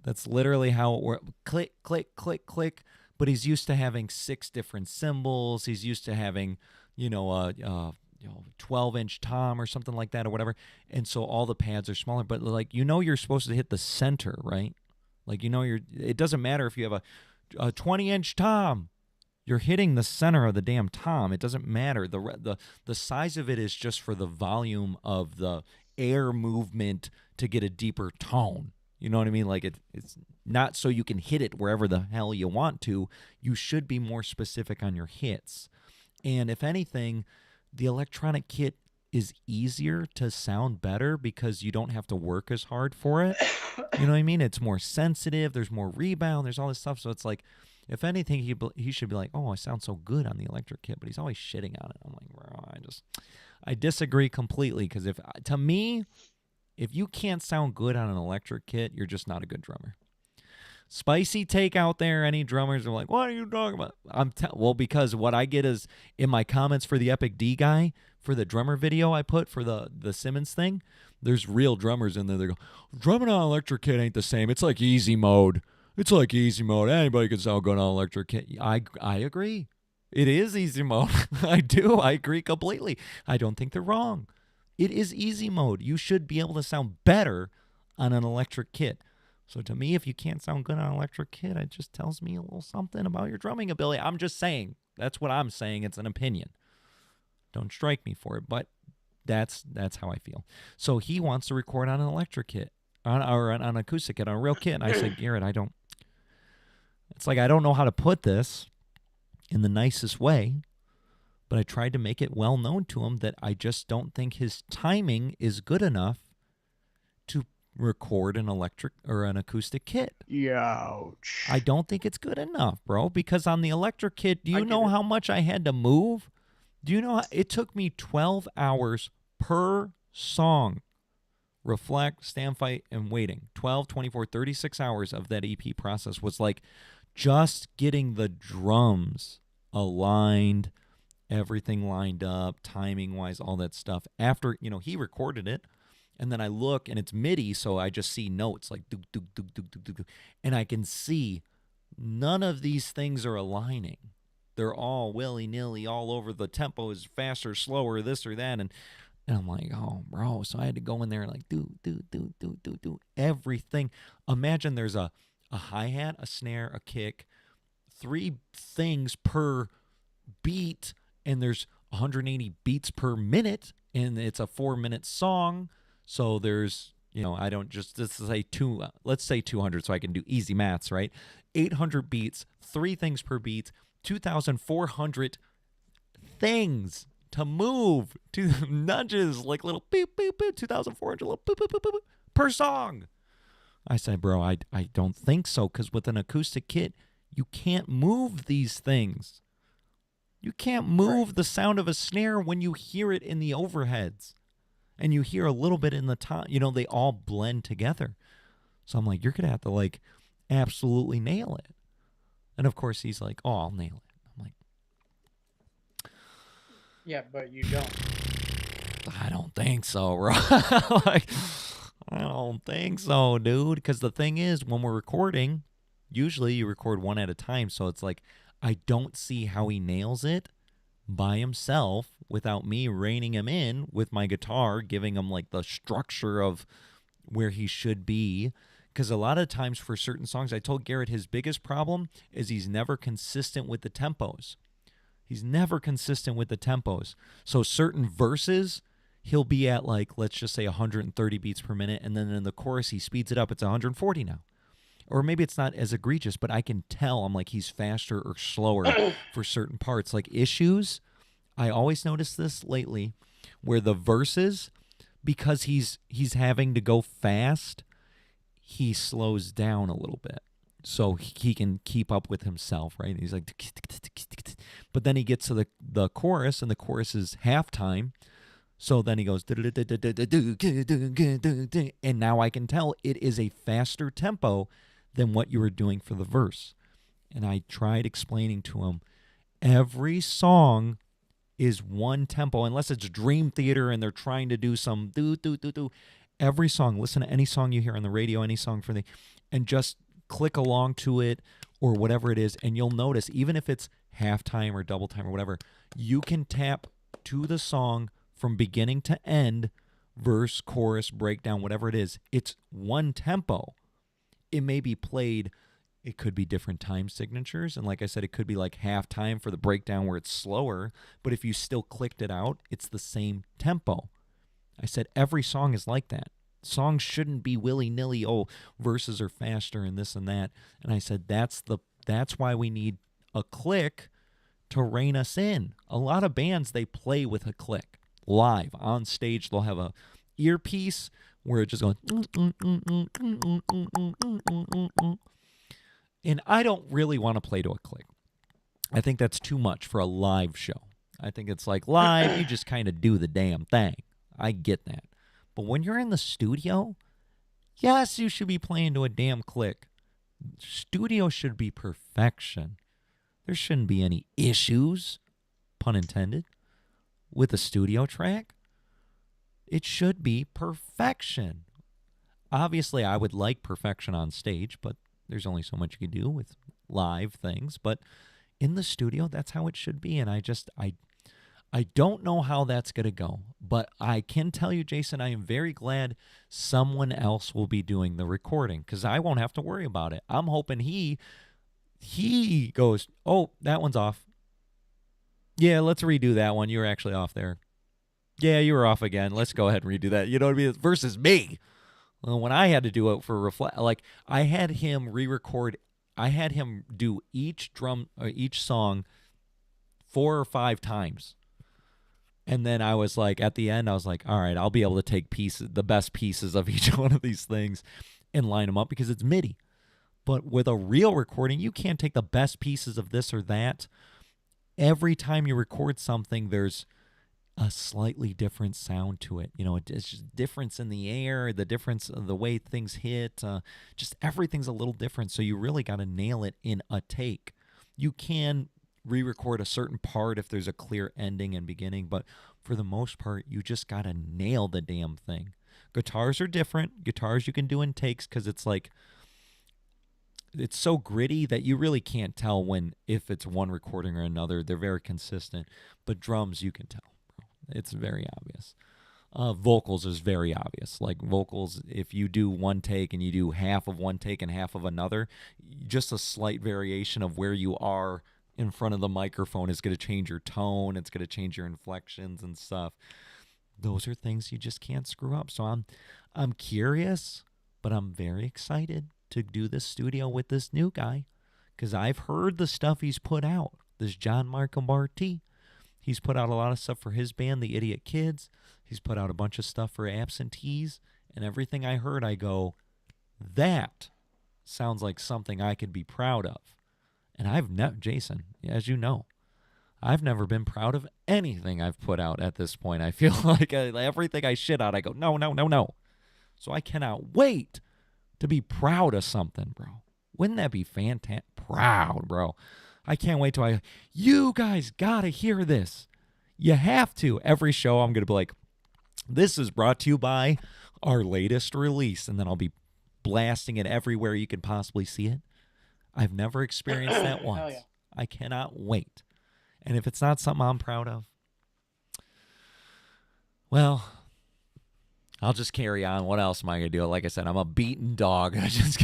that's literally how it works. Click, click, click, click. But he's used to having 6 different cymbals. He's used to having, 12-inch tom or something like that or whatever. And so all the pads are smaller. But like, you're supposed to hit the center, right? Like, it doesn't matter if you have a 20-inch tom. You're hitting the center of the damn tom. It doesn't matter. The size of it is just for the volume of the air movement to get a deeper tone. You know what I mean? Like it's not so you can hit it wherever the hell you want to. You should be more specific on your hits. And if anything, the electronic kit is easier to sound better because you don't have to work as hard for it. You know what I mean? It's more sensitive. There's more rebound. There's all this stuff. So it's like, if anything, he should be like, oh, I sound so good on the electric kit, but he's always shitting on it. I'm like, bro, I disagree completely because to me, if you can't sound good on an electric kit, you're just not a good drummer. Spicy take out there. Any drummers are like, what are you talking about? Well, because what I get is in my comments for the Epic D guy, for the drummer video I put for the Simmons thing, there's real drummers in there. They go, drumming on electric kit ain't the same. It's like easy mode. It's like easy mode. Anybody can sound good on electric kit. I agree. It is easy mode. I do. I agree completely. I don't think they're wrong. It is easy mode. You should be able to sound better on an electric kit. So to me, if you can't sound good on an electric kit, it just tells me a little something about your drumming ability. I'm just saying. That's what I'm saying. It's an opinion. Don't strike me for it, but that's how I feel. So he wants to record on an electric kit, or on an acoustic kit, on a real kit. And I said, Garrett, it's like I don't know how to put this in the nicest way, but I tried to make it well known to him that I just don't think his timing is good enough to record an electric or an acoustic kit. Ouch. I don't think it's good enough, bro, because on the electric kit, do you know how much I had to move? Do you know it took me 12 hours per song? Reflect, stand, fight, and waiting. 12, 24, 36 hours of that EP process was like just getting the drums aligned, everything lined up, timing-wise, all that stuff. After, he recorded it, and then I look, and it's MIDI, so I just see notes like do, do, do, do, do, do, do. And I can see none of these things are aligning. They're all willy-nilly all over. The tempo is faster, slower, this or that, and I'm like, oh, bro. So I had to go in there and like do everything. Imagine there's a hi-hat, a snare, a kick, 3 things per beat, and there's 180 beats per minute, and it's a 4-minute song. So there's, I don't just, let's say 200 so I can do easy maths, right? 800 beats, 3 things per beat, 2,400 things to move, to nudges, like little beep, beep, beep, 2,400 little beep, beep, beep, beep, per song. I said, bro, I don't think so, because with an acoustic kit, you can't move these things. You can't move the sound of a snare when you hear it in the overheads. And you hear a little bit in the top. They all blend together. So I'm like, you're going to have to, like, absolutely nail it. And, of course, he's like, oh, I'll nail it. I'm like, yeah, but you don't. I don't think so, bro. Like, I don't think so, dude. Because the thing is, when we're recording, usually you record one at a time. So it's like, I don't see how he nails it by himself without me reining him in with my guitar, giving him like the structure of where he should be. Because a lot of times for certain songs, I told Garrett his biggest problem is he's never consistent with the tempos. He's never consistent with the tempos. So certain verses, he'll be at like, let's just say 130 beats per minute. And then in the chorus, he speeds it up. It's 140 now. Or maybe it's not as egregious, but I can tell I'm like he's faster or slower for certain parts. Like Issues, I always notice this lately, where the verses, because he's having to go fast, he slows down a little bit so he can keep up with himself, right? He's like, but then he gets to the chorus, and the chorus is halftime. So then he goes, and now I can tell it is a faster tempo than what you were doing for the verse. And I tried explaining to him, every song is one tempo, unless it's Dream Theater and they're trying to do some do. Every song, listen to any song you hear on the radio, any song and just click along to it or whatever it is, and you'll notice, even if it's halftime or double time or whatever, you can tap to the song from beginning to end, verse, chorus, breakdown, whatever it is. It's one tempo. It may be played It could be different time signatures. And like I said, it could be like half time for the breakdown where it's slower. But if you still clicked it out, it's the same tempo. I said every song is like that. Songs shouldn't be willy-nilly, oh, verses are faster and this and that. And I said that's why we need a click to rein us in. A lot of bands, they play with a click. Live, on stage, they'll have a earpiece where it just goes. And I don't really want to play to a click. I think that's too much for a live show. I think it's like live, you just kind of do the damn thing. I get that. But when you're in the studio, yes, you should be playing to a damn click. Studio should be perfection. There shouldn't be any issues, pun intended, with a studio track. It should be perfection. Obviously, I would like perfection on stage, but there's only so much you can do with live things. But in the studio, that's how it should be. And I don't know how that's going to go. But I can tell you, Jason, I am very glad someone else will be doing the recording because I won't have to worry about it. I'm hoping he goes, oh, that one's off. Yeah, let's redo that one. You were actually off there. Yeah, you were off again. Let's go ahead and redo that. You know what I mean? Versus me. Well, when I had to do it for reflect, like I had him re-record. I had him do each song 4 or 5 times. And then I was like, at the end, I was like, all right, I'll be able to take the best pieces of each one of these things and line them up because it's MIDI. But with a real recording, you can't take the best pieces of this or that. Every time you record something, there's a slightly different sound to it. You know, it's just difference in the air, the difference of the way things hit. Just everything's a little different. So you really got to nail it in a take. You can re-record a certain part if there's a clear ending and beginning, but for the most part, you just got to nail the damn thing. Guitars are different. Guitars you can do in takes because it's like, it's so gritty that you really can't tell if it's one recording or another. They're very consistent. But drums, you can tell. It's very obvious. Vocals is very obvious. Like vocals, if you do one take and you do half of one take and half of another, just a slight variation of where you are in front of the microphone is going to change your tone. It's going to change your inflections and stuff. Those are things you just can't screw up. So I'm curious, but I'm very excited to do this studio with this new guy because I've heard the stuff he's put out. This John Markham Barty. He's put out a lot of stuff for his band, the Idiot Kids. He's put out a bunch of stuff for Absentees. And everything I heard, I go, that sounds like something I could be proud of. And I've never, Jason, as you know, I've never been proud of anything I've put out at this point. I feel like everything I shit out, I go, no, no, no, no. So I cannot wait to be proud of something, bro. Wouldn't that be fantastic? Proud, bro. I can't wait till you guys got to hear this. You have to. Every show I'm going to be like, this is brought to you by our latest release. And then I'll be blasting it everywhere you can possibly see it. I've never experienced that once. Yeah. I cannot wait. And if it's not something I'm proud of, well, I'll just carry on. What else am I going to do? Like I said, I'm a beaten dog. I just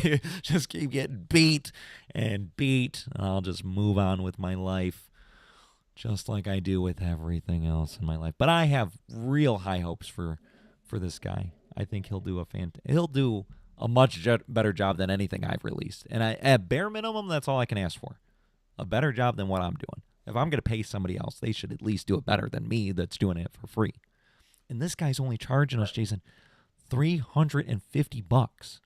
keep getting beat. And I'll just move on with my life just like I do with everything else in my life. But I have real high hopes for this guy. I think he'll do a much better job than anything I've released. And at bare minimum, that's all I can ask for. A better job than what I'm doing. If I'm going to pay somebody else, they should at least do it better than me that's doing it for free. And this guy's only charging us, Jason, $350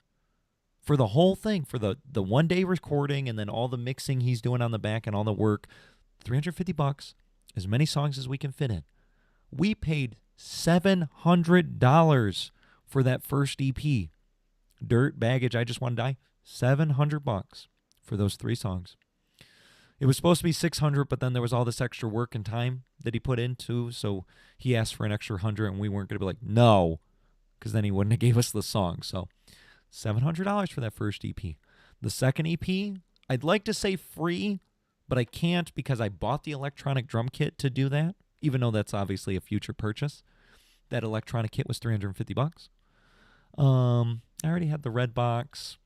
for the whole thing, for the 1 day recording and then all the mixing he's doing on the back and all the work. $350, as many songs as we can fit in. We paid $700 for that first EP. Dirt, Baggage, I Just Want to Die. $700 for those 3 songs. It was supposed to be $600, but then there was all this extra work and time that he put into, so he asked for an extra $100, and we weren't going to be like, no, because then he wouldn't have gave us the song. So $700 for that first EP. The second EP, I'd like to say free, but I can't because I bought the electronic drum kit to do that, even though that's obviously a future purchase. That electronic kit was $350. I already had the red box.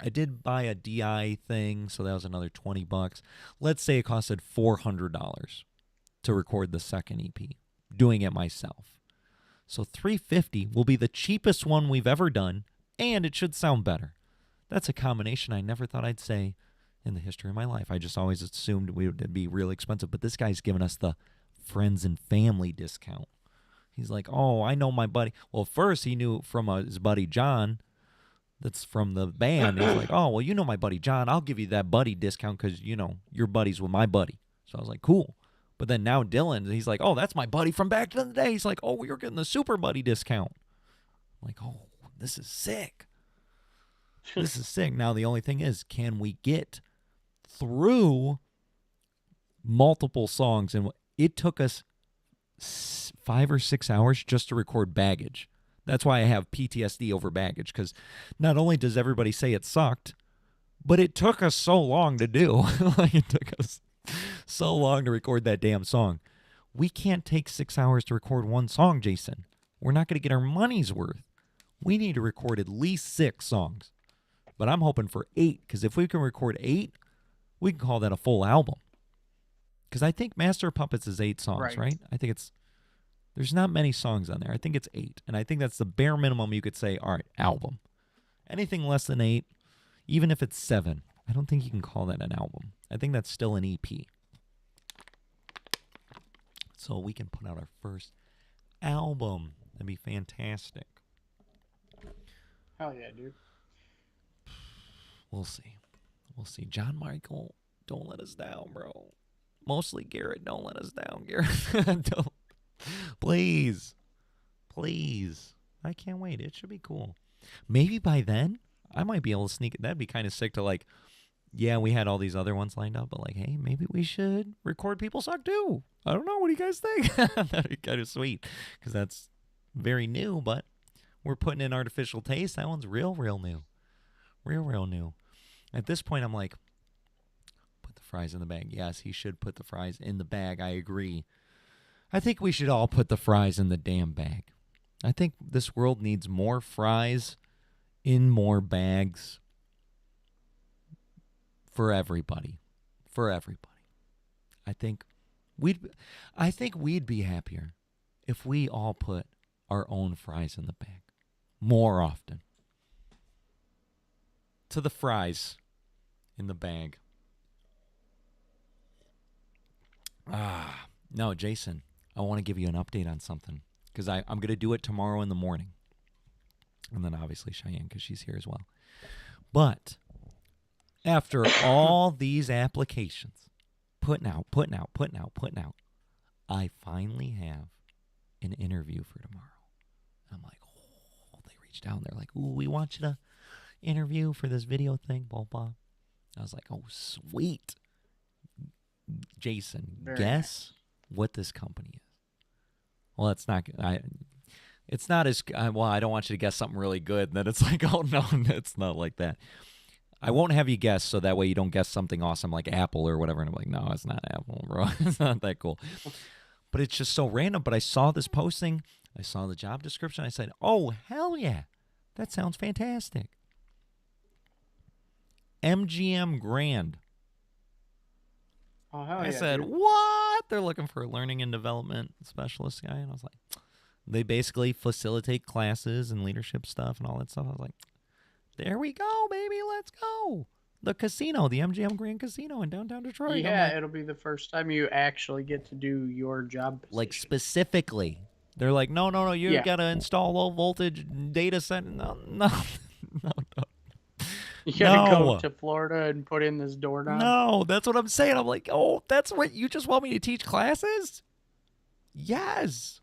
I did buy a DI thing, so that was another $20. Let's say it costed $400 to record the second EP, doing it myself. So $350 will be the cheapest one we've ever done, and it should sound better. That's a combination I never thought I'd say in the history of my life. I just always assumed we would be really expensive, but this guy's giving us the friends and family discount. He's like, oh, I know my buddy. Well, first he knew from his buddy John that's from the band. He's like, oh, well, you know my buddy John. I'll give you that buddy discount because, you know, you're buddies with my buddy. So I was like, cool. But then now Dylan, he's like, oh, that's my buddy from back in the day. He's like, oh, you're getting the super buddy discount. I'm like, oh, this is sick. This is sick. Now, the only thing is, can we get through multiple songs? And it took us 5 or 6 hours just to record Baggage. That's why I have PTSD over Baggage, because not only does everybody say it sucked, but it took us so long to do. Like, it took us so long to record that damn song. We can't take 6 hours to record one song, Jason. We're not going to get our money's worth. We need to record at least 6 songs. But I'm hoping for 8, because if we can record 8, we can call that a full album. Because I think Master of Puppets is 8 songs, right? I think there's not many songs on there. I think it's 8. And I think that's the bare minimum you could say, all right, album. Anything less than 8, even if it's 7, I don't think you can call that an album. I think that's still an EP. So we can put out our first album. That'd be fantastic. Hell yeah, dude. We'll see. We'll see. John Michael, don't let us down, bro. Mostly Garrett, don't let us down, Garrett. Don't. Please. Please. I can't wait. It should be cool. Maybe by then, I might be able to sneak it. That'd be kind of sick to, like, yeah, we had all these other ones lined up, but, like, hey, maybe we should record People Suck too. I don't know. What do you guys think? That'd be kind of sweet, because that's very new, but we're putting in Artificial Taste. That one's real new. Real new. At this point, I'm like, put the fries in the bag. Yes, he should put the fries in the bag. I agree. I think we should all put the fries in the damn bag. I think this world needs more fries in more bags for everybody. For everybody. I think we'd be happier if we all put our own fries in the bag more often. To the fries in the bag. No, Jason, I want to give you an update on something, because I'm going to do it tomorrow in the morning. And then obviously Cheyenne, because she's here as well. But after all these applications, putting out, I finally have an interview for tomorrow. And I'm like, oh, they reached out and they're like, ooh, we want you to interview for this video thing, blah, blah. I was like, oh, sweet. Jason, guess what this company is. Well, it's not as, well, I don't want you to guess something really good. And then it's like, oh, no, it's not like that. I won't have you guess, so that way you don't guess something awesome like Apple or whatever. And I'm like, no, it's not Apple, bro. It's not that cool. But it's just so random. But I saw this posting. I saw the job description. I said, oh, hell yeah. That sounds fantastic. MGM Grand. Oh, hell yeah. I said, dude. What? They're looking for a learning and development specialist guy. And I was like, they basically facilitate classes and leadership stuff and all that stuff. I was like, there we go, baby. Let's go. The casino, the MGM Grand Casino in downtown Detroit. Yeah, like, it'll be the first time you actually get to do your job position. Like, specifically. They're like, no, you got to install low voltage data center. No. You got to go to Florida and put in this door knob? No, that's what I'm saying. I'm like, oh, that's what you just want me to teach classes? Yes.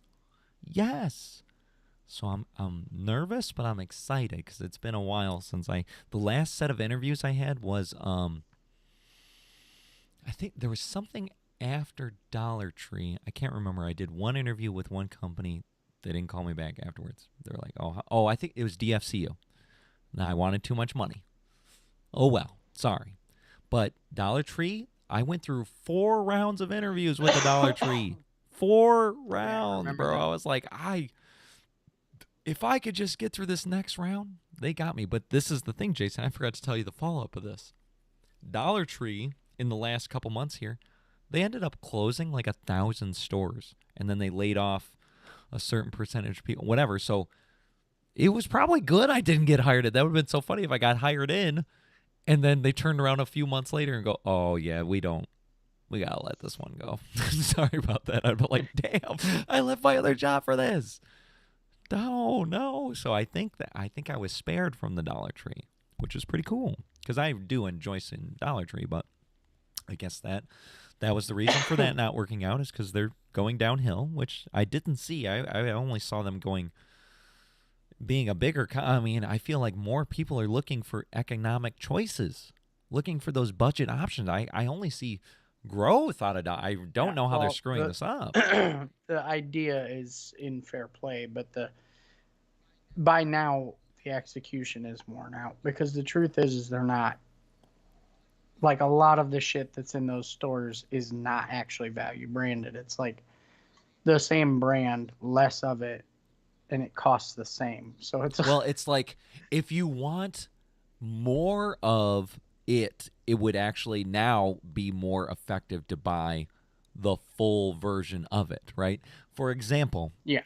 So I'm nervous, but I'm excited because it's been a while since the last set of interviews I had was, I think there was something after Dollar Tree. I can't remember. I did one interview with one company. They didn't call me back afterwards. They were like, oh, I think it was DFCU. Now, I wanted too much money. Oh, well, sorry. But Dollar Tree, I went through 4 rounds of interviews with the Dollar Tree. 4 rounds, bro. That. I was like, if I could just get through this next round, they got me. But this is the thing, Jason. I forgot to tell you the follow up of this. Dollar Tree in the last couple months here, they ended up closing like 1,000 stores, and then they laid off a certain percentage of people, whatever. So it was probably good I didn't get hired in. That would have been so funny if I got hired in, and then they turned around a few months later and go, "Oh yeah, we gotta let this one go." Sorry about that. I'd be like, "Damn, I left my other job for this." No. So I think I was spared from the Dollar Tree, which is pretty cool because I do enjoy seeing Dollar Tree, but I guess that was the reason for that not working out is because they're going downhill, which I didn't see. I only saw them being a bigger. I mean, I feel like more people are looking for economic choices, looking for those budget options. I only see growth out of I don't know how they're screwing this up. The idea is in fair play, but by now the execution is worn out because the truth is they're not, like, a lot of the shit that's in those stores is not actually value branded. It's like the same brand, less of it, and it costs the same. So it's Well, it's like if you want more of it, it would actually now be more effective to buy the full version of it, right? For example, yeah.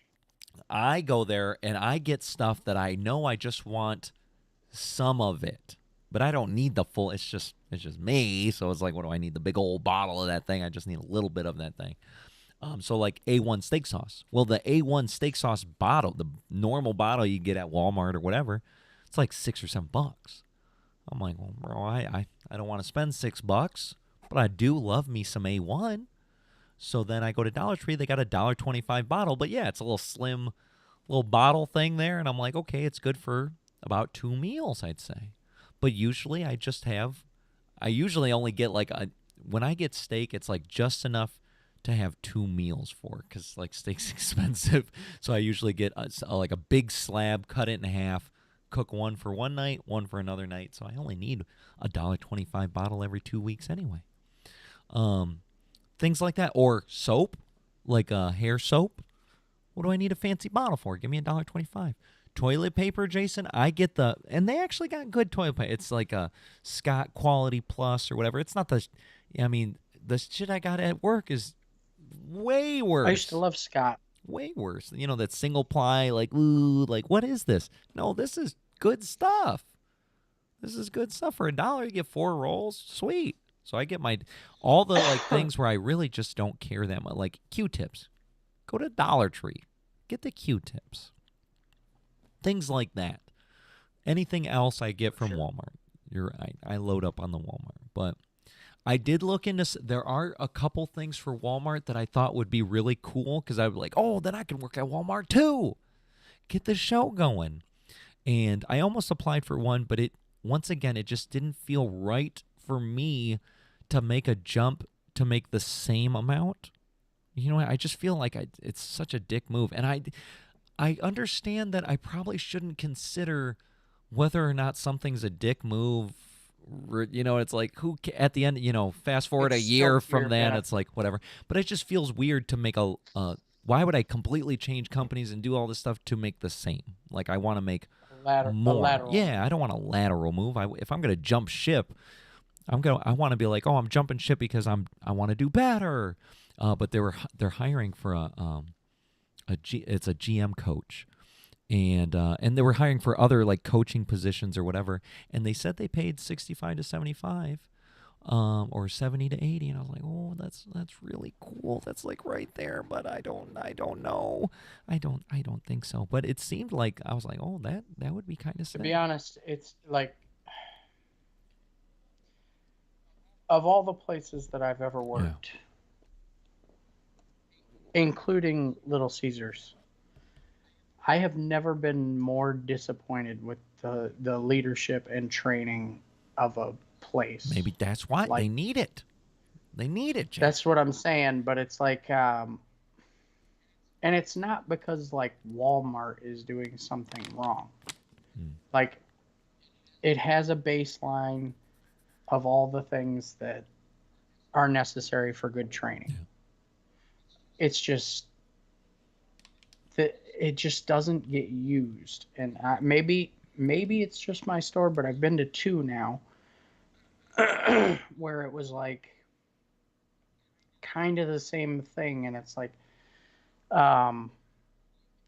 I go there and I get stuff that I know I just want some of it, but I don't need the full. It's just me, so it's like, what do I need? The big old bottle of that thing. I just need a little bit of that thing. So like A1 steak sauce. Well, the A1 steak sauce bottle, the normal bottle you get at Walmart or whatever, it's like $6 or $7. I'm like, well, bro, I don't want to spend $6, but I do love me some A1. So then I go to Dollar Tree. They got a $1.25 bottle, but yeah, it's a little slim, little bottle thing there, and I'm like, okay, it's good for about 2 meals, I'd say. But usually I usually only get like when I get steak, it's like just enough to have 2 meals for, because like steak's expensive. So I usually get like a big slab, cut it in half, cook one for one night, one for another night. So I only need a $1.25 bottle every 2 weeks anyway. Things like that. Or soap, like hair soap. What do I need a fancy bottle for? Give me $1.25. Toilet paper, Jason, I get and they actually got good toilet paper. It's like a Scott Quality Plus or whatever. It's not the shit I got at work is way worse. I used to love Scott. Way worse. You know, that single ply, like, ooh, like, what is this? No, this is good stuff. This is good stuff. For $1, you get 4 rolls. Sweet. So I get all the like things where I really just don't care that much. Like Q-tips. Go to Dollar Tree. Get the Q-tips. Things like that. Anything else I get from Walmart. You're right. I load up on the Walmart. But I did look into, there are a couple things for Walmart that I thought would be really cool because I was like, oh, then I can work at Walmart too. Get the show going. And I almost applied for one, but once again, it just didn't feel right for me to make a jump to make the same amount. You know, I just feel like it's such a dick move. And I understand that I probably shouldn't consider whether or not something's a dick move. You know, it's like, who at the end, you know, fast forward a year from then, it's like, whatever. But it just feels weird to make why would I completely change companies and do all this stuff to make the same? Like, I want to make more. Lateral. Yeah, I don't want a lateral move. If I'm going to jump ship, I want to be like, oh, I'm jumping ship because I want to do better. But they're hiring for it's a GM coach, and they were hiring for other like coaching positions or whatever, and they said they paid 65 to 75, or 70 to 80, and I was like, oh, that's really cool. That's like right there, but I don't know. I don't think so. But it seemed like I was like, oh, that would be kind of sick. To be honest, it's like, of all the places that I've ever worked, including Little Caesars, I have never been more disappointed with the leadership and training of a place. Maybe that's why they need it. They need it, Jeff. That's what I'm saying, but it's like, and it's not because like Walmart is doing something wrong. Like, it has a baseline of all the things that are necessary for good training. It's just that it just doesn't get used. And maybe it's just my store, but I've been to two now where it was like kind of the same thing, and it's like um,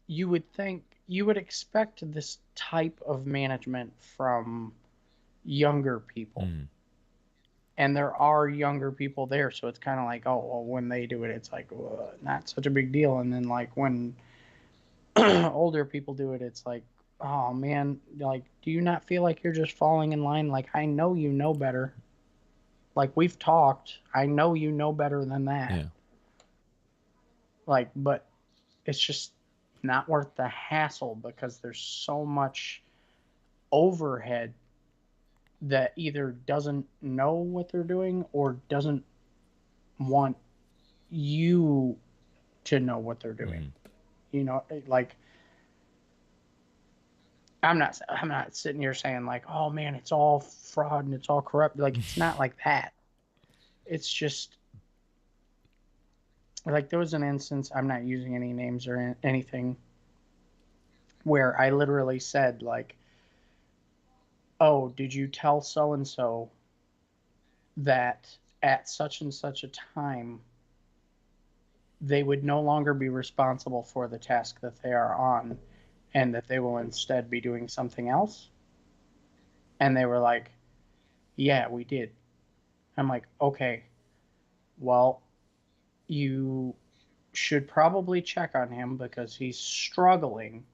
you would think you would expect this type of management from younger people, Mm. and there are younger people there, so it's kind of like, oh well, when they do it, it's like, well, not such a big deal, and then like when older people do it, it's like, oh man, like, do you not feel like you're just falling in line? Like, I know you know better. Like, we've talked. I know you know better than that. Yeah. Like, but it's just not worth the hassle because there's so much overhead that either doesn't know what they're doing or doesn't want you to know what they're doing. Mm. You know, like I'm not sitting here saying like, oh man, it's all fraud and it's all corrupt. Like, it's not like that. It's just like there was an instance, I'm not using any names or anything, where I literally said like, oh, did you tell so and so that at such and such a time they would no longer be responsible for the task that they are on and that they will instead be doing something else? And they were like, yeah, we did. I'm like, okay, well, you should probably check on him because he's struggling.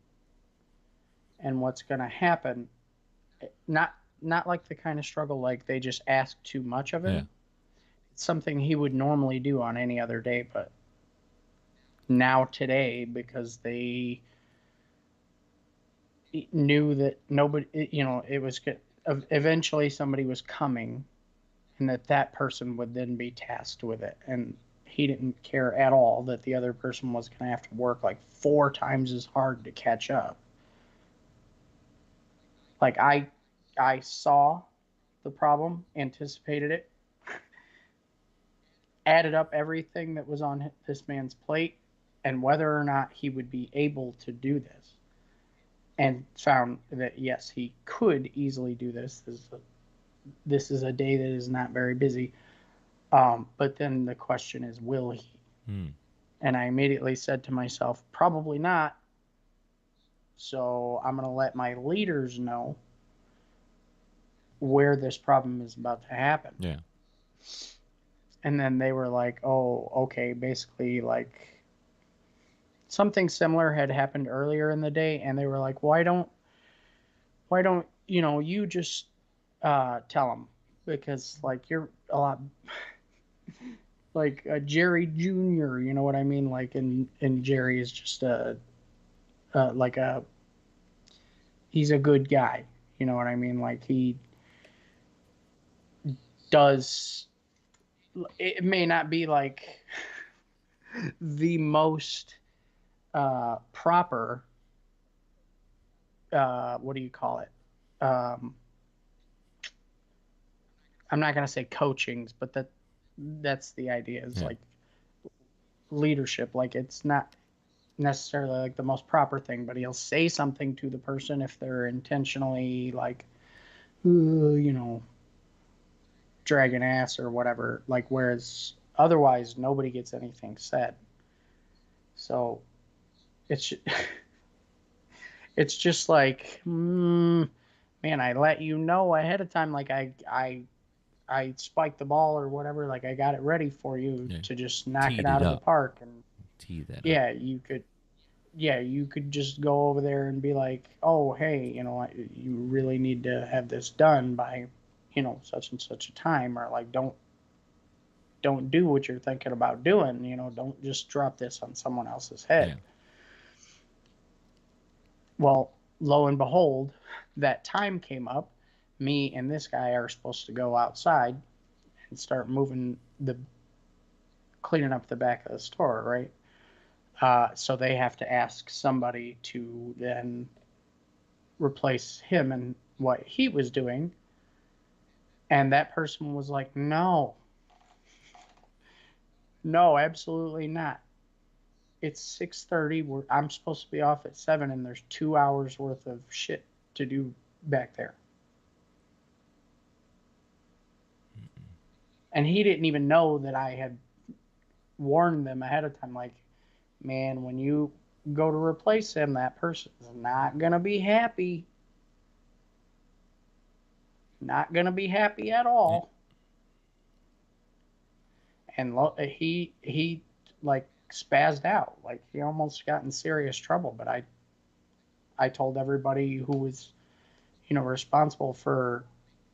And what's going to happen, not not like the kind of struggle like they just ask too much of Yeah. him. It's something he would normally do on any other day, but now today, because they knew that nobody, you know, it was good, eventually somebody was coming, and that person would then be tasked with it, and he didn't care at all that the other person was going to have to work like 4 times as hard to catch up. Like, I saw the problem, anticipated it, added up everything that was on this man's plate and whether or not he would be able to do this, and found that yes, he could easily do this. This is a day that is not very busy. But then the question is, will he? Mm. And I immediately said to myself, probably not. So I'm going to let my leaders know where this problem is about to happen. Yeah. And then they were like, oh, okay, basically, like something similar had happened earlier in the day. And they were like, why don't, you know, you just tell them? Because, like, you're a lot like a Jerry Jr., you know what I mean? Like, and Jerry is just like a, he's a good guy. You know what I mean? Like, he does, it may not be like the most proper, what do you call it? Um, I'm not going to say coachings, but that's the idea, is Yeah. like leadership. Like, it's not necessarily like the most proper thing, but he'll say something to the person if they're intentionally like, you know, dragging ass or whatever. Like, whereas otherwise nobody gets anything said. So it's it's just like, man, I let you know ahead of time. Like, I spiked the ball or whatever. Like, I got it ready for you Yeah. to just knock it Teed it out of the up. park. And Tee that up. yeah, you could just go over there and be like, oh, hey, you know, you really need to have this done by, you know, such and such a time, or like, don't do what you're thinking about doing. You know, don't just drop this on someone else's Yeah. head. Well, lo and behold, that time came up. Me and this guy are supposed to go outside and start moving cleaning up the back of the store, right? So they have to ask somebody to then replace him and what he was doing. And that person was like, no, no, absolutely not. it's 6:30. I'm supposed to be off at 7, and there's 2 hours worth of shit to do back there. And he didn't even know that I had warned them ahead of time. Like, man, when you go to replace him, that person's not gonna be happy. Not gonna be happy at all. And he like spazzed out. Like he almost got in serious trouble. But I told everybody who was, responsible for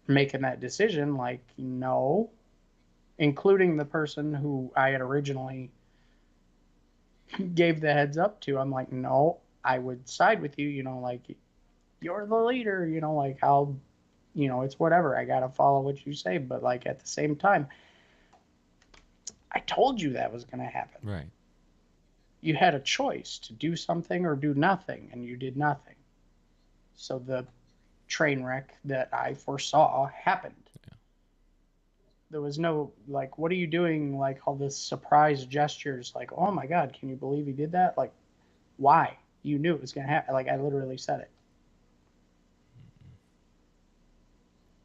making that decision, like, no, including the person who I had originally gave the heads up to. I'm like, no, I would side with you, like, you're the leader, like, it's whatever. I got to follow what you say. But, like, at the same time, I told you that was going to happen. Right. You had a choice to do something or do nothing, and you did nothing. So the train wreck that I foresaw happened. Yeah. There was no, like, what are you doing? Like, all this surprise gestures, like, oh my God, can you believe he did that? Like, why? You knew it was going to happen. Like, I literally said it.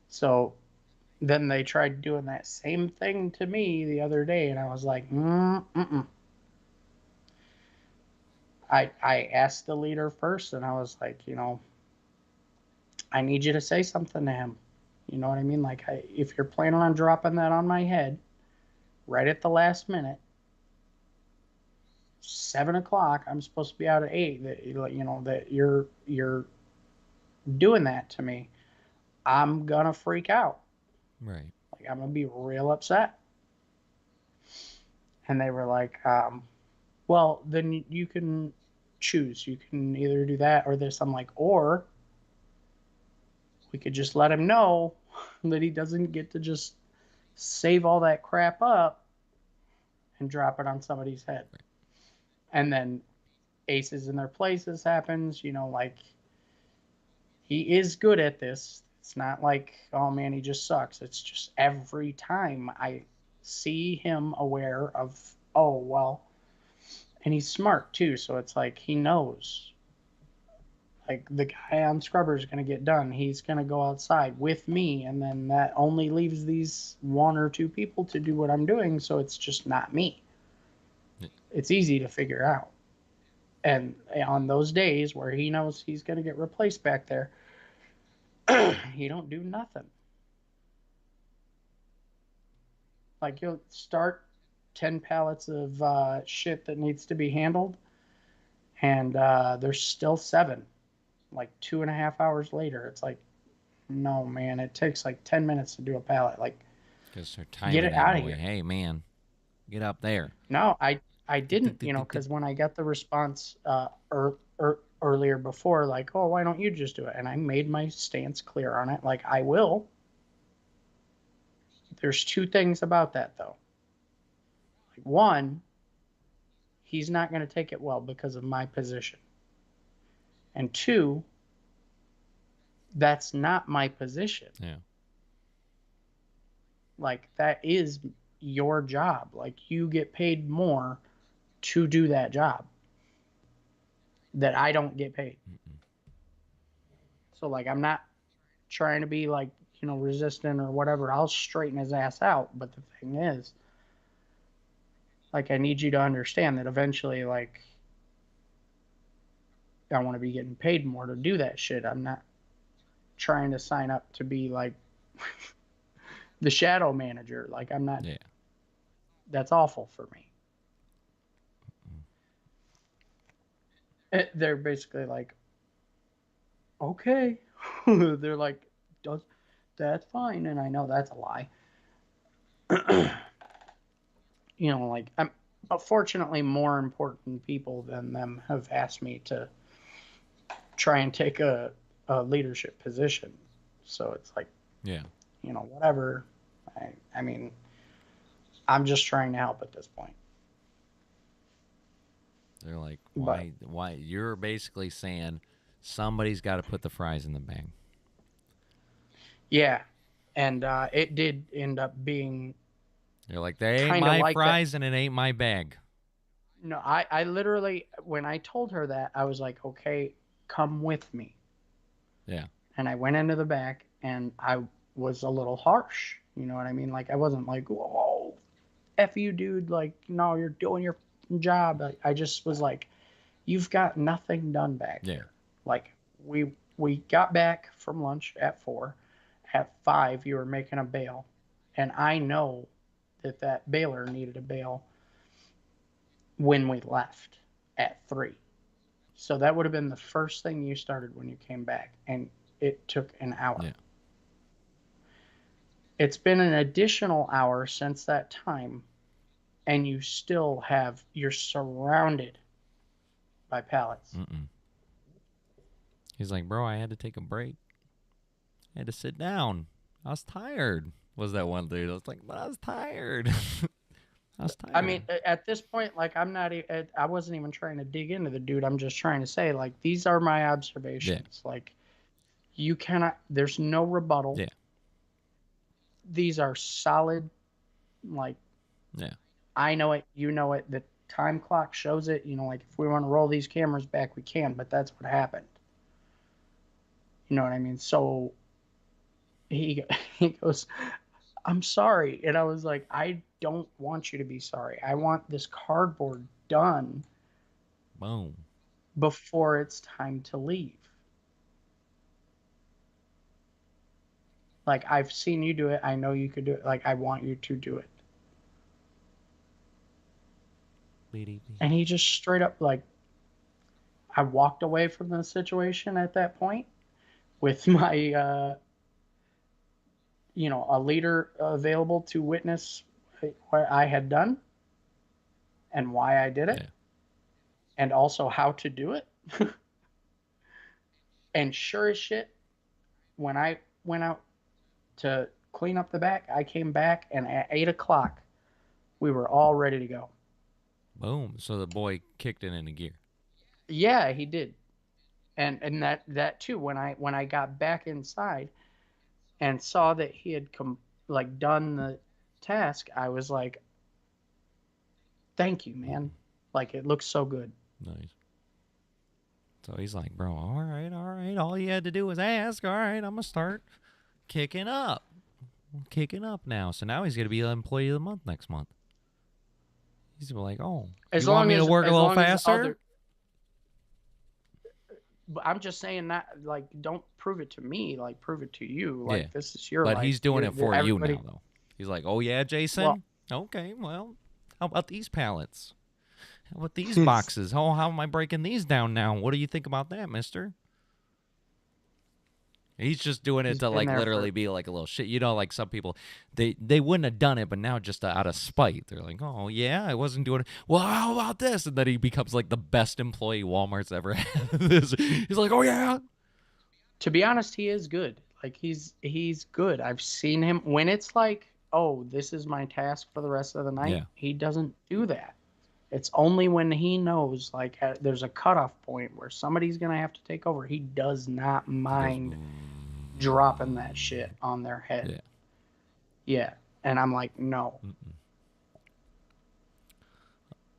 So then they tried doing that same thing to me the other day, and I was like, I asked the leader first, and I was like, I need you to say something to him. You know what I mean? Like, if you're planning on dropping that on my head right at the last minute, 7 o'clock, I'm supposed to be out at 8, that you're doing that to me, I'm going to freak out. Right. Like, I'm going to be real upset. And they were like, well, then you can choose. You can either do that or this. I'm like, or we could just let him know that he doesn't get to just save all that crap up and drop it on somebody's head. Right. And then aces in their places happens, like, he is good at this. It's not like, oh man, he just sucks. It's just every time I see him aware of, oh, well, and he's smart too. So it's like, he knows, like, the guy on Scrubber is going to get done. He's going to go outside with me. And then that only leaves these 1 or 2 people to do what I'm doing. So it's just not me. It's easy to figure out. And on those days where he knows he's going to get replaced back there, he don't do nothing. Like, you'll start 10 pallets of shit that needs to be handled, and there's still 7. Like 2.5 hours later, it's like, no, man, it takes like 10 minutes to do a pallet. Like, because they're tired get of it out that of boy. here. Hey, man, get up there. No, I didn't, because when I got the response earlier before, like, oh, why don't you just do it? And I made my stance clear on it. Like, I will. There's 2 things about that, though. Like, one, he's not going to take it well because of my position. And 2, that's not my position. Yeah. Like, that is your job. Like, you get paid more to do that job that I don't get paid. Mm-mm. So, like, I'm not trying to be, like, resistant or whatever. I'll straighten his ass out. But the thing is, like, I need you to understand that eventually, like, I want to be getting paid more to do that shit. I'm not trying to sign up to be, like, the shadow manager. Like, I'm not. Yeah. That's awful for me. They're basically like, okay. They're like, that's fine. And I know that's a lie. Like, I'm fortunately more important people than them have asked me to try and take a leadership position. So it's like, yeah, whatever. I mean, I'm just trying to help at this point. They're like, why? You're basically saying somebody's got to put the fries in the bag. Yeah. And it did end up being. They're like, they ain't my like fries that. And it ain't my bag. No, I literally, when I told her that, I was like, okay, come with me. Yeah. And I went into the back and I was a little harsh. You know what I mean? Like, I wasn't like, whoa, F you, dude. Like, no, you're doing your job. I just was like, you've got nothing done back Yeah. here. Like, we got back from lunch at 4. At 5, you were making a bail. And I know that that bailer needed a bail when we left at 3. So that would have been the first thing you started when you came back, and it took an hour. Yeah. It's been an additional hour since that time, and you're surrounded by pallets. Mm-mm. He's like, bro, I had to take a break. I had to sit down. I was tired. Was that one dude? I was like, but I was tired. I was tired. I mean, at this point, like, I wasn't even trying to dig into the dude. I'm just trying to say, like, these are my observations. Like, you cannot, there's no rebuttal. Yeah. These are solid, like, Yeah. I know it, you know it, the time clock shows it. You know, like, if we want to roll these cameras back, we can, but that's what happened. You know what I mean? So he, he goes, I'm sorry. And I was like, I don't want you to be sorry. I want this cardboard done Boom. before it's time to leave. Like, I've seen you do it. I know you could do it. Like, I want you to do it. And he just straight up, like, I walked away from the situation at that point with my, a leader available to witness what I had done and why I did it, Yeah. and also how to do it. And sure as shit, when I went out to clean up the back, I came back, and at 8 o'clock, we were all ready to go. Boom. So the boy kicked it into gear. Yeah, he did. And that too, when I got back inside and saw that he had done the task, I was like, thank you, man. Like, it looks so good. Nice. So he's like, bro, all right. All you had to do was ask. All right, I'm going to start kicking up. I'm kicking up now. So now he's going to be an employee of the month next month. He's gonna be like, oh, As you want long me to as work a as little long as faster? but I'm just saying that, like, don't prove it to me, like, prove it to you. Yeah. Like, this is your But life. he's doing it for you Everybody, now, though. He's like, oh, yeah, Jason? well, Okay, well, how about these pallets? How about these boxes? How am I breaking these down now? What do you think about that, mister? He's just doing it he's to, been like, there literally for be like a little shit. You know, like some people, they wouldn't have done it, but now just out of spite. They're like, oh, yeah, I wasn't doing it. Well, how about this? And then he becomes, like, the best employee Walmart's ever had. He's like, oh, yeah. To be honest, he is good. Like, he's good. I've seen him when it's like, oh, this is my task for the rest of the night. Yeah. He doesn't do that. It's only when he knows, like, there's a cutoff point where somebody's gonna have to take over. He does not mind dropping that shit on their head. Yeah. Yeah, and I'm like, no. Mm-mm.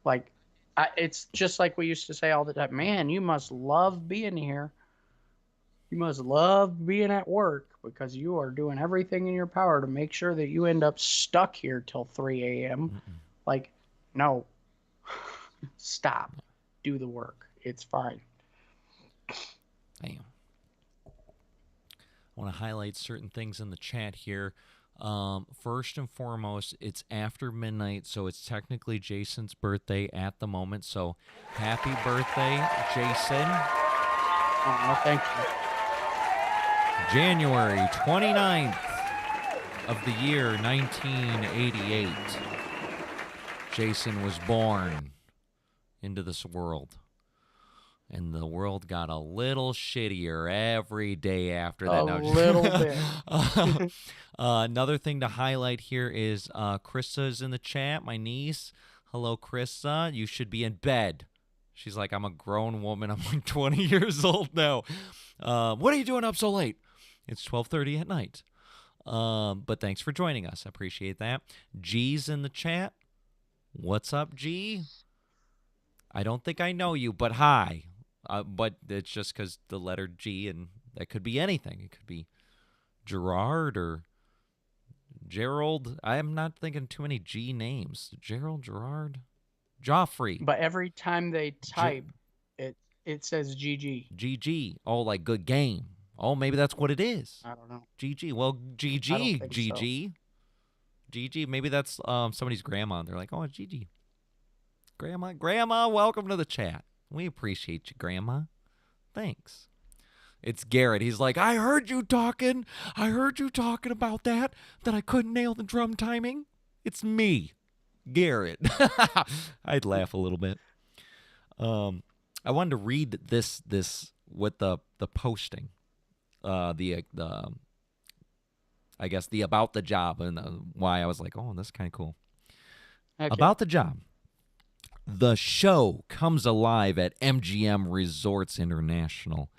Like, it's just like we used to say all the time. Man, you must love being here. You must love being at work because you are doing everything in your power to make sure that you end up stuck here till 3 a.m. Mm-mm. Like, no. Stop. Do the work. It's fine. Damn. I want to highlight certain things in the chat here. First and foremost, it's after midnight, so it's technically Jason's birthday at the moment. So happy birthday, Jason. Oh, thank you. January 29th of the year 1988. Jason was born into this world. And the world got a little shittier every day after that. A little bit. Another thing to highlight here is Krista is in the chat, my niece. Hello, Krista. You should be in bed. She's like, I'm a grown woman. I'm like 20 years old now. What are you doing up so late? It's 12:30 at night. But thanks for joining us. I appreciate that. G's in the chat. What's up, G? I don't think I know you, but hi. But it's just because the letter G, and that could be anything. It could be Gerard or Gerald. I am not thinking too many G names. Gerald, Gerard, Joffrey, But every time they J- type, it says GG. GG. Oh, like good game. Oh, maybe that's what it is. I don't know. GG. Well, I don't GG, think so. GG, GG. Maybe that's somebody's grandma. They're like, oh, GG. Grandma, welcome to the chat. We appreciate you, Grandma. Thanks. It's Garrett. He's like, I heard you talking. I heard you talking about that I couldn't nail the drum timing. It's me, Garrett. I'd laugh a little bit. I wanted to read this with the posting, the I guess the about the job, and why I was like, oh, this is kind of cool. Heck yeah. About the job. The show comes alive at MGM Resorts International.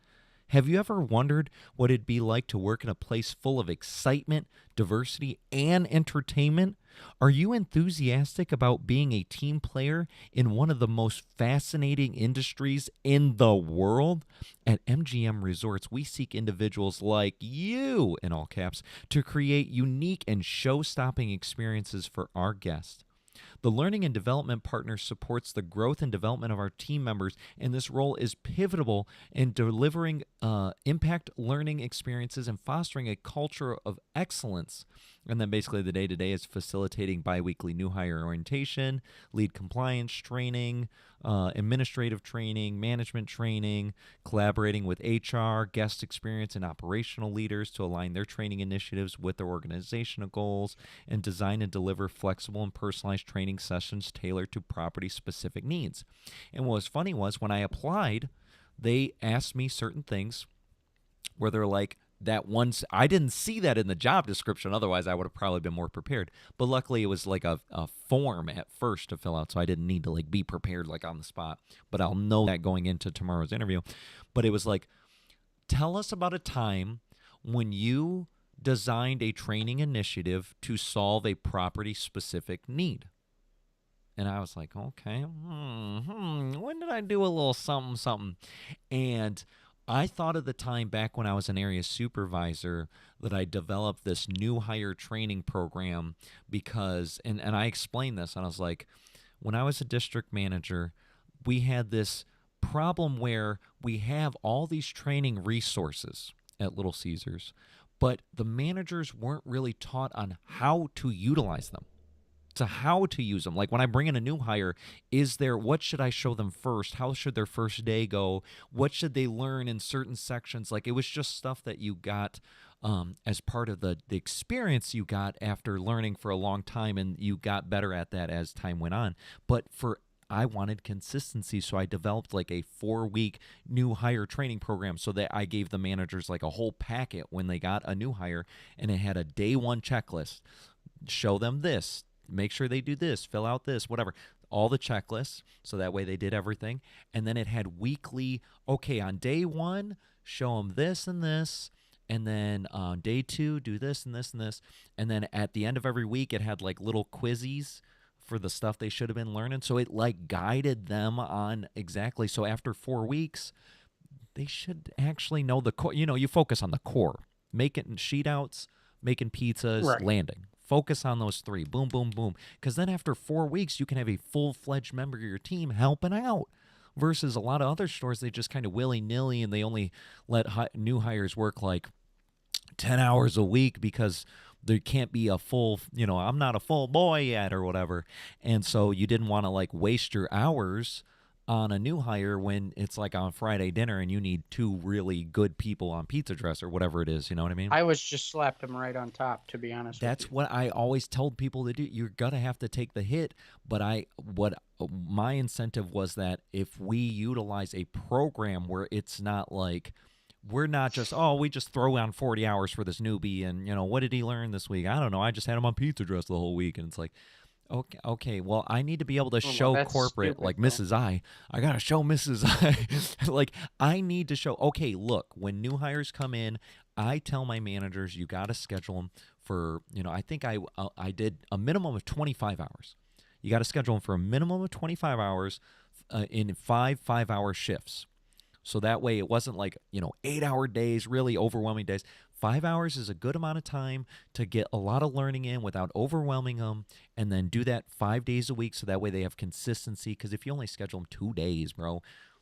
Have you ever wondered what it'd be like to work in a place full of excitement, diversity, and entertainment? Are you enthusiastic about being a team player in one of the most fascinating industries in the world? At MGM Resorts, we seek individuals like you, in all caps, to create unique and show-stopping experiences for our guests. The Learning and Development Partner supports the growth and development of our team members, and this role is pivotal in delivering impact learning experiences and fostering a culture of excellence. And then basically the day-to-day is facilitating biweekly new hire orientation, lead compliance training, administrative training, management training, collaborating with HR, guest experience, and operational leaders to align their training initiatives with their organizational goals, and design and deliver flexible and personalized training sessions tailored to property-specific needs. And what was funny was when I applied, they asked me certain things where they're like, that once I didn't see that in the job description. Otherwise, I would have probably been more prepared. But luckily, it was like a form at first to fill out, so I didn't need to like be prepared like on the spot. But I'll know that going into tomorrow's interview. But it was like, tell us about a time when you designed a training initiative to solve a property-specific need. And I was like, okay, when did I do a little something, something? And I thought of the time back when I was an area supervisor that I developed this new hire training program because, and I explained this, and I was like, when I was a district manager, we had this problem where we have all these training resources at Little Caesars, but the managers weren't really taught on how to utilize them. To how to use them. Like when I bring in a new hire, what should I show them first? How should their first day go? What should they learn in certain sections? Like it was just stuff that you got as part of the experience you got after learning for a long time, and you got better at that as time went on. But I wanted consistency, so I developed like a 4-week new hire training program so that I gave the managers like a whole packet when they got a new hire, and it had a day one checklist. Show them this. Make sure they do this, fill out this, whatever. All the checklists, so that way they did everything. And then it had weekly, okay, on day 1, show them this and this. And then on day 2, do this and this and this. And then at the end of every week, it had like little quizzes for the stuff they should have been learning. So it like guided them on exactly. So after 4 weeks, they should actually know the core. You know, you focus on the core, making sheet outs, making pizzas, Right. landing. Focus on those 3. Boom, boom, boom. Because then after 4 weeks, you can have a full-fledged member of your team helping out. Versus a lot of other stores, they just kind of willy-nilly, and they only let new hires work like 10 hours a week because there can't be a full, I'm not a full boy yet or whatever. And so you didn't want to like waste your hours on a new hire when it's like on Friday dinner and you need 2 really good people on pizza dress or whatever it is. You know what I mean? I was just slapped them right on top, to be honest with That's you. what I always told people to do. You're gonna have to take the hit. But my incentive was that if we utilize a program where it's not like we're not just, we just throw on 40 hours for this newbie and what did he learn this week? I don't know. I just had him on pizza dress the whole week, and it's like, okay. Well, I need to be able to show that's corporate, stupid, like though. Mrs. I gotta show Mrs. I. Like I need to show. Okay, look, when new hires come in, I tell my managers you got to schedule them for. I think I did a minimum of 25 hours. You got to schedule them for a minimum of 25 hours in 5 5-hour shifts. So that way it wasn't like, 8-hour days, really overwhelming days. 5 hours is a good amount of time to get a lot of learning in without overwhelming them, and then do that 5 days a week so that way they have consistency. Because if you only schedule them 2 days, bro,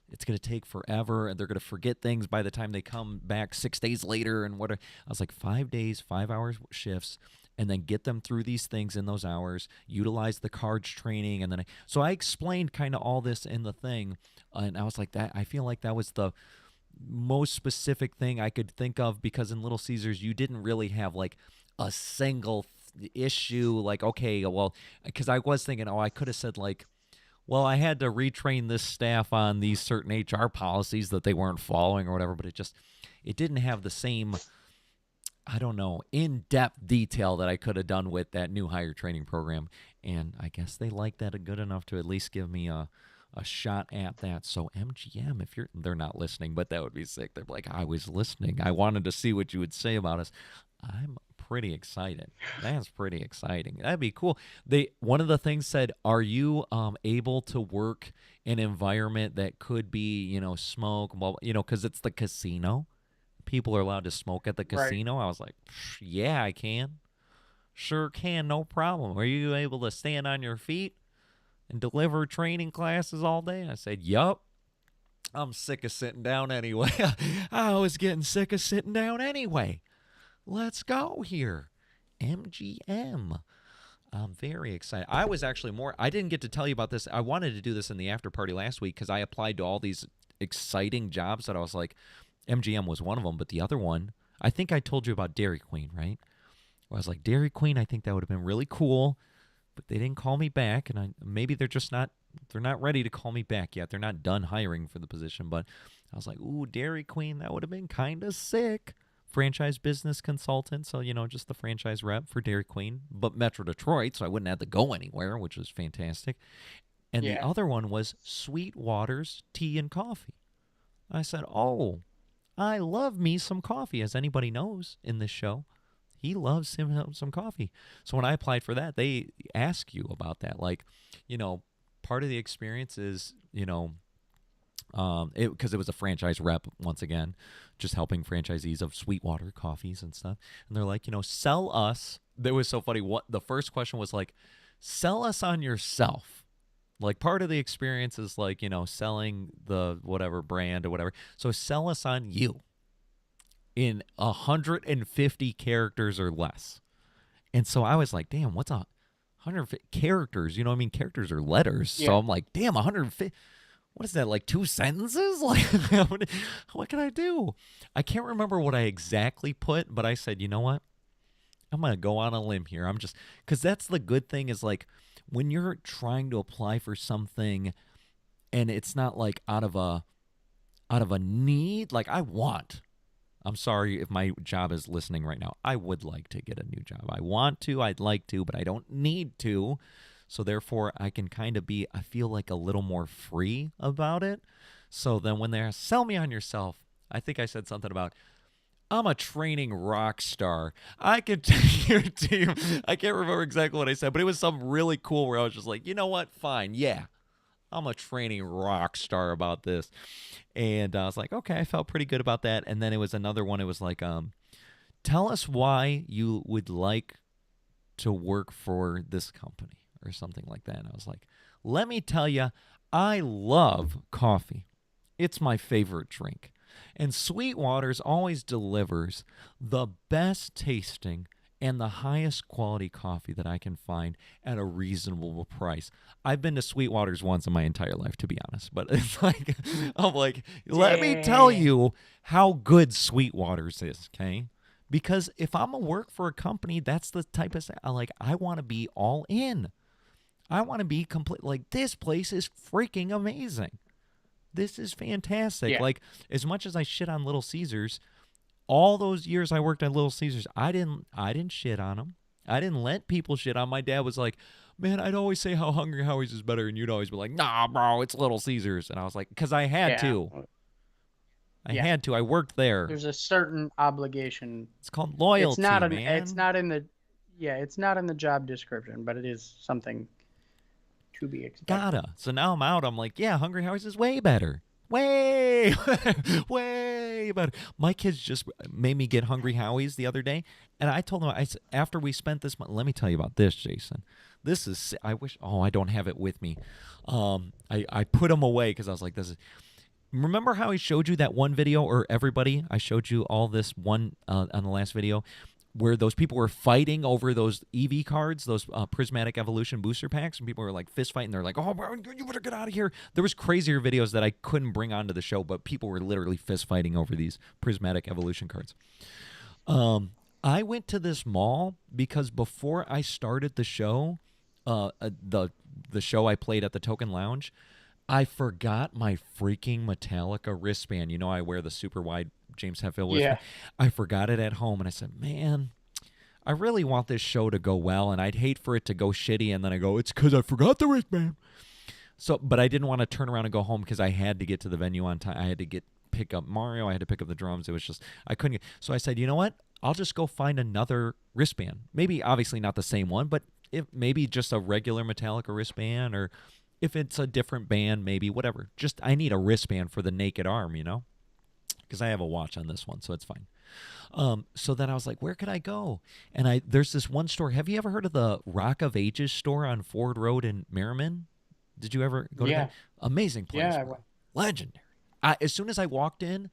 it's going to take forever, and they're going to forget things by the time they come back 6 days later. And what I was like, 5 days, 5 hours shifts, and then get them through these things in those hours, utilize the cards training. And then so I explained kind of all this in the thing, and I was like, that I feel like that was the most specific thing I could think of, because in Little Caesars you didn't really have like a single issue, like, okay, well, because I was thinking, I could have said like, well, I had to retrain this staff on these certain HR policies that they weren't following or whatever, but it didn't have the same, I don't know, in-depth detail that I could have done with that new hire training program. And I guess they liked that good enough to at least give me a shot at that. So MGM, if they're not listening, but that would be sick. They're like, I was listening. I wanted to see what you would say about us. I'm pretty excited. That's pretty exciting. That'd be cool. One of the things said, are you able to work in an environment that could be, smoke, well, because it's the casino. People are allowed to smoke at the Right. casino. I was like, yeah, I can. Sure can, no problem. Are you able to stand on your feet and deliver training classes all day? I said, yup. I'm sick of sitting down anyway. I was getting sick of sitting down anyway. Let's go here. MGM. I'm very excited. I was actually I didn't get to tell you about this. I wanted to do this in the after party last week because I applied to all these exciting jobs that I was like, MGM was one of them, but the other one, I think I told you about Dairy Queen, right? Where I was like, Dairy Queen, I think that would have been really cool, but they didn't call me back, and maybe they're not ready to call me back yet. They're not done hiring for the position, but I was like, ooh, Dairy Queen, that would have been kind of sick. Franchise business consultant, so just the franchise rep for Dairy Queen, but Metro Detroit, so I wouldn't have to go anywhere, which was fantastic. And the Yeah. other one was Sweetwater's Tea and Coffee. I said, oh, I love me some coffee, as anybody knows in this show. He loves him some coffee. So when I applied for that, they ask you about that. Like, part of the experience is, because it was a franchise rep, once again, just helping franchisees of Sweetwater coffees and stuff. And they're like, sell us. That was so funny. What the first question was like, sell us on yourself. Like, part of the experience is like, selling the whatever brand or whatever. So sell us on you in 150 characters or less. And so I was like, damn, what's 150 characters? You know what I mean? Characters are letters. So Yeah. I'm like, damn, 150. What is that, like 2 sentences? Like, what can I do? I can't remember what I exactly put, but I said, you know what? I'm going to go on a limb here. Because that's the good thing is like when you're trying to apply for something and it's not like out of a need, like I'm sorry if my job is listening right now. I would like to get a new job. I want to, I'd like to, but I don't need to. So therefore, I can kind of I feel like a little more free about it. So then when they're sell me on yourself, I think I said something about, I'm a training rock star. I could take your team. I can't remember exactly what I said, but it was something really cool where I was just like, you know what? Fine. Yeah. I'm a training rock star about this. And I was like, okay, I felt pretty good about that. And then it was another one. It was like, tell us why you would like to work for this company or something like that. And I was like, let me tell you, I love coffee. It's my favorite drink. And Sweetwater's always delivers the best tasting and the highest quality coffee that I can find at a reasonable price. I've been to Sweetwater's once in my entire life, to be honest, but it's like, I'm like, let me tell Dang. you how good Sweetwater's is, okay? Because if I'm gonna work for a company, that's the type of I want to be all in. I want to be complete. Like, this place is freaking amazing. This is fantastic. Yeah. Like, as much as I shit on Little Caesars, all those years I worked at Little Caesars, I didn't shit on them. I didn't let people shit on. My dad was like, man, I'd always say how Hungry Howie's is better, and you'd always be like, nah, bro, it's Little Caesars. And I was like, because I had Yeah. to. I Yeah. had to. I worked there. There's a certain obligation. It's called It's not loyalty, an. It's man. not in the. Yeah, it's not in the job description, but it is something To be expected. Gotta. So now I'm out. I'm like, yeah, Hungry Howie's is way better. Way, way better. My kids just made me get Hungry Howie's the other day, and I told them, after we spent this month, let me tell you about this, Jason. This is, I wish, oh, I don't have it with me. I put them away because I was like, this is, remember how I showed you that one video, or everybody, I showed you all this one on the last video, where those people were fighting over those EV cards, those prismatic evolution booster packs, and people were like fist fighting. They're like, "Oh, bro, you better get out of here!" There was crazier videos that I couldn't bring onto the show, but people were literally fist fighting over these prismatic evolution cards. I went to this mall because before I started the show, the show I played at the Token Lounge, I forgot my freaking Metallica wristband. You know, I wear the super wide James Hetfield wristband. Yeah. I forgot it at home, and I said, man, I really want this show to go well, and I'd hate for it to go shitty, and then I go, it's because I forgot the wristband. So, but I didn't want to turn around and go home because I had to get to the venue on time. I had to pick up Mario. I had to pick up the drums. It was just, I couldn't get. So I said, you know what? I'll just go find another wristband. Maybe, obviously not the same one, but maybe just a regular Metallica wristband, or if it's a different band, maybe, whatever. Just, I need a wristband for the naked arm, you know? Because I have a watch on this one, so it's fine. So then I was like, where could I go? And there's this one store. Have you ever heard of the Rock of Ages store on Ford Road in Merriman? Did you ever go to that? Amazing place. Yeah. Legendary. As soon as I walked in,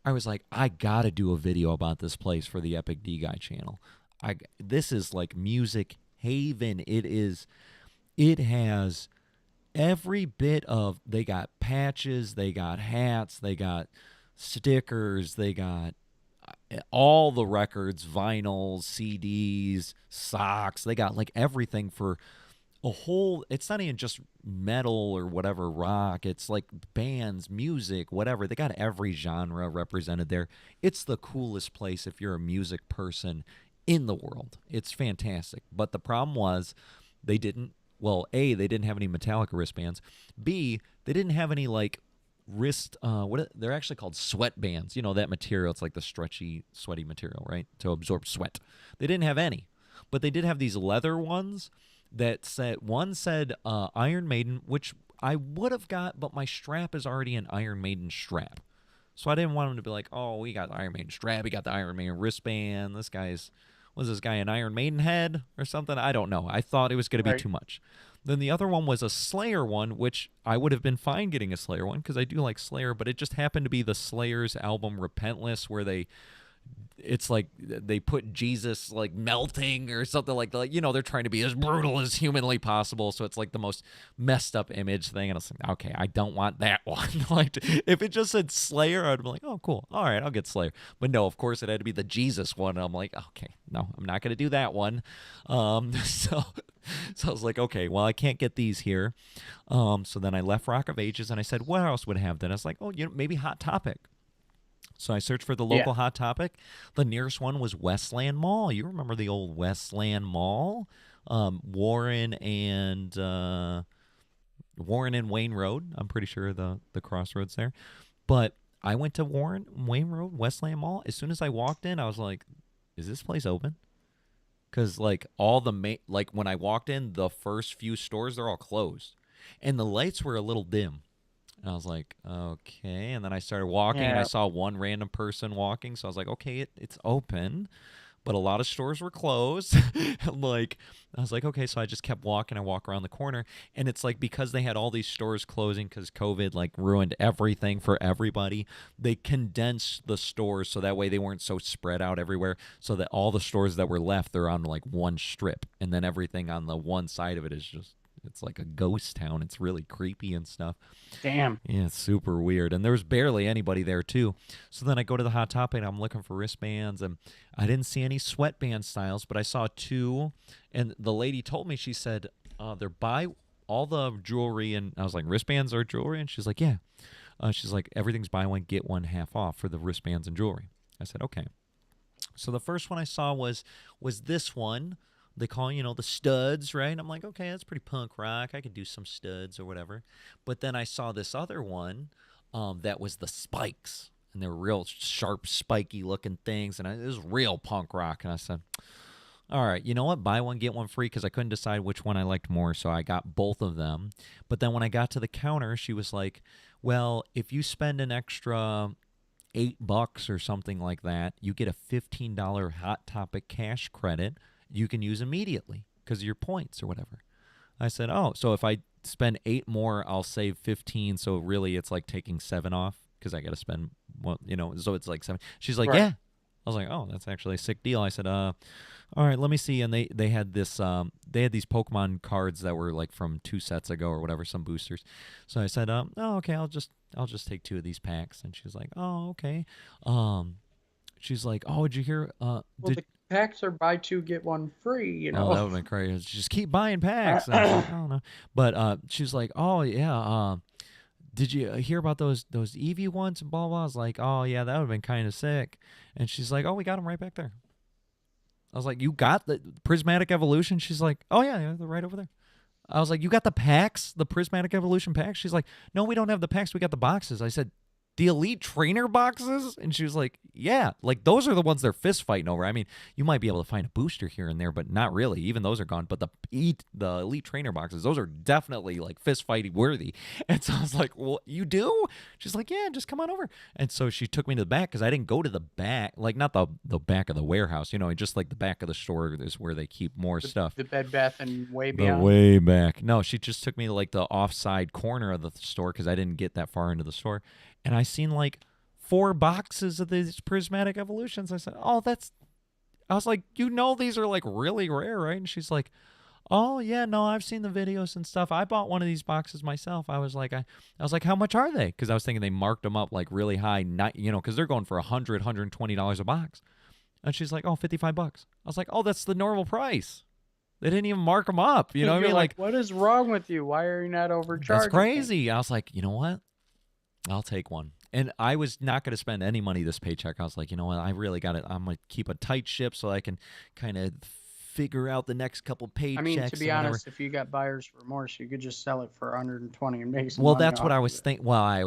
I was like, I got to do a video about this place for the Epic D Guy channel. This is like music haven. It has every bit of, they got patches, they got hats, they got stickers, they got all the records, vinyls, CDs, socks. They got like everything for a whole, it's not even just metal or whatever, rock. It's like bands, music, whatever. They got every genre represented there. It's the coolest place if you're a music person in the world. It's fantastic. But the problem was they didn't, well, A, they didn't have any Metallica wristbands. B, they didn't have any like wrist, they're actually called sweat bands. You know, that material, it's like the stretchy, sweaty material, right? To absorb sweat. They didn't have any. But they did have these leather ones that said, one said Iron Maiden, which I would have got, but my strap is already an Iron Maiden strap. So I didn't want them to be like, oh, we got the Iron Maiden strap, we got the Iron Maiden wristband. Was this guy an Iron Maiden head or something? I don't know. I thought it was going to be too much. Then the other one was a Slayer one, which I would have been fine getting a Slayer one because I do like Slayer, but it just happened to be the Slayer's album Repentless, where it's like they put Jesus like melting or something like that. You know, they're trying to be as brutal as humanly possible. So it's like the most messed up image thing. And I was like, okay, I don't want that one. Like, if it just said Slayer, I'd be like, oh, cool. All right, I'll get Slayer. But no, of course it had to be the Jesus one. And I'm like, okay, no, I'm not going to do that one. So I was like, okay, well, I can't get these here. So then I left Rock of Ages and I said, what else would I have then? I was like, oh, maybe Hot Topic. So I searched for the local Hot Topic. The nearest one was Westland Mall. You remember the old Westland Mall? Warren and Wayne Road. I'm pretty sure the crossroads there. But I went to Wayne Road, Westland Mall. As soon as I walked in, I was like, is this place open? Because like like when I walked in, the first few stores, they're all closed. And the lights were a little dim. And I was like, okay. And then I started walking, and I saw one random person walking. So I was like, okay, it's open. But a lot of stores were closed. I was like, okay. So I just kept walking. I walk around the corner. And it's like, because they had all these stores closing because COVID like ruined everything for everybody, they condensed the stores so that way they weren't so spread out everywhere. So that all the stores that were left, they're on like one strip. And then everything on the one side of it is just, it's like a ghost town. It's really creepy and stuff. Damn. Yeah, it's super weird. And there was barely anybody there, too. So then I go to the Hot Topic, and I'm looking for wristbands, and I didn't see any sweatband styles, but I saw two. And the lady told me, she said, they're buy all the jewelry. And I was like, wristbands are jewelry? And she's like, yeah. She's like, everything's buy one, get one half off for the wristbands and jewelry. I said, okay. So the first one I saw was this one. They call, the studs, right? I'm like, okay, that's pretty punk rock. I could do some studs or whatever. But then I saw this other one that was the spikes. And they were real sharp, spiky looking things. And it was real punk rock. And I said, All right, you know what? Buy one, get one free because I couldn't decide which one I liked more, so I got both of them. But then when I got to the counter, she was like, well, if you spend an extra $8 or something like that, you get a $15 Hot Topic cash credit you can use immediately because of your points or whatever. I said, oh, so if I spend 8 more, I'll save 15. So really it's like taking 7 off because I got to spend, well, so it's like 7. She's like, Right. yeah. I was like, oh, that's actually a sick deal. I said, all right, let me see. And they had this, they had these Pokemon cards that were like from 2 sets ago or whatever, some boosters. So I said, oh, okay, I'll just take 2 of these packs. And she was like, oh, okay. She's like, oh, did you hear? Well, Did the packs are buy two get one free. Oh, that would have been crazy. Just keep buying packs. And I was like, oh no. But she's like, oh yeah. Did you hear about those Eevee ones? And blah blah. I was like, oh yeah, that would have been kind of sick. And she's like, oh, we got them right back there. I was like, you got the Prismatic Evolution? She's like, oh yeah, they're right over there. I was like, you got the packs, the Prismatic Evolution packs? She's like, no, we don't have the packs. We got the boxes. I said, the Elite Trainer boxes? And she was like, yeah, like those are the ones they're fist fighting over. I mean, you might be able to find a booster here and there, but not really. Even those are gone. But the Elite Trainer boxes, those are definitely like fist fighting worthy. And so I was like, well, you do? She's like, yeah, just come on over. And so she took me to the back because I didn't go to the back, like not the back of the warehouse, just like the back of the store is where they keep more stuff. The Bed Bath and Way The Beyond. way back. No, she just took me to like the offside corner of the store because I didn't get that far into the store. And I seen like 4 boxes of these Prismatic Evolutions. I said, oh, I was like, these are like really rare, right? And she's like, oh yeah, no, I've seen the videos and stuff. I bought one of these boxes myself. I was like, how much are they? Because I was thinking they marked them up like really high, not, because they're going for $120 a box. And she's like, oh, $55. I was like, oh, that's the normal price. They didn't even mark them up. You know what I mean? Like, what is wrong with you? Why are you not overcharging? that's crazy. I was like, you know what? I'll take one. And I was not going to spend any money this paycheck. I was like, you know what? I really got it. I'm going to keep a tight ship so I can kind of figure out the next couple paychecks. I mean, to be honest, if you got buyer's remorse, you could just sell it for 120 and make some Well, money that's what off I of was it. thinking. Well, I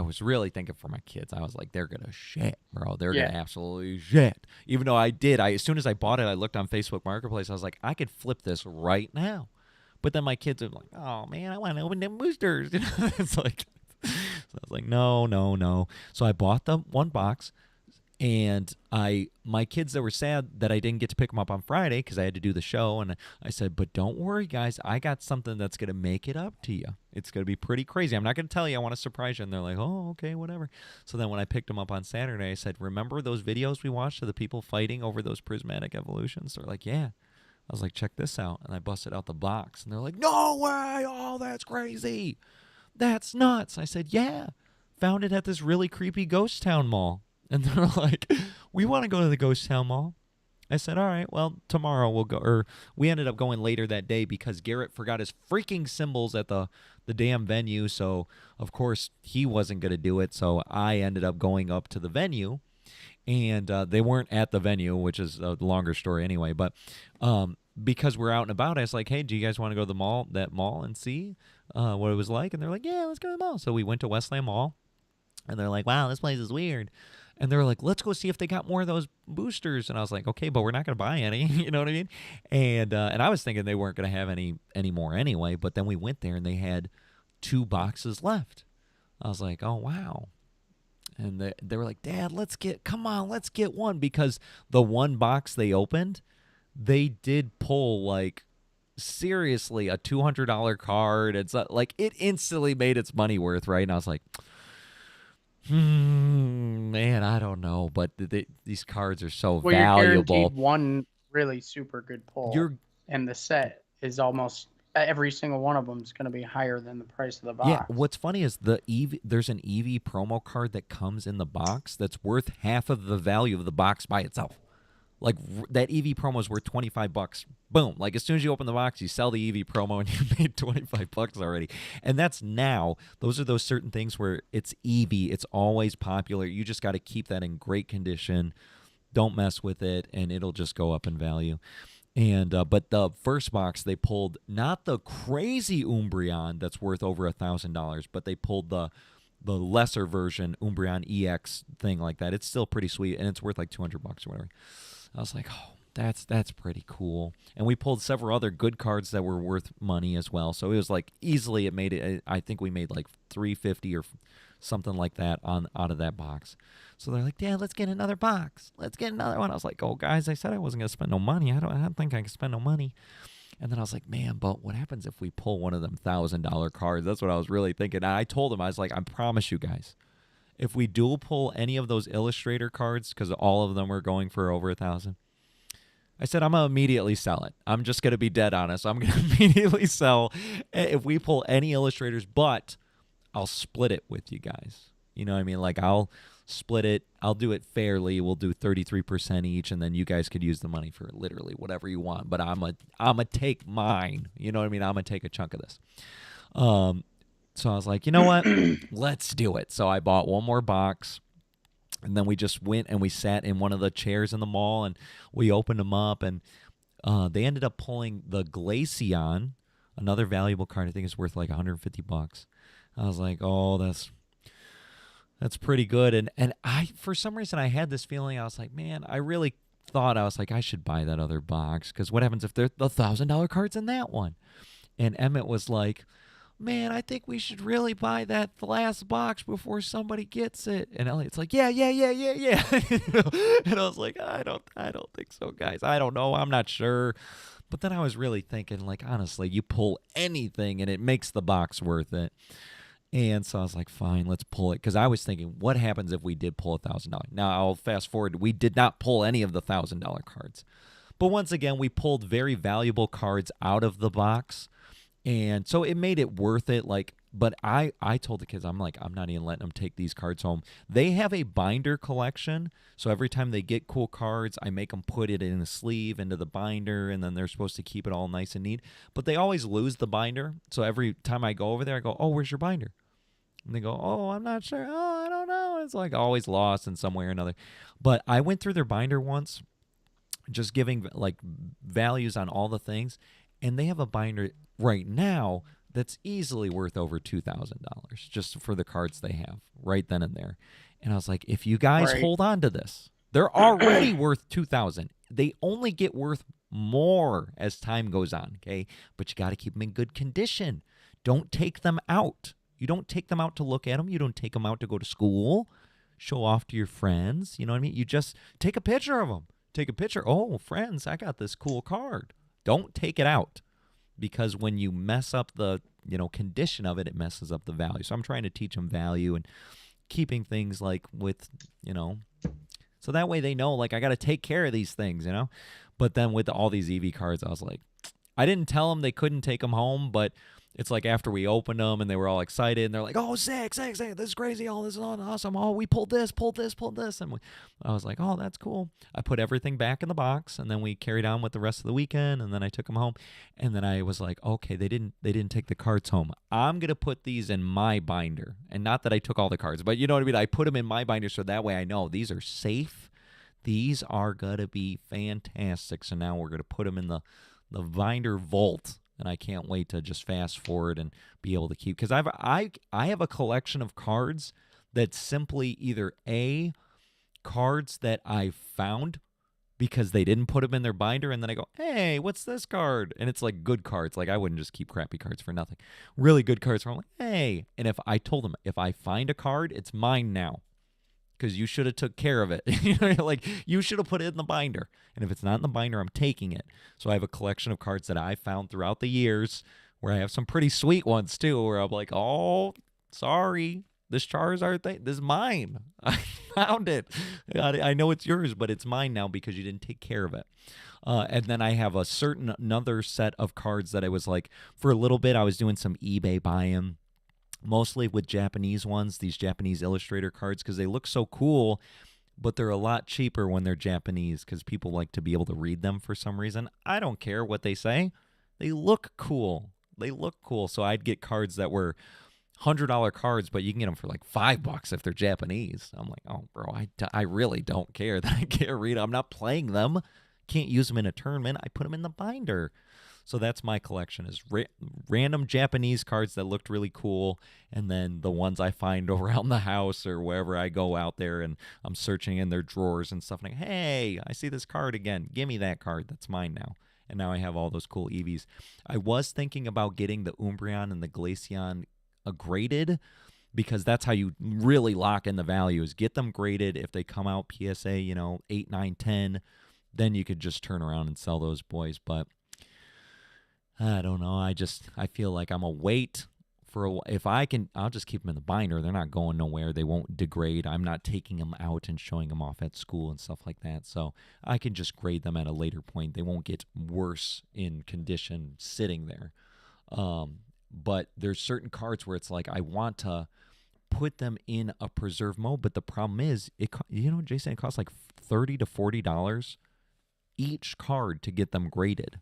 was really thinking for my kids. I was like, they're going to shit, bro. They're going to absolutely shit. Even though as soon as I bought it, I looked on Facebook Marketplace. I was like, I could flip this right now. But then my kids are like, oh, man, I want to open them boosters. It's like... So I was like, no. So I bought the one box, and my kids that were sad that I didn't get to pick them up on Friday because I had to do the show, and I said, but don't worry, guys, I got something that's gonna make it up to you. It's gonna be pretty crazy. I'm not gonna tell you. I want to surprise you. And they're like, oh, okay, whatever. So then when I picked them up on Saturday, I said, remember those videos we watched of the people fighting over those Prismatic Evolutions? They're like, yeah. I was like, check this out, and I busted out the box, and they're like, no way! Oh, that's crazy. That's nuts. I said, yeah. Found it at this really creepy ghost town mall. And they're like, we want to go to the ghost town mall. I said, all right, well, tomorrow we'll go. Or we ended up going later that day because Garrett forgot his freaking symbols at the damn venue. So, of course, he wasn't going to do it. So I ended up going up to the venue. And they weren't at the venue, which is a longer story anyway. But because we're out and about, I was like, hey, do you guys want to go to that mall and see what it was like? And they're like, yeah, let's go to the mall. So we went to Westland Mall, and they're like, wow, this place is weird. And they're like, let's go see if they got more of those boosters. And I was like, okay, but we're not going to buy any. You know what I mean? And I was thinking they weren't going to have any more anyway. But then we went there, and they had 2 boxes left. I was like, oh, wow. And they were like, Dad, let's get one. Because the one box they opened, they did pull like seriously a $200 card. It's like it instantly made its money worth, right? And I was like, man, I don't know, but these cards are so Well, you're valuable. guaranteed one really super good pull, and the set is almost every single one of them is going to be higher than the price of the box. Yeah, what's funny is there's an Eevee promo card that comes in the box that's worth half of the value of the box by itself. Like that Eevee promo is worth $25. Boom! Like as soon as you open the box, you sell the Eevee promo and you made $25 already. And that's now. Those are those certain things where it's Eevee. It's always popular. You just got to keep that in great condition. Don't mess with it, and it'll just go up in value. And but the first box they pulled not the crazy Umbreon that's worth over $1,000, but they pulled the lesser version Umbreon EX thing like that. It's still pretty sweet, and it's worth like $200 or whatever. I was like, oh That's pretty cool. And we pulled several other good cards that were worth money as well. So it was like easily it made it. I think we made like 350 or something like that on out of that box. So they're like, "Dad, let's get another box. Let's get another one." I was like, "Oh, guys, I said I wasn't gonna spend no money. I don't think I can spend no money." And then I was like, "Man, but what happens if we pull one of them $1,000 cards?" That's what I was really thinking. And I told him, I was like, "I promise you guys, if we dual pull any of those Illustrator cards, because all of them are going for over 1,000." I said, I'm going to immediately sell it. I'm just going to be dead honest. I'm going to immediately sell if we pull any illustrators, but I'll split it with you guys. You know what I mean? Like, I'll split it. I'll do it fairly. We'll do 33% each, and then you guys could use the money for literally whatever you want. But I'm a take mine. You know what I mean? I'm going to take a chunk of this. So I was like, you know what? Let's do it. So I bought one more box. And then we just went and we sat in one of the chairs in the mall and we opened them up. And they ended up pulling the Glaceon, another valuable card. I think it's worth like $150. I was like, oh, that's pretty good. And I, for some reason, I had this feeling. I was like, man, I really thought I was like, I should buy that other box. Because what happens if there's the $1,000 cards in that one? And Emmett was like, man, I think we should really buy that last box before somebody gets it. And Elliot's like, yeah. And I was like, I don't think so, guys. I don't know. I'm not sure. But then I was really thinking, like, honestly, you pull anything and it makes the box worth it. And so I was like, fine, let's pull it. Because I was thinking, what happens if we did pull $1,000? Now, I'll fast forward. We did not pull any of the $1,000 cards. But once again, we pulled very valuable cards out of the box. And so it made it worth it. Like, but I told the kids, I'm like, I'm not even letting them take these cards home. They have a binder collection. So every time they get cool cards, I make them put it in a sleeve into the binder, and then they're supposed to keep it all nice and neat. But they always lose the binder. So every time I go over there, I go, oh, where's your binder? And they go, oh, I'm not sure. Oh, I don't know. It's like always lost in some way or another. But I went through their binder once, just giving like values on all the things. And they have a binder right now that's easily worth over $2,000 just for the cards they have right then and there. And I was like, if you guys hold on to this, they're already worth $2,000. They only get worth more as time goes on, okay? But you got to keep them in good condition. Don't take them out. You don't take them out to look at them. You don't take them out to go to school, show off to your friends. You know what I mean? You just take a picture of them. Take a picture. Oh, friends, I got this cool card. Don't take it out, because when you mess up the, condition of it, it messes up the value. So I'm trying to teach them value and keeping things like with, so that way they know, like, I got to take care of these things, But then with all these EV cards, I was like, I didn't tell them they couldn't take them home, but it's like after we opened them and they were all excited and they're like, oh, sick, this is crazy. Oh, this is awesome. Oh, we pulled this. And I was like, oh, that's cool. I put everything back in the box, and then we carried on with the rest of the weekend, and then I took them home. And then I was like, okay, they didn't take the cards home. I'm going to put these in my binder. And not that I took all the cards, but you know what I mean? I put them in my binder so that way I know these are safe. These are going to be fantastic. So now we're going to put them in the binder vault. And I can't wait to just fast forward and be able to keep, because I have a collection of cards that's simply either A, cards that I found because they didn't put them in their binder, and then I go, hey, what's this card? And it's like good cards. Like, I wouldn't just keep crappy cards for nothing. Really good cards where I'm like, hey. And if I told them, if I find a card, it's mine now, because you should have took care of it. Like, you should have put it in the binder. And if it's not in the binder, I'm taking it. So I have a collection of cards that I found throughout the years, where I have some pretty sweet ones too, where I'm like, oh, sorry, this Charizard thing, this is mine. I found it. I know it's yours, but it's mine now because you didn't take care of it. And then I have another set of cards that I was like, for a little bit, I was doing some eBay buy-in, mostly with Japanese ones, these Japanese Illustrator cards, because they look so cool, but they're a lot cheaper when they're Japanese because people like to be able to read them for some reason. I don't care what they say. They look cool. So I'd get cards that were $100 cards, but you can get them for like $5 if they're Japanese. I'm like, oh, bro, I really don't care that I can't read them. I'm not playing them. Can't use them in a tournament. I put them in the binder. So that's my collection is random Japanese cards that looked really cool, and then the ones I find around the house or wherever I go out there and I'm searching in their drawers and stuff. Like, hey, I see this card again. Give me that card. That's mine now. And now I have all those cool EVs. I was thinking about getting the Umbreon and the Glaceon graded, because that's how you really lock in the values. Get them graded. If they come out PSA, 8, 9, 10, then you could just turn around and sell those boys. But I don't know. I feel like I'm a wait for if I can, I'll just keep them in the binder. They're not going nowhere. They won't degrade. I'm not taking them out and showing them off at school and stuff like that. So I can just grade them at a later point. They won't get worse in condition sitting there. But there's certain cards where it's like I want to put them in a preserve mode, but the problem is, Jason, it costs like $30 to $40 each card to get them graded.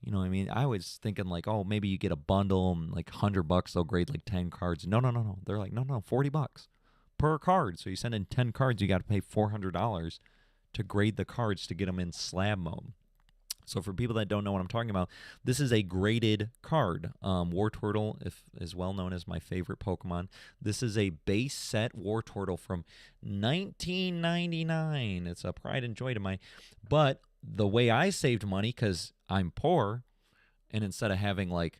You know what I mean? I was thinking like, oh, maybe you get a bundle and like $100 they'll grade like 10 cards. No. They're like, no, $40 per card. So you send in 10 cards, you got to pay $400 to grade the cards to get them in slab mode. So for people that don't know what I'm talking about, this is a graded card. Wartortle is well known as my favorite Pokemon. This is a base set Wartortle from 1999. It's a pride and joy to mine. But the way I saved money, because I'm poor, and instead of having like,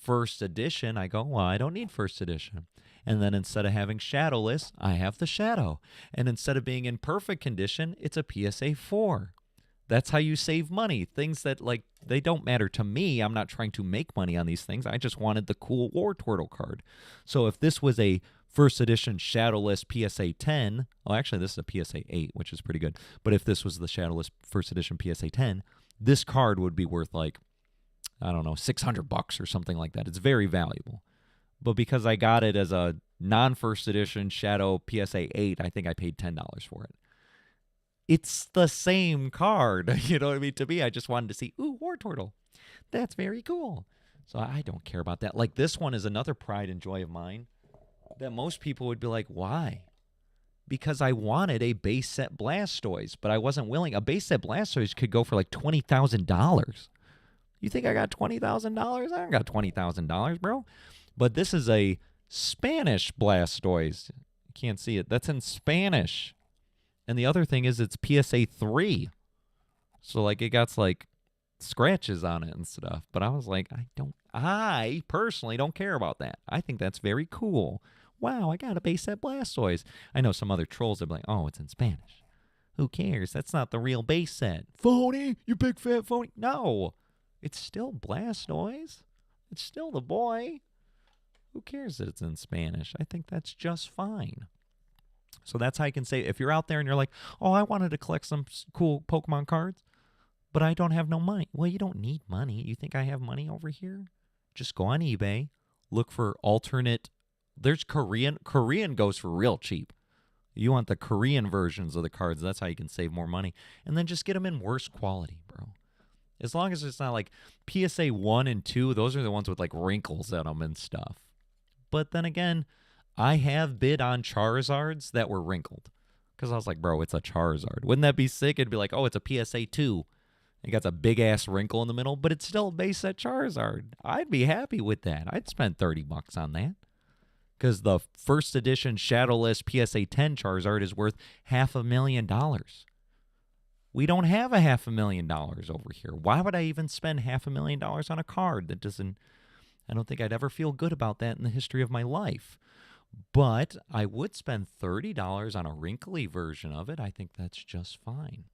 first edition, I go, well, I don't need first edition. And then instead of having shadowless, I have the shadow. And instead of being in perfect condition, it's a PSA 4. That's how you save money. Things that, like, they don't matter to me. I'm not trying to make money on these things. I just wanted the cool Wartortle card. So if this was a first edition shadowless PSA 10, well, actually, this is a PSA 8, which is pretty good. But if this was the shadowless first edition PSA 10, this card would be worth, like, I don't know, $600 or something like that. It's very valuable. But because I got it as a non-first edition shadow PSA 8, I think I paid $10 for it. It's the same card. You know what I mean? To me, I just wanted to see, ooh, Wartortle. That's very cool. So I don't care about that. Like, this one is another pride and joy of mine that most people would be like, why? Because I wanted a base set Blastoise, but I wasn't willing. A base set Blastoise could go for like $20,000. You think I got $20,000? I don't got $20,000, bro. But this is a Spanish Blastoise. You can't see it. That's in Spanish. And the other thing is it's PSA 3. So, like, it got, like, scratches on it and stuff. But I was like, I personally don't care about that. I think that's very cool. Wow, I got a base set Blastoise. I know some other trolls that be like, oh, it's in Spanish. Who cares? That's not the real base set. Phony, you big fat phony. No, it's still Blastoise. It's still the boy. Who cares that it's in Spanish? I think that's just fine. So that's how you can say, if you're out there and you're like, oh, I wanted to collect some cool Pokemon cards, but I don't have no money. Well, you don't need money. You think I have money over here? Just go on eBay, look for alternate. There's Korean. Korean goes for real cheap. You want the Korean versions of the cards. That's how you can save more money. And then just get them in worse quality, bro. As long as it's not like PSA 1 and 2, those are the ones with like wrinkles in them and stuff. But then again, I have bid on Charizards that were wrinkled. Because I was like, bro, it's a Charizard. Wouldn't that be sick? It'd be like, oh, it's a PSA 2. It got a big-ass wrinkle in the middle, but it's still a base set Charizard. I'd be happy with that. I'd spend $30 on that. Because the first edition Shadowless PSA 10 Charizard is worth $500,000. We don't have $500,000 over here. Why would I even spend $500,000 on a card that doesn't... I don't think I'd ever feel good about that in the history of my life. But I would spend $30 on a wrinkly version of it. I think that's just fine.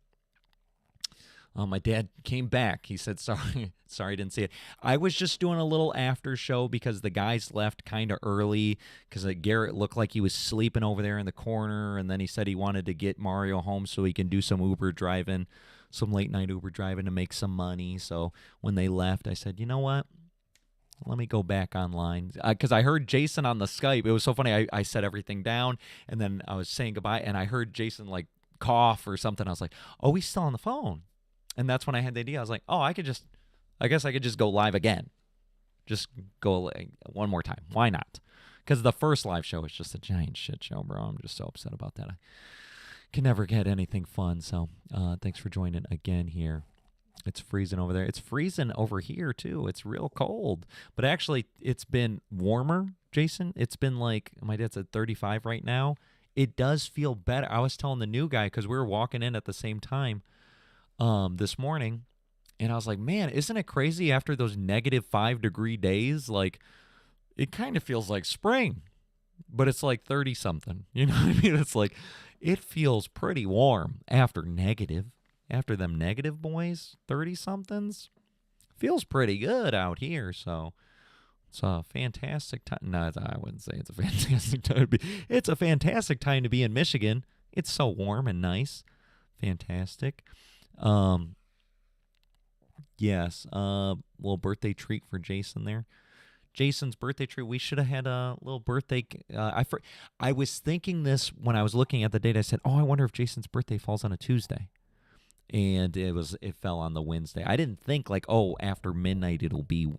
My dad came back. He said, sorry, I didn't see it. I was just doing a little after show because the guys left kind of early because Garrett looked like he was sleeping over there in the corner. And then he said he wanted to get Mario home so he can do some Uber driving, some late night Uber driving to make some money. So when they left, I said, you know what? Let me go back online because I heard Jason on the Skype. It was so funny. I set everything down and then I was saying goodbye and I heard Jason like cough or something. I was like, oh, he's still on the phone. And that's when I had the idea. I was like, oh, I guess I could just go live again. Just go one more time. Why not? Because the first live show was just a giant shit show, bro. I'm just so upset about that. I can never get anything fun. So thanks for joining again here. It's freezing over there. It's freezing over here too. It's real cold. But actually, it's been warmer, Jason. It's been like my dad's at 35 right now. It does feel better. I was telling the new guy because we were walking in at the same time this morning, and I was like, man, isn't it crazy after those -5 degree days? Like, it kind of feels like spring, but it's like 30 something. You know what I mean? It's like, it feels pretty warm after negative. After them negative boys, 30 somethings, feels pretty good out here. So it's a fantastic time. No, I wouldn't say it's a fantastic time to be. It's a fantastic time to be in Michigan. It's so warm and nice. Fantastic. Yes. Little birthday treat for Jason there. Jason's birthday treat. We should have had a little birthday. I was thinking this when I was looking at the date. I said, "Oh, I wonder if Jason's birthday falls on a Tuesday." And it fell on the Wednesday. I didn't think like, oh, after midnight it'll be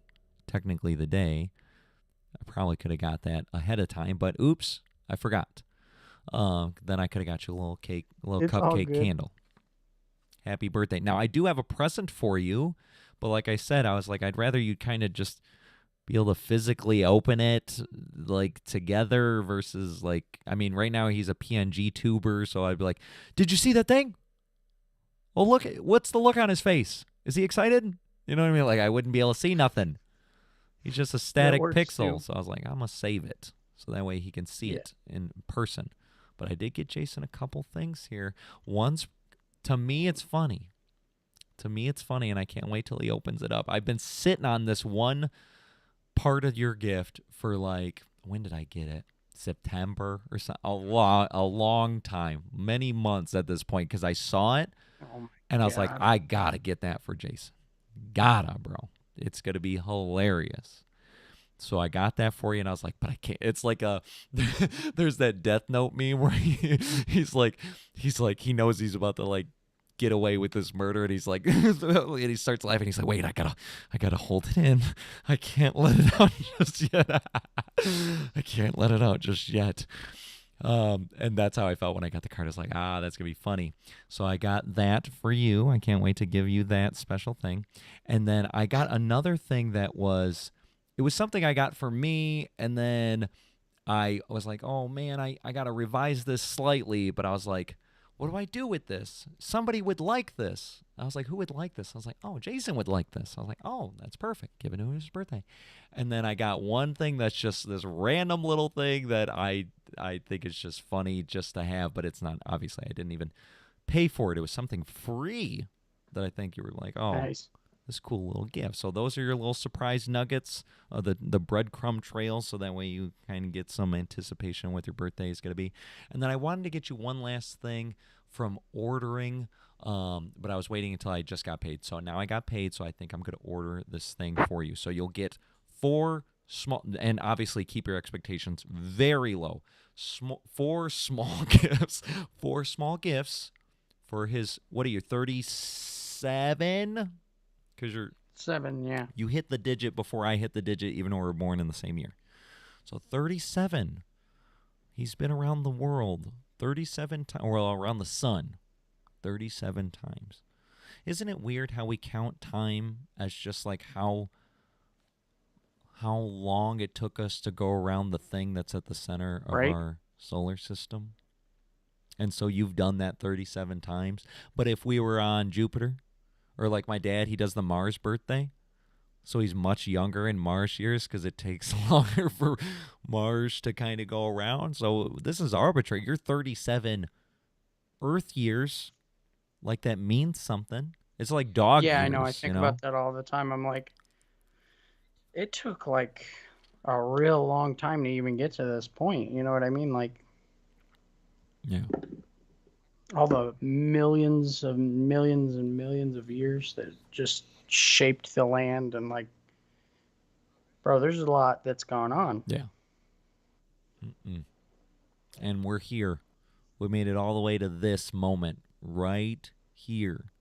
technically the day. I probably could have got that ahead of time, but oops, I forgot. Then I could have got you a little cake, a little It's all cupcake good. candle. Happy birthday. Now I do have a present for you, but like I said, I was like, I'd rather you kind of just be able to physically open it like together versus like, I mean, right now he's a PNG tuber, so I'd be like, did you see that thing? Oh, look, what's the look on his face? Is he excited? You know what I mean? Like, I wouldn't be able to see nothing. He's just a That static works pixel. too. So I was like, I'm going to save it. So that way he can see Yeah. it in person. But I did get Jason a couple things here. One's, to me, it's funny. To me, it's funny, and I can't wait till he opens it up. I've been sitting on this one part of your gift for like, when did I get it? September or something. A long time. Many months at this point because I saw it. Oh my And I was like, God. I gotta get that for Jason. Gotta, bro. It's gonna be hilarious. So I got that for you, and I was like, but I can't. It's like there's that Death Note meme where he's like, he knows he's about to like get away with this murder, and he's like, and he starts laughing. He's like, wait, I gotta hold it in. I can't let it out just yet. I can't let it out just yet. And that's how I felt when I got the card. I was like, that's going to be funny. So I got that for you. I can't wait to give you that special thing. And then I got another thing it was something I got for me. And then I was like, oh man, I got to revise this slightly. But I was like, what do I do with this? Somebody would like this. I was like, who would like this? I was like, oh, Jason would like this. I was like, oh, that's perfect. Give it to his birthday. And then I got one thing that's just this random little thing that I think is just funny just to have, but it's not. Obviously, I didn't even pay for it. It was something free that I think you were like, oh, Nice. this cool little gift. So those are your little surprise nuggets, the breadcrumb trail, so that way you kind of get some anticipation what your birthday is going to be. And then I wanted to get you one last thing from ordering, but I was waiting until I just got paid. So now I got paid, so I think I'm going to order this thing for you. So you'll get 4 small, and obviously keep your expectations very low. 4 small gifts. 4 small gifts for his, what are you, 37? Because 7, yeah. you hit the digit before I hit the digit, even though we were born in the same year. So 37. He's been around the world 37 times, well, around the sun 37 times. Isn't it weird how we count time as just like how long it took us to go around the thing that's at the center of Right? our solar system? And so you've done that 37 times. But if we were on Jupiter, or like my dad, he does the Mars birthday. So he's much younger in Mars years because it takes longer for Mars to kind of go around. So this is arbitrary. You're 37 Earth years. Like that means something. It's like dog Yeah, years, I know. I think you know? about that all the time. I'm like, it took like a real long time to even get to this point. You know what I mean? Like Yeah. all the millions and millions of years that just shaped the land and like, bro, there's a lot that's gone on. Yeah. Mm-mm. And we're here. We made it all the way to this moment right here,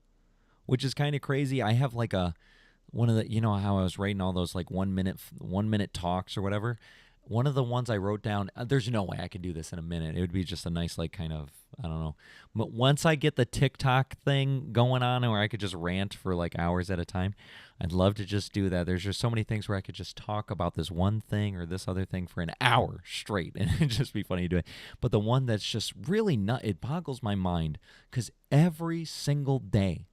which is kind of crazy. I have like one of the, you know how I was writing all those like 1 minute talks or whatever. one of the ones I wrote down, there's no way I could do this in a minute. It would be just a nice, like, kind of, I don't know. But once I get the TikTok thing going on where I could just rant for like hours at a time, I'd love to just do that. There's just so many things where I could just talk about this one thing or this other thing for an hour straight, and it'd just be funny to do it. But the one that's just really it boggles my mind because every single day,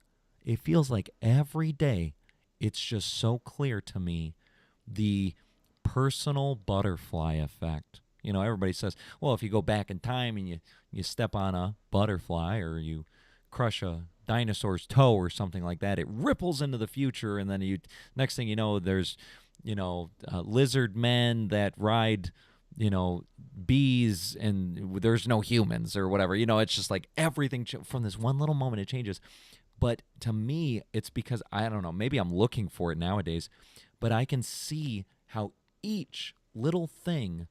it feels like every day, it's just so clear to me the personal butterfly effect. You know, everybody says, well, if you go back in time and you step on a butterfly or you crush a dinosaur's toe or something like that, it ripples into the future, and then next thing you know, there's, lizard men that ride, bees, and there's no humans or whatever. It's just like everything from this one little moment, it changes. But to me, it's because, I don't know, maybe I'm looking for it nowadays, but I can see how each little thing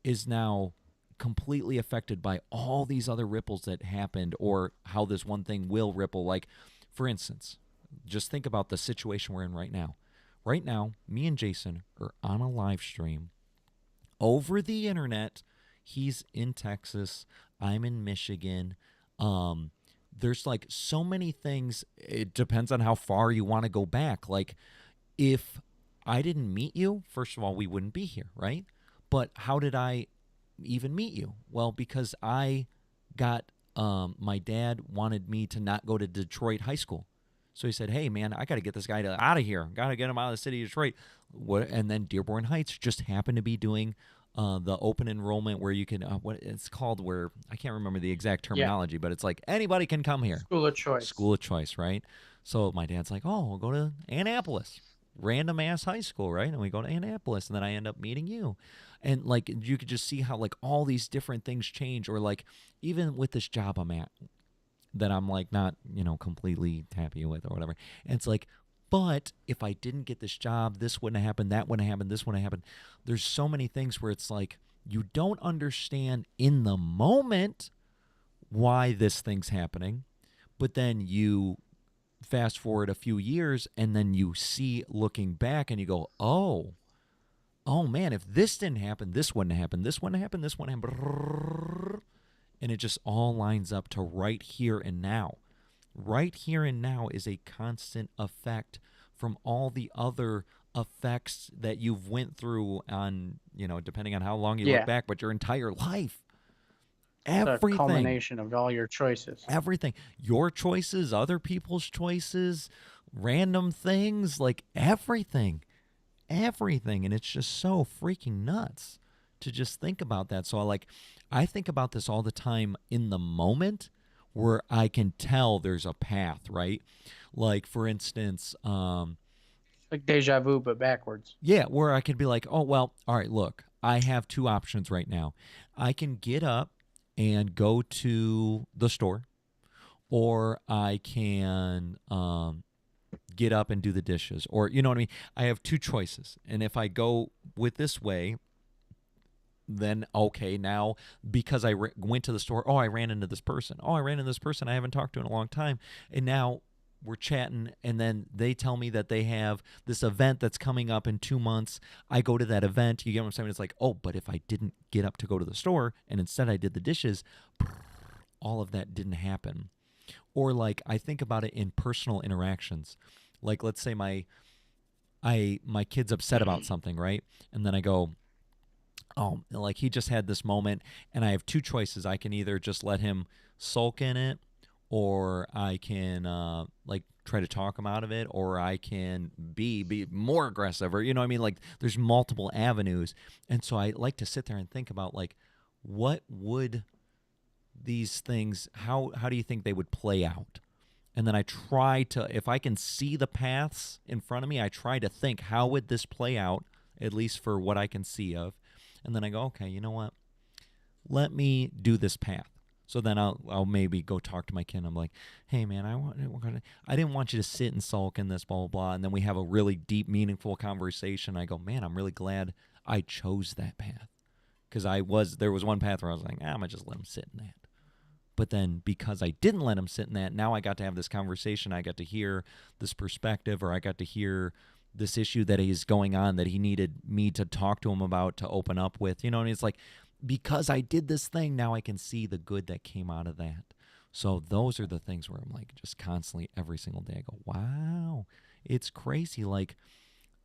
is now completely affected by all these other ripples that happened, or how this one thing will ripple. Like, for instance, just think about the situation we're in right now. Right now, me and Jason are on a live stream over the internet. He's in Texas. I'm in Michigan. There's like so many things. It depends on how far you want to go back. Like, if I didn't meet you, first of all, we wouldn't be here, right? But how did I even meet you? Well, because I got, my dad wanted me to not go to Detroit High School. So he said, hey, man, I got to get this guy out of here. Got to get him out of the city of Detroit. And then Dearborn Heights just happened to be doing the open enrollment where you can, what it's called, where I can't remember the exact Yeah. terminology, but it's like anybody can come here. School of choice. School of choice, right? So my dad's like, oh, we'll go to Annapolis, random ass high school, right? And we go to Annapolis, and then I end up meeting you. And like, you could just see how like all these different things change, or like even with this job I'm at that I'm like not, completely happy with or whatever. And it's like, but if I didn't get this job, this wouldn't have happened, that wouldn't have happened, this wouldn't have happened. There's so many things where it's like you don't understand in the moment why this thing's happening, but then you fast forward a few years and then you see looking back and you go, oh man, if this didn't happen, this wouldn't have happened, this wouldn't happen, this wouldn't happen. And it just all lines up to right here and now. Right here and now is a constant effect from all the other effects that you've went through on, depending on how long you look back, but your entire life. Everything. The culmination of all your choices. Everything. Your choices, other people's choices, random things, like everything. Everything. And it's just so freaking nuts to just think about that. So I think about this all the time in the moment, where I can tell there's a path, right? Like, for instance, like deja vu, but backwards. Yeah, where I could be like, oh, well, all right, look, I have two options right now. I can get up and go to the store, or I can get up and do the dishes, or, you know what I mean? I have two choices. And if I go with this way, then okay, now because I went to the store, I ran into this person. I ran into this person I haven't talked to in a long time. And now we're chatting, and then they tell me that they have this event that's coming up in 2 months. I go to that event. You get what I'm saying? It's like, but if I didn't get up to go to the store and instead I did the dishes, all of that didn't happen. Or like, I think about it in personal interactions. Like, let's say my kid's upset about something, right? And then I go, like, he just had this moment, and I have two choices. I can either just let him sulk in it, or I can like try to talk him out of it, or I can be more aggressive, or, you know what I mean? Like, there's multiple avenues. And so I like to sit there and think about, like, what would these things, how do you think they would play out? And then I try to, if I can see the paths in front of me, I try to think, how would this play out, at least for what I can see of. And then I go, okay, you know what? Let me do this path. So then I'll maybe go talk to my kid. I'm like, hey, man, I didn't want you to sit and sulk in this, blah, blah, blah. And then we have a really deep, meaningful conversation. I go, man, I'm really glad I chose that path. Because there was one path where I was like, I'm going to just let him sit in that. But then because I didn't let him sit in that, now I got to have this conversation. I got to hear this perspective, or I got to hear this issue that is going on that he needed me to talk to him about, to open up with, and it's like, because I did this thing, now I can see the good that came out of that. So those are the things where I'm like, just constantly every single day I go, wow, it's crazy. Like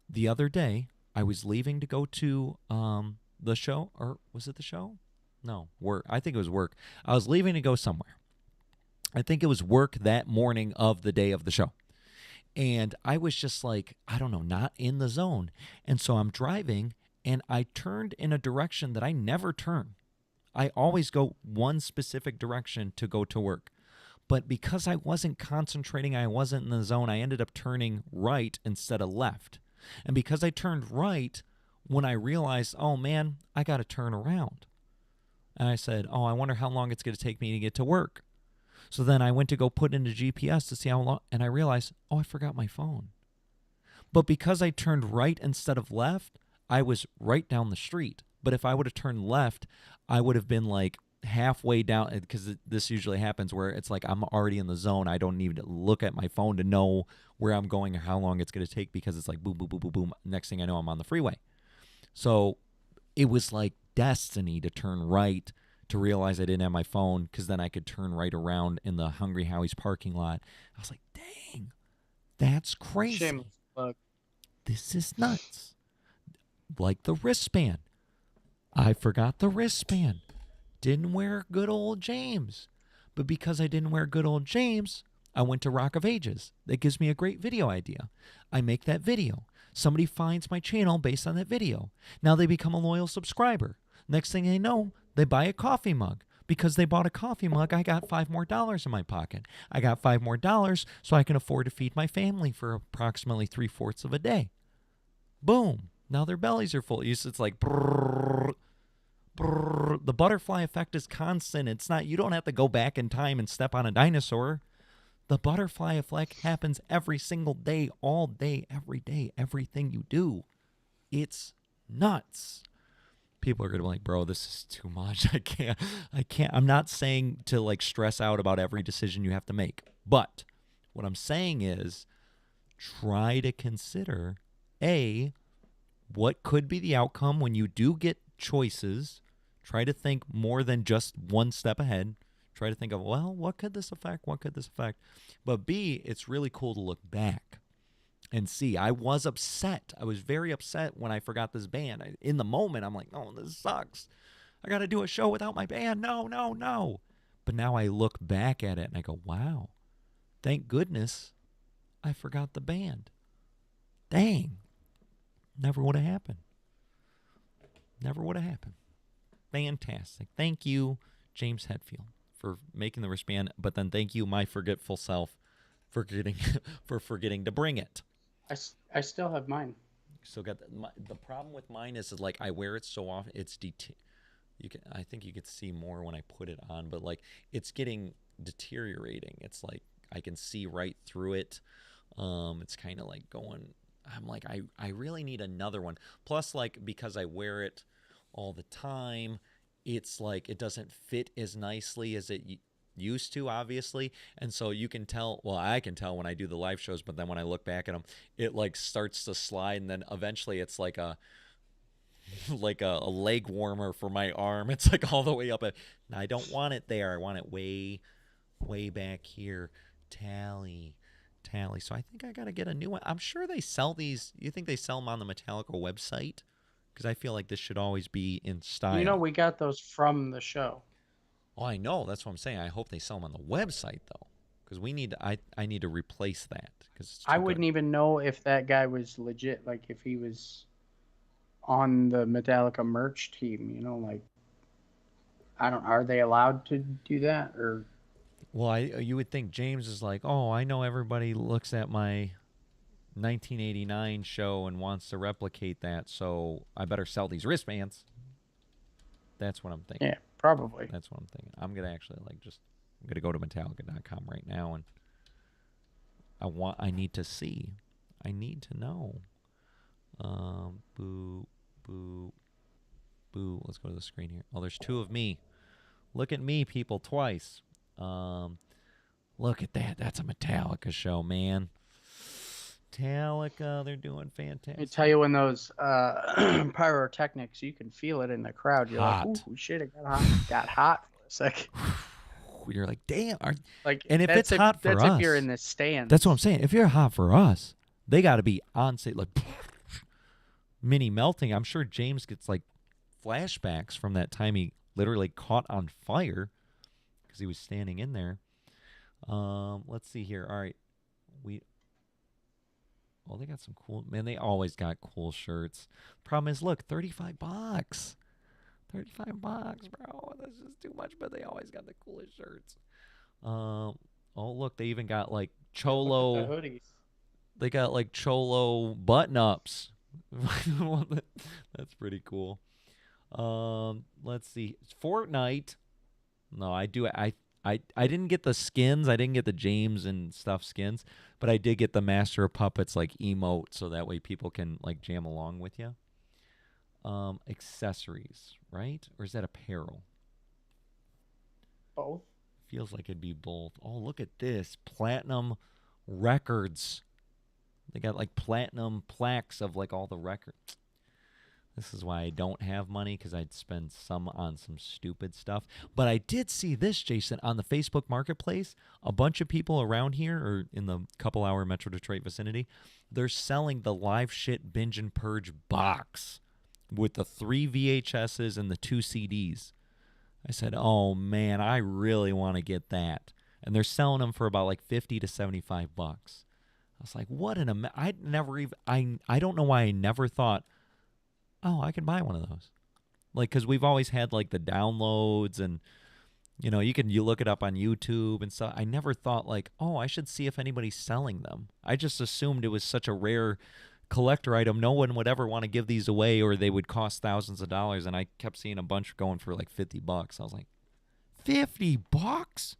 the other day I was leaving to go to the show, or was it the show? No, work. I think it was work. I was leaving to go somewhere. I think it was work that morning of the day of the show. And I was just like, I don't know, not in the zone. And so I'm driving and I turned in a direction that I never turn. I always go one specific direction to go to work. But because I wasn't concentrating, I wasn't in the zone, I ended up turning right instead of left. And because I turned right, when I realized, oh man, I got to turn around. And I said, oh, I wonder how long it's going to take me to get to work. So then I went to go put into GPS to see how long, and I realized, oh, I forgot my phone. But because I turned right instead of left, I was right down the street. But if I would have turned left, I would have been like halfway down, because this usually happens where it's like I'm already in the zone. I don't need to look at my phone to know where I'm going or how long it's going to take, because it's like boom, boom, boom, boom, boom. Next thing I know, I'm on the freeway. So it was like destiny to turn right, to realize I didn't have my phone, because then I could turn right around in the Hungry Howie's parking lot. I was like, dang, that's crazy. Shameless plug. This is nuts. Like the wristband. I forgot the wristband. Didn't wear good old James. But because I didn't wear good old James, I went to Rock of Ages. That gives me a great video idea. I make that video. Somebody finds my channel based on that video. Now they become a loyal subscriber. Next thing they know, they buy a coffee mug. Because they bought a coffee mug, I got $5 more in my pocket. I got $5 more so I can afford to feed my family for approximately 3/4 of a day. Boom. Now their bellies are full. It's like brrr, brrr. The butterfly effect is constant. It's not, you don't have to go back in time and step on a dinosaur. The butterfly effect happens every single day, all day, every day, everything you do. It's nuts. People are going to be like, bro, this is too much. I can't. I'm not saying to like stress out about every decision you have to make. But what I'm saying is try to consider, A, what could be the outcome when you do get choices. Try to think more than just one step ahead. Try to think of, well, what could this affect? What could this affect? But B, it's really cool to look back and see. I was upset. I was very upset when I forgot this band. In the moment, I'm like, oh, this sucks. I got to do a show without my band. No, no, no. But now I look back at it and I go, wow, thank goodness I forgot the band. Dang. Never would have happened. Never would have happened. Fantastic. Thank you, James Hetfield, for making the wristband. But then thank you, my forgetful self, for forgetting to bring it. I still have mine. So got the problem with mine is like I wear it so often. It's I think you could see more when I put it on, but like it's getting deteriorating. It's like I can see right through it. It's kind of like going. I'm like I really need another one. Plus, like because I wear it all the time, it's like it doesn't fit as nicely as it used to, obviously. And so you can tell, well, I can tell when I do the live shows, but then when I look back at them, it like starts to slide, and then eventually it's like a leg warmer for my arm. It's like all the way up. I don't want it there. I want it way back here. Tally. So I think I got to get a new one. I'm sure they sell these. You think they sell them on the Metallica website? Because I feel like this should always be in style. You know, we got those from the show. Oh, I know. That's what I'm saying. I hope they sell them on the website, though. Because we need to, I need to replace that. Cause I wouldn't even know if that guy was legit. Like, if he was on the Metallica merch team, you know, like, are they allowed to do that? Or well, you would think James is like, oh, I know everybody looks at my 1989 show and wants to replicate that, so I better sell these wristbands. That's what I'm thinking. Yeah, probably. That's what I'm thinking. I'm gonna actually I'm gonna go to Metallica.com right now, and I need to see. I need to know. Boo. Let's go to the screen here. Oh, there's two of me. Look at me, people, twice. Look at that. That's a Metallica show, man. Metallica, they're doing I fantastic. tell you, when those pyrotechnics, you can feel it in the crowd. You're like, ooh, Hot. shit, it got hot for a second. You're like, damn. Like And if it's hot for that's if you're us, in the that's what I'm stands. saying. If you're hot for us, they got to be on stage, like mini melting. I'm sure James gets like flashbacks from that time he literally caught on fire because he was standing in there. Let's see here. All right, we. Oh, they got some cool. Man, they always got cool shirts. Problem is, look, $35. $35, bro. That's just too much. But they always got the coolest shirts. Oh, look, they even got like Yeah, look at the cholo. hoodies. They got like cholo button ups. That's pretty cool. Let's see. Fortnite. No, I do. I didn't get the skins. I didn't get the James and stuff skins, but I did get the Master of Puppets like emote, so that way people can like jam along with you. Accessories, right? Or is that apparel? Both. Feels like it'd be both. Oh, look at this. Platinum records. They got like platinum plaques of like all the records. This is why I don't have money, because I'd spend some on some stupid stuff. But I did see this, Jason, on the Facebook Marketplace. A bunch of people around here, or in the couple-hour Metro Detroit vicinity, they're selling the Live Shit Binge and Purge box with the 3 VHSs and the 2 CDs. I said, oh, man, I really want to get that. And they're selling them for about like 50 to 75 bucks. I was like, what an I'd never even I don't know why I never thought, oh, I can buy one of those. Like, because we've always had like the downloads, and you know, you look it up on YouTube and stuff. I never thought like, oh, I should see if anybody's selling them. I just assumed it was such a rare collector item. No one would ever want to give these away, or they would cost thousands of dollars. And I kept seeing a bunch going for like $50. I was like, $50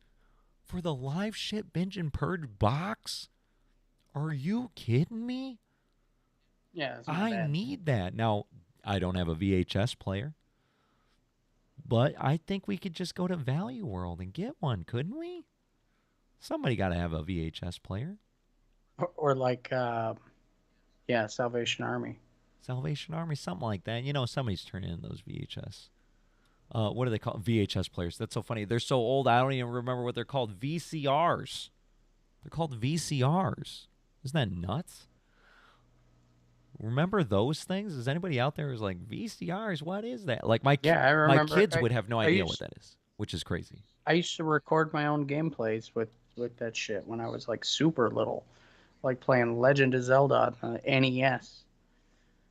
for the Live Shit Binge and Purge box? Are you kidding me? Yeah, it's not I bad. need that. Now, I don't have a VHS player, but I think we could just go to Value World and get one, couldn't we? Somebody got to have a VHS player. Or like, yeah, Salvation Army. Salvation Army, something like that. You know, somebody's turning in those VHS. What do they call VHS players? That's so funny. They're so old, I don't even remember what they're called. VCRs. They're called VCRs. Isn't that nuts? Remember those things? Is anybody out there who's like, VCRs? What is that? Like Yeah, I my remember. kids would have no I idea what used that is, which is crazy. I used to record my own gameplays with that shit when I was like super little, like playing Legend of Zelda on the NES.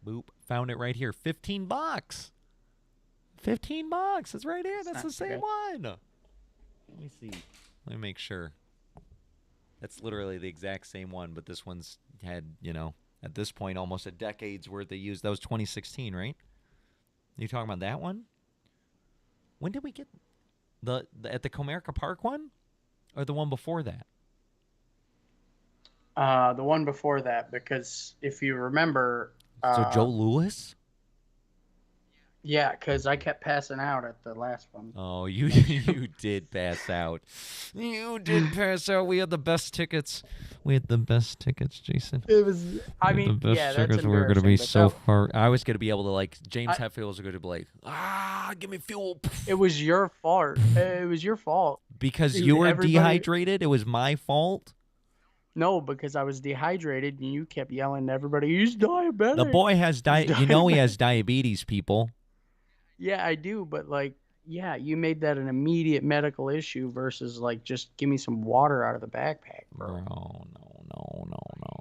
Boop. Found it right here. $15. $15. It's right here. It's That's not the too same bad. one. Let me see. Let me make sure. That's literally the exact same one, but this one's had, you know, at this point almost a decade's worth they used. That was 2016, right? You talking about that one? When did we get the at the Comerica Park one, or the one before that? The one before that, because if you remember, So Joe Louis? yeah, because I kept passing out at the last one. Oh, you did pass out. You did pass out. We had the best tickets. We had the best tickets, Jason. It was, I We had the mean, best yeah, that's tickets. We were going to be embarrassing, so but far. I was going to be able to, like, James I, Hetfield was going to be like, give me fuel. it was your fault. It was your fault. Because you Dude, were everybody, dehydrated? It was my fault? no, because I was dehydrated and you kept yelling to everybody, he's The diabetic. boy has He's you know he diabetic. has diabetes, people. Yeah, I do, but like, yeah, you made that an immediate medical issue versus like just give me some water out of the backpack, Bro, bro. no.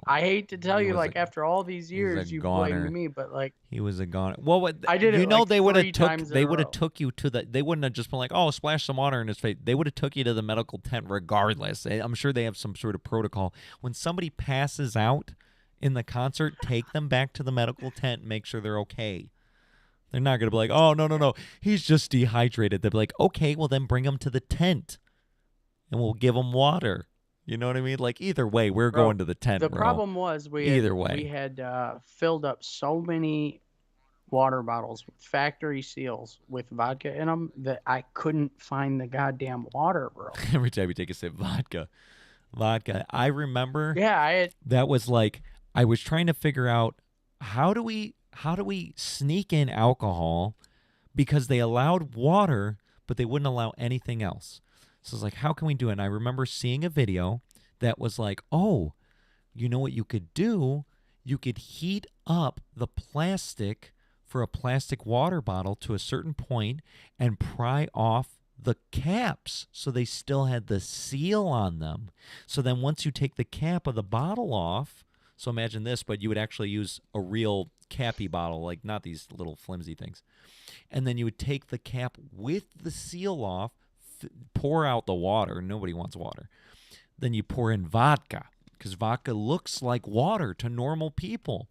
I hate to tell He you, was like after all these a years, you blamed goner. me, but like He was a goner. Well, what I did you it know, like they would have 3 times in a row. took you to the. They wouldn't have just been like, oh, splash some water in his face. They would have took you to the medical tent regardless. I'm sure they have some sort of protocol. When somebody passes out in the concert, take them back to the medical tent and make sure they're okay. They're not gonna be like, oh, no, he's just dehydrated. They'll be like, okay, well then bring him to the tent, and we'll give him water. You know what I mean? Like either way, we're Bro, going to the tent, the bro. problem was Either we way. had filled up so many water bottles with factory seals with vodka in them that I couldn't find the goddamn water, bro. Every time you take a sip, vodka. I remember Yeah, I had that was like I was trying to figure out how do we sneak in alcohol because they allowed water, but they wouldn't allow anything else. So I was like, how can we do it? And I remember seeing a video that was like, oh, you know what you could do? You could heat up the plastic for a plastic water bottle to a certain point and pry off the caps so they still had the seal on them. So then once you take the cap of the bottle off, so imagine this, but you would actually use a real cappy bottle, like not these little flimsy things. And then you would take the cap with the seal off, pour out the water. Nobody wants water. Then you pour in vodka because vodka looks like water to normal people,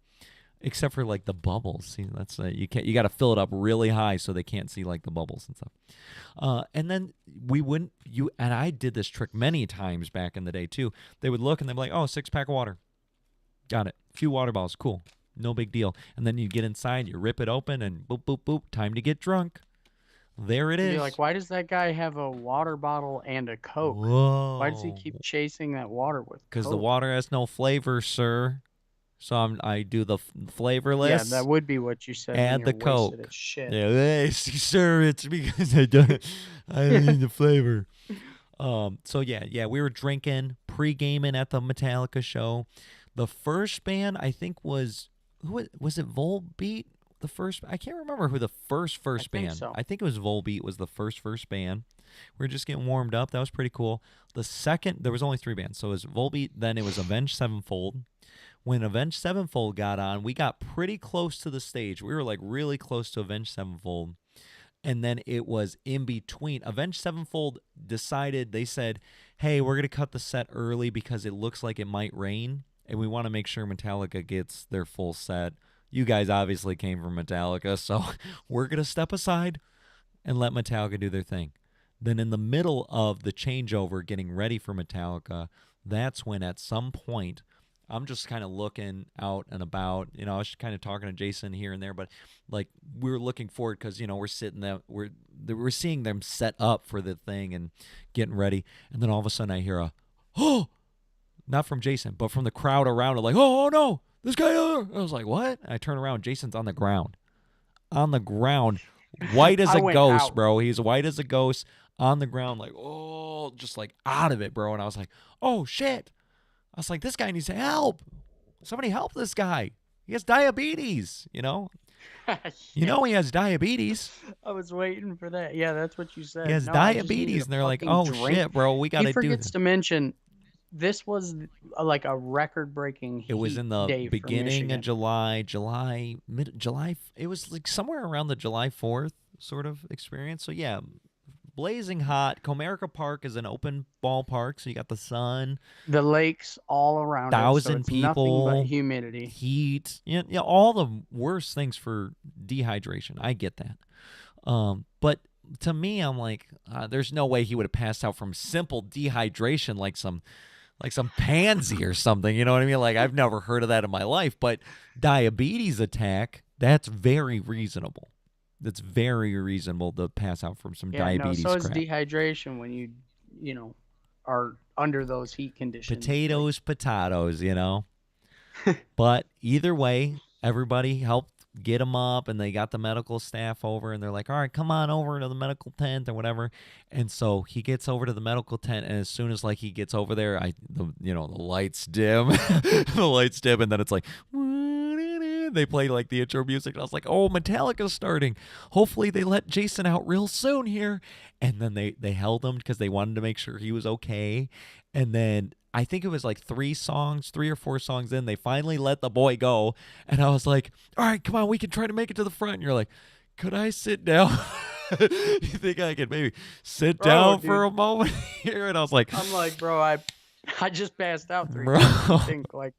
except for like the bubbles. See, that's you got to fill it up really high so they can't see like the bubbles and stuff. And then and I did this trick many times back in the day too. They would look and they'd be like, oh, 6-pack of water. Got it. A few water bottles. Cool. No big deal. And then you get inside, you rip it open, and boop, boop, boop. Time to get drunk. There it is. You're like, why does that guy have a water bottle and a Coke? Whoa. Why does he keep chasing that water with Coke? Because the water has no flavor, sir. So I do the flavorless. Yeah, that would be what you said. Add when the you're Coke. wasted as shit. Yeah, hey, sir, it's because I don't need the flavor. So yeah, we were drinking, pre-gaming at the Metallica show. The first band I think was was it Volbeat? The first, I can't remember who the first band. So. I think it was Volbeat was the first band. We were just getting warmed up. That was pretty cool. The second, there was only 3 bands. So it was Volbeat, then it was Avenged Sevenfold. When Avenged Sevenfold got on, we got pretty close to the stage. We were like really close to Avenged Sevenfold. And then it was in between. Avenged Sevenfold decided, they said, hey, we're going to cut the set early because it looks like it might rain. And we want to make sure Metallica gets their full set. You guys obviously came from Metallica, so we're going to step aside and let Metallica do their thing. Then in the middle of the changeover, getting ready for Metallica, that's when at some point, I'm just kind of looking out and about. You know, I was kind of talking to Jason here and there, but like we were looking forward because, you know, we're sitting there, we're seeing them set up for the thing and getting ready. And then all of a sudden I hear oh, not from Jason, but from the crowd around it, like, oh no, this guy. I was like, what? And I turn around, Jason's on the ground. On the ground, white as a ghost, bro. He's white as a ghost on the ground, like, oh, just like out of it, bro. And I was like, oh shit. I was like, this guy needs help. Somebody help this guy. He has diabetes, you know? You know he has diabetes. I was waiting for that. Yeah, that's what you said. He has diabetes, and they're like, oh, shit, bro, we got to do this. He forgets to mention, this was like a record-breaking heat. It was in the day beginning of July. It was like somewhere around the July 4th sort of experience. So, yeah, blazing hot. Comerica Park is an open ballpark, so you got the sun. The lakes all around 1,000 it, so it's people. Nothing but humidity. Heat. Yeah, all the worst things for dehydration. I get that. But to me, I'm like, there's no way he would have passed out from simple dehydration like some pansy or something. You know what I mean? Like, I've never heard of that in my life. But diabetes attack, that's very reasonable. That's very reasonable to pass out from some diabetes so is crap. Dehydration when you know, are under those heat conditions. Potatoes, you know. But either way, everybody helped get him up, and they got the medical staff over, and they're like, all right, come on over to the medical tent or whatever. And so he gets over to the medical tent, and as soon as like he gets over there, the lights dim. The lights dim, and then it's like they play like the intro music, and I was like, oh, Metallica's starting. Hopefully they let Jason out real soon here. And then they held him because they wanted to make sure he was okay. And then I think it was like 3 or 4 songs in, they finally let the boy go. And I was like, all right, come on, we can try to make it to the front. And you're like, could I sit down? You think I could maybe sit down for a moment here? And I was like, I'm like, bro, I just passed out 3 times. I think like,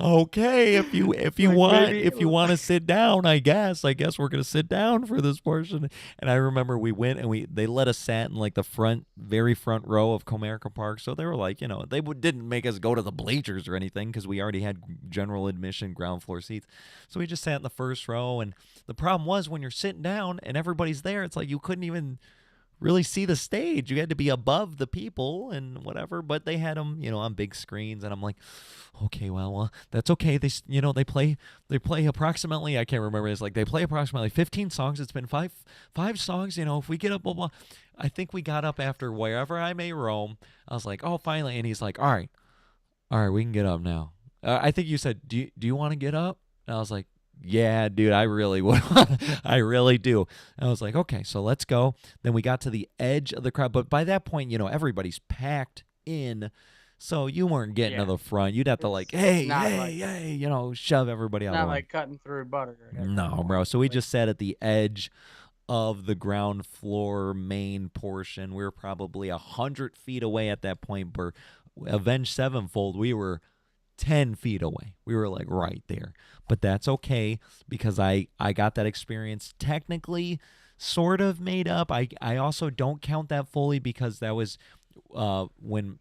okay, if you want to sit down, I guess we're gonna sit down for this portion. And I remember we went and they let us sat in like the very front row of Comerica Park. So they were like, they didn't make us go to the bleachers or anything because we already had general admission ground floor seats. So we just sat in the first row. And the problem was when you're sitting down and everybody's there, it's like you couldn't even really see the stage. You had to be above the people and whatever, but they had them, on big screens, and I'm like, okay, well, that's okay. They play approximately, I can't remember. It's like they play approximately 15 songs. It's been five songs. If we get up, blah blah. I think we got up after Wherever I May Roam. I was like, oh, finally, and he's like, all right, we can get up now. I think you said, do you want to get up? And I was like, yeah, dude, I really would. I really do. And I was like, okay, so let's go. Then we got to the edge of the crowd, but by that point, everybody's packed in, so you weren't getting to Yeah, the front. You'd have to like, it's hey, not hey, like hey, shove everybody out of the not way. like cutting through butter at that No, bro. point. So we Like, just sat at the edge of the ground floor main portion. We were probably 100 feet away at that point. But Avenged Sevenfold, we were 10 feet away. We were like right there. But that's okay because I got that experience technically sort of made up. I also don't count that fully because that was when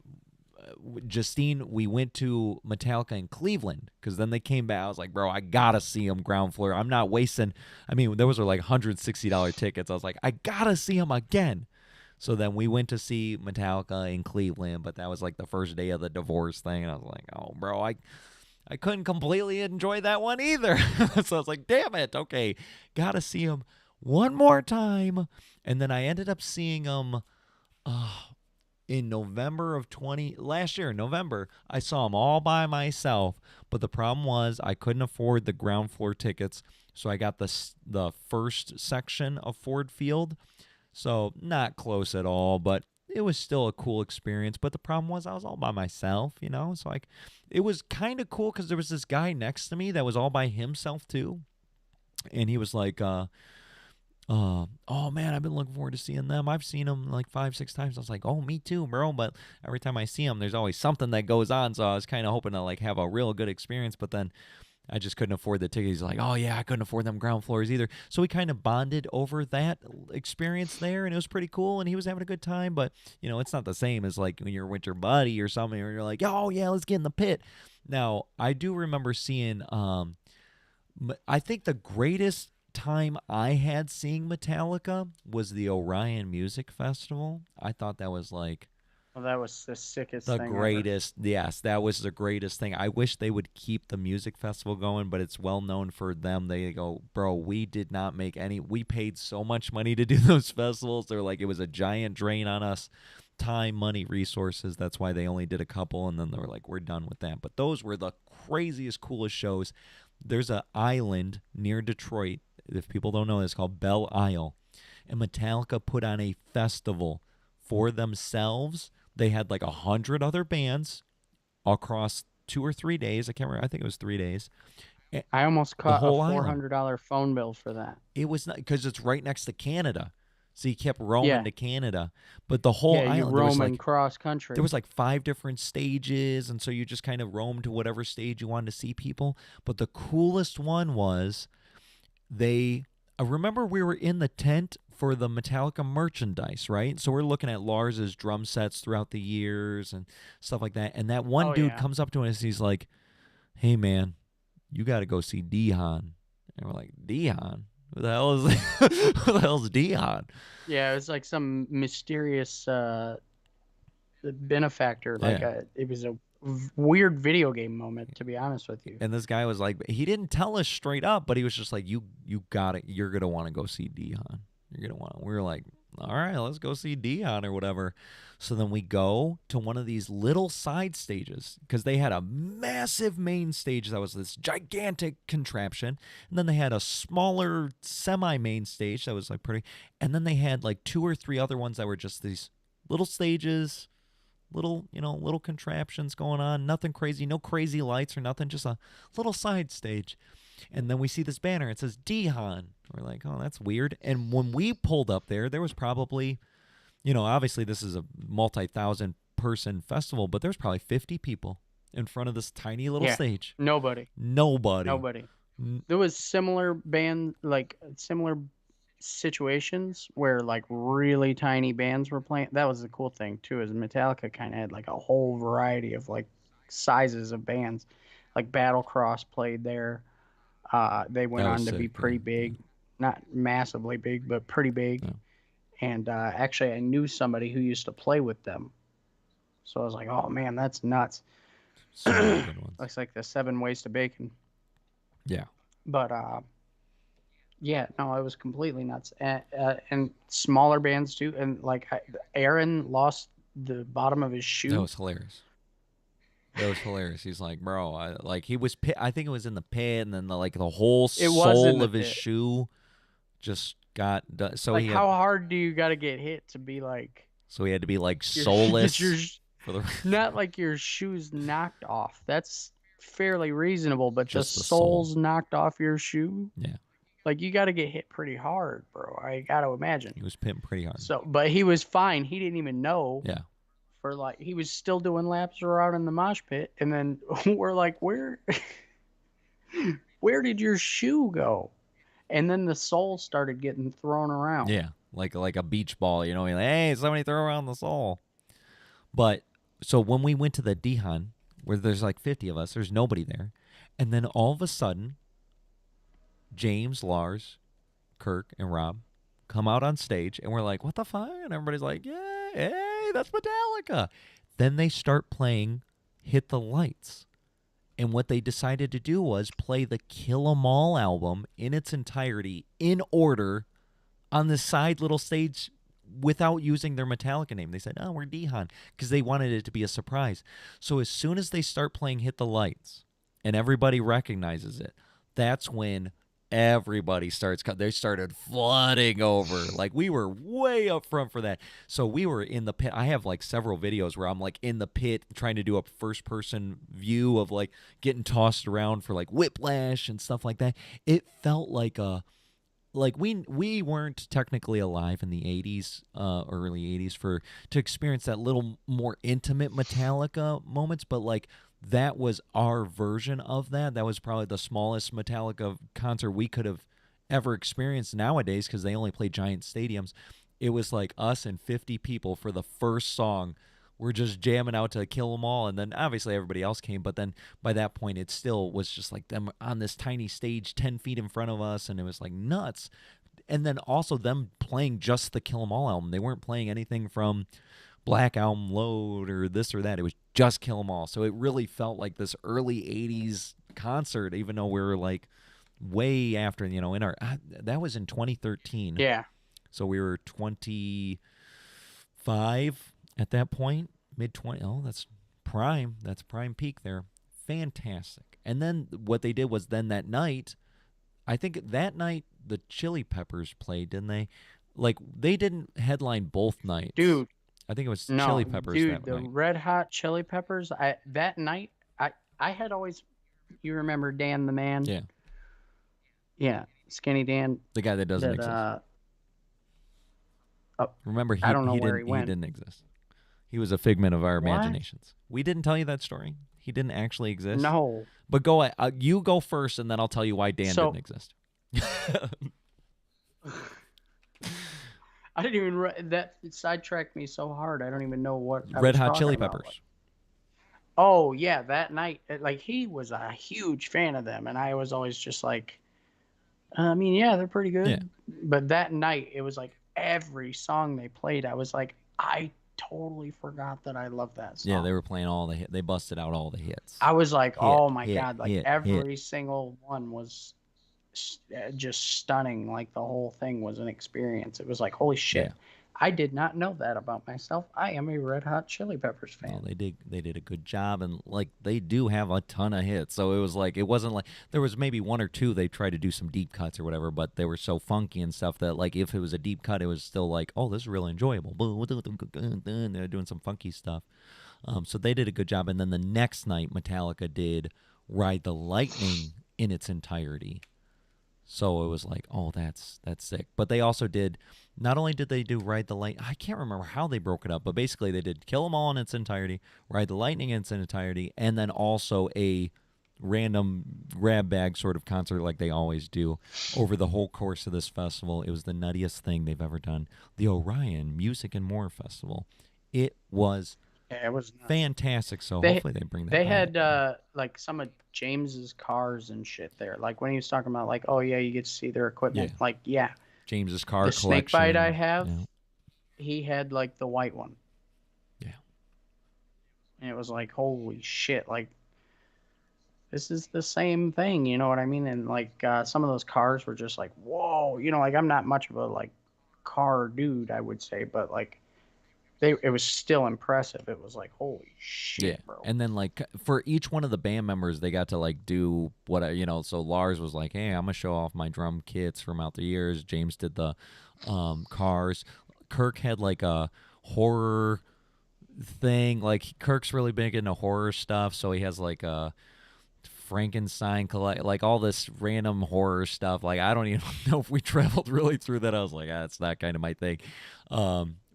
Justine, we went to Metallica in Cleveland because then they came back. I was like, bro, I gotta see them ground floor. I'm not wasting. I mean, those were like $160 tickets. I was like, I gotta see them again. So then we went to see Metallica in Cleveland, but that was like the first day of the divorce thing, and I was like, oh, bro, I couldn't completely enjoy that one either. So I was like, damn it, okay, gotta see them one more time, and then I ended up seeing them. Uh, in November of 20 last year in November, I saw them all by myself, but the problem was I couldn't afford the ground floor tickets, so I got the first section of Ford Field. So not close at all, but it was still a cool experience. But the problem was I was all by myself. So like it was kind of cool because there was this guy next to me that was all by himself too, and he was like, oh man, I've been looking forward to seeing them. I've seen them like 5, 6 times. I was like, oh, me too, bro. But every time I see them, there's always something that goes on. So I was kind of hoping to like have a real good experience, but then I just couldn't afford the tickets. He's like, oh yeah, I couldn't afford them ground floors either. So we kind of bonded over that experience there, and it was pretty cool. And he was having a good time, but it's not the same as like when you're with your buddy or something, or you're like, oh yeah, let's get in the pit. Now I do remember seeing. I think the greatest time I had seeing Metallica was the Orion Music Festival. I thought that was like well, that was the sickest the thing ever. greatest. Yes, that was the greatest thing. I wish they would keep the music festival going, but it's well known for them. They go, bro, we did not make any. We paid so much money to do those festivals. They're like, it was a giant drain on us. Time, money, resources. That's why they only did a couple, and then they were like, we're done with that. But those were the craziest, coolest shows. There's an island near Detroit. If people don't know, it's called Belle Isle, and Metallica put on a festival for themselves. They had like 100 other bands across 2 or 3 days. I can't remember. I think it was 3 days. I almost The caught a whole four island. hundred dollar phone bill for that. It was not because it's right next to Canada, so you kept roaming Yeah, to Canada. But the whole yeah, you island, there was roaming like cross there country. was like 5 different stages, and so you just kind of roamed to whatever stage you wanted to see people. But the coolest one was they I remember we were in the tent for the Metallica merchandise, right? So we're looking at Lars's drum sets throughout the years and stuff like that. And that one Oh dude yeah, comes up to us, he's like, "Hey man, you got to go see Dion." And we're like, "Dion? Who the hell is who the hell's Dion?" yeah. It was like some mysterious benefactor. Like Yeah. it was a weird video game moment, to be honest with you. And this guy was like, he didn't tell us straight up, but he was just like, you got it. You're gonna want to go see Dion. You're gonna want. We were like, all right, let's go see Dion or whatever. So then we go to one of these little side stages because they had a massive main stage that was this gigantic contraption, and then they had a smaller semi main stage that was like pretty, and then they had like 2 or 3 other ones that were just these little stages, little contraptions going on, nothing crazy, no crazy lights or nothing, just a little side stage. And then we see this banner, it says Dihan. We're like, oh, that's weird. And when we pulled up there was probably, obviously this is a multi-thousand person festival, but there's probably 50 people in front of this tiny little Yeah, stage. nobody, Nobody. nobody. There was similar band, like similar situations where like really tiny bands were playing. That was the cool thing too, is Metallica kind of had like a whole variety of like sizes of bands. Like Battlecross played there. They went That was on to be sick. Yeah, pretty yeah, big, not massively big, but pretty big. yeah. And actually, I knew somebody who used to play with them, so I was like, "Oh man, that's nuts." So many good ones. Looks like the Seven Ways to Bacon, Yeah. but yeah, no, it was completely nuts. And smaller bands too, and like Aaron lost the bottom of his That shoe. was hilarious. That was hilarious. He's like, bro, he was pit. I think it was in the pit, and then the whole It was in sole the of his pit. shoe just got done. So Like, he had how hard do you got to get hit to be like to be like get your soulless for the not like your shoes knocked off? That's fairly reasonable, but the just the sole. soles knocked off your shoe, Yeah, like you got to get hit pretty hard, bro. I got to imagine. he was pitting pretty hard. So, but he was fine. He didn't even know. Yeah, For like, he was still doing laps around in the mosh pit, and then we're like, where did your shoe go? And then the sole started getting thrown around. yeah, like a beach ball. Like, hey, somebody throw around the sole. But so when we went to the Dihan, where there's like 50 of us, there's nobody there, and then all of a sudden, James, Lars, Kirk, and Rob come out on stage, and we're like, what the fuck? And everybody's like, yeah, hey, that's Metallica. Then they start playing Hit the Lights. And what they decided to do was play the Kill 'Em All album in its entirety, in order, on this side little stage without using their Metallica name. They said, oh, we're Dihan, because they wanted it to be a surprise. So as soon as they start playing Hit the Lights and everybody recognizes it, that's when everybody they started flooding over. Like, we were way up front for that. So we were in the pit. I have like several videos where I'm like in the pit trying to do a first person view of like getting tossed around for like whiplash and stuff like that. It felt like we weren't technically alive in the 80s, early 80s, to experience that little more intimate Metallica moments, but like that was our version of that. That was probably the smallest Metallica concert we could have ever experienced nowadays, because they only play giant stadiums. It was like us and 50 people for the first song. We're just jamming out to Kill 'Em All, and then obviously everybody else came, but then by that point it still was just like them on this tiny stage 10 feet in front of us, and it was like nuts. And then also them playing just the Kill 'Em All album. They weren't playing anything from Black Album Load or this or that. It was just Kill 'Em All. So it really felt like this early 80s concert, even though we were like way after, in our, that was in 2013. Yeah. So we were 25 at that point, mid 20. Oh, that's prime. That's prime peak there. Fantastic. And then what they did was then that night, I think that night the Chili Peppers played, didn't they? Like, they didn't headline both nights. Dude. I think it was No, Chili Peppers dude, that the night. Red Hot Chili Peppers. That night, I had always, you remember Dan the Man? Yeah. Yeah, Skinny Dan. The guy that doesn't exist. Remember, I don't know where he went. didn't exist. He was a figment of our What? imaginations. We didn't tell you that story. He didn't actually exist. No. But you go first, and then I'll tell you why Dan didn't exist. I didn't even that sidetracked me so hard. I don't even know what I Red was Hot talking Chili about. Peppers. Oh yeah, that night, like he was a huge fan of them, and I was always just like, I mean, yeah, they're pretty good. Yeah. But that night, it was like every song they played, I was like, I totally forgot that I love that song. Yeah, they were playing all the hits. They busted out all the hits. I was like, oh my God, like every hit. single one was just stunning. Like the whole thing was an experience. It was like, holy shit. Yeah. I did not know that about myself. I am a Red Hot Chili Peppers fan. Well, they did a good job, and like they do have a ton of hits. So it was like, it wasn't like there was maybe one or two they tried to do some deep cuts or whatever, but they were so funky and stuff that like if it was a deep cut, it was still like, oh, this is really enjoyable. They're doing some funky stuff. So they did a good job. And then the next night, Metallica did Ride the Lightning in its entirety. So it was like, oh, that's sick. But they also did, not only did they do Ride the Lightning, I can't remember how they broke it up, but basically they did Kill 'Em All in its entirety, Ride the Lightning in its entirety, and then also a random grab bag sort of concert like they always do over the whole course of this festival. It was the nuttiest thing they've ever done. The Orion Music and More Festival. It was fantastic. So hopefully they bring that They back. had like some of James's cars and shit there. Like when he was talking about like, oh yeah, you get to see their equipment. Yeah. Like, yeah. James's car the collection. snake bite I have, he had like the white one. Yeah. And it was like, holy shit, like this is the same thing, you know what I mean? And like some of those cars were just like, whoa, you know, like I'm not much of a like car dude, I would say, but like it was still impressive. It was like, holy Yeah. shit, bro. And then like for each one of the band members, they got to like do what so Lars was like, "Hey, I'm gonna show off my drum kits from out the years." James did the cars. Kirk had like a horror thing. Like Kirk's really big into horror stuff, so he has like a Frankenstein collect, like all this random horror stuff. Like I don't even know if we traveled really through that. I was like, it's not kind of my thing.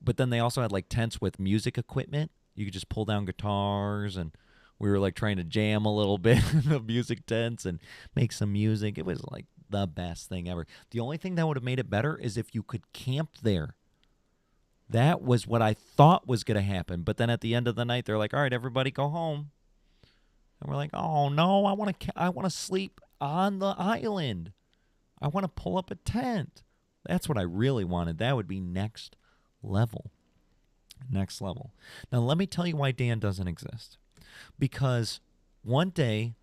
But then they also had like tents with music equipment. You could just pull down guitars, and we were like trying to jam a little bit in the music tents and make some music. It was like the best thing ever. The only thing that would have made it better is if you could camp there. That was what I thought was going to happen. But then at the end of the night, they're like, all right, everybody go home. And we're like, oh no, I want to sleep on the island. I want to pull up a tent. That's what I really wanted. That would be next level. Next level. Now let me tell you why Dan doesn't exist. Because one day,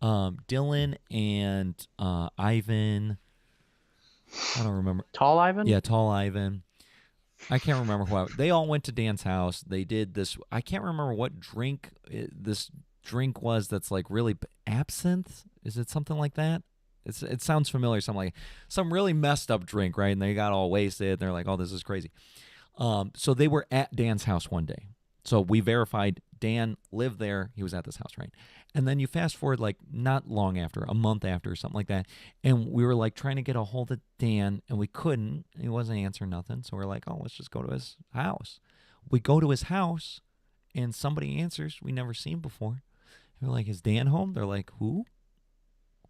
Dylan and Ivan, I don't remember. Tall Ivan? Yeah, Tall Ivan. I can't remember they all went to Dan's house. They did this. I can't remember what drink this drink was. That's like really absinthe. Is it something like that? It sounds familiar. Something like some really messed up drink, right? And they got all wasted. And they're like, "Oh, this is crazy." So they were at Dan's house one day. So we verified Dan lived there. He was at this house, right? And then you fast forward like not long after, a month after, or something like that. And we were like trying to get a hold of Dan, and we couldn't. He wasn't answering nothing. So we're like, oh, let's just go to his house. We go to his house, and somebody answers we never seen before. And we're like, is Dan home? They're like, who?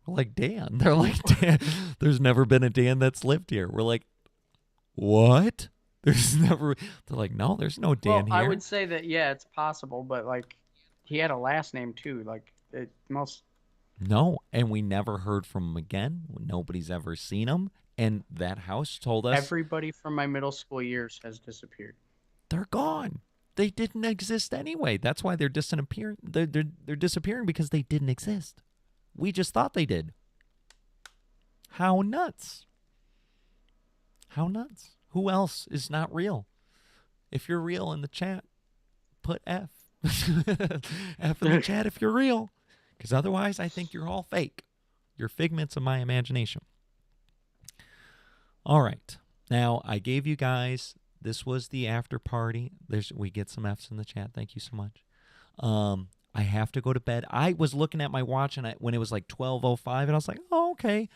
We're like, Dan. They're like, Dan. There's never been a Dan that's lived here. We're like, what? There's never. They're like, no, there's no Dan Well, I here. would say that yeah, it's possible, but like he had a last name too. Like it most No, and we never heard from him again. Nobody's ever seen him. And that house told us everybody from my middle school years has disappeared. they're gone. They didn't exist anyway. That's why they're disappearing. They're disappearing because they didn't exist. We just thought they did. How nuts? How nuts? Who else is not real? If you're real in the chat, put F. F in the chat if you're real. Because otherwise, I think you're all fake. You're figments of my imagination. All right. Now, I gave you guys, this was the after party. We get some Fs in the chat. Thank you so much. I have to go to bed. I was looking at my watch and when it was like 12:05, and I was like, oh, okay.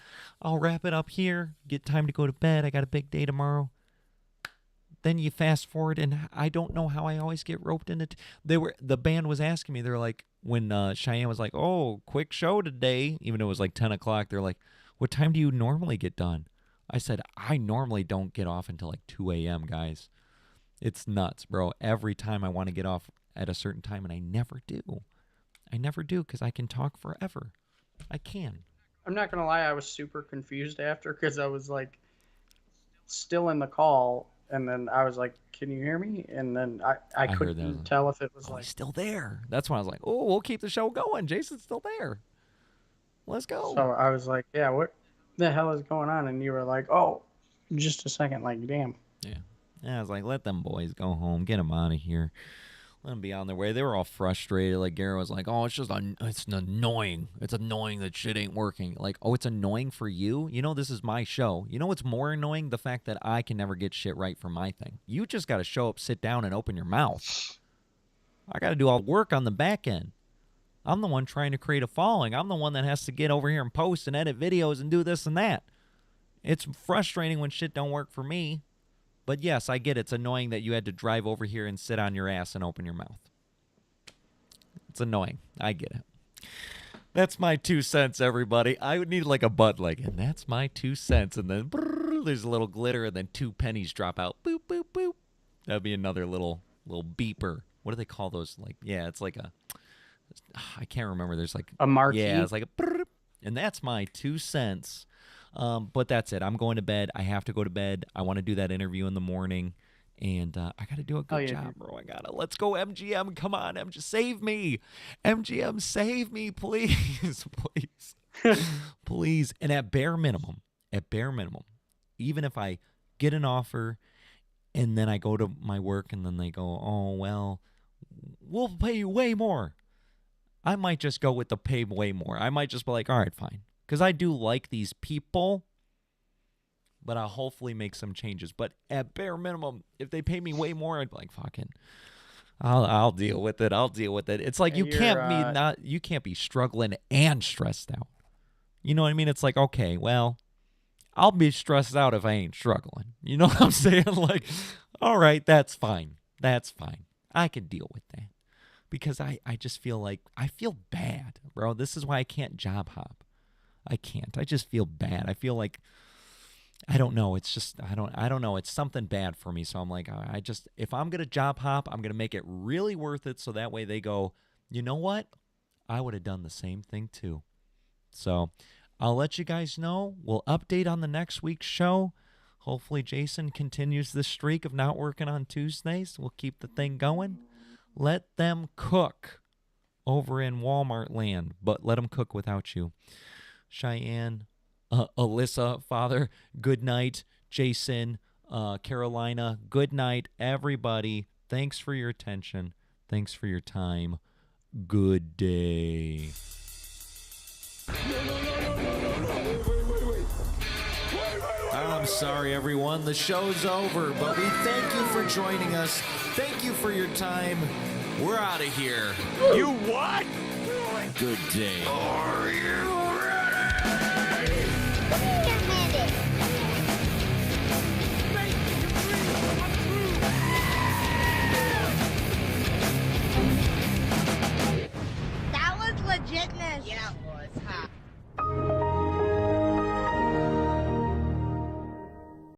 I'll wrap it up here. Get time to go to bed. I got a big day tomorrow. Then you fast forward, and I don't know how I always get roped into. The band was asking me. They're like, when Cheyenne was like, "Oh, quick show today," even though it was like 10 o'clock. They're like, "What time do you normally get done?" I said, "I normally don't get off until like 2 a.m. Guys, it's nuts, bro. Every time I want to get off at a certain time, and I never do. I never do because I can talk forever. I can." I'm not gonna lie, I was super confused after because I was like still in the call, and then I was like, "Can you hear me?" And then I couldn't tell if it was like he's still there. That's when I was like, "Oh, we'll keep the show going. Jason's still there. Let's go." So I was like, "Yeah, what the hell is going on?" And you were like, "Oh, just a second." Like, damn. Yeah, I was like, let them boys go home. Get them out of here. Let them be on their way. They were all frustrated. Like, Garrett was like, oh, it's annoying. It's annoying that shit ain't working. Like, oh, it's annoying for you? You know, this is my show. You know what's more annoying? The fact that I can never get shit right for my thing. You just got to show up, sit down, and open your mouth. I got to do all the work on the back end. I'm the one trying to create a following. I'm the one that has to get over here and post and edit videos and do this and that. It's frustrating when shit don't work for me. But yes, I get it. It's annoying that you had to drive over here and sit on your ass and open your mouth. It's annoying. I get it. That's my 2 cents, everybody. I would need like a butt like, and that's my 2 cents. And then brrr, there's a little glitter, and then 2 pennies drop out. Boop, boop, boop. That'd be another little beeper. What do they call those? Like, yeah, it's like I can't remember. There's like a marquee. Yeah, it's like a brrr, and that's my 2 cents. But that's it. I'm going to bed. I have to go to bed. I want to do that interview in the morning. And I got to do a good yeah, job, dude. bro. I got to. Let's go, MGM. Come on, MGM. Save me. MGM, save me, please. Please. Please. And at bare minimum, even if I get an offer and then I go to my work and then they go, oh, well, we'll pay you way more. I might just go with the pay way more. I might just be like, all right, fine. Because I do like these people, but I'll hopefully make some changes. But at bare minimum, if they pay me way more, I'd be like, fucking, I'll deal with it. I'll deal with it. It's like you can't be struggling and stressed out. You know what I mean? It's like, okay, well, I'll be stressed out if I ain't struggling. You know what I'm saying? Like, all right, that's fine. That's fine. I can deal with that. Because I just feel like, I feel bad, bro. This is why I can't job hop. I can't. I just feel bad. I feel like, I don't know. It's just, I don't know. It's something bad for me. So I'm like, if I'm going to job hop, I'm going to make it really worth it. So that way they go, you know what? I would have done the same thing too. So I'll let you guys know. We'll update on the next week's show. Hopefully Jason continues this streak of not working on Tuesdays. We'll keep the thing going. Let them cook over in Walmart land, but let them cook without you. Cheyenne, Alyssa, Father, good night. Jason, Carolina, good night. Everybody, thanks for your attention. Thanks for your time. Good day. I'm sorry, everyone. The show's over, but we thank you for joining us. Thank you for your time. We're out of here. You what? Good day. Are you ready?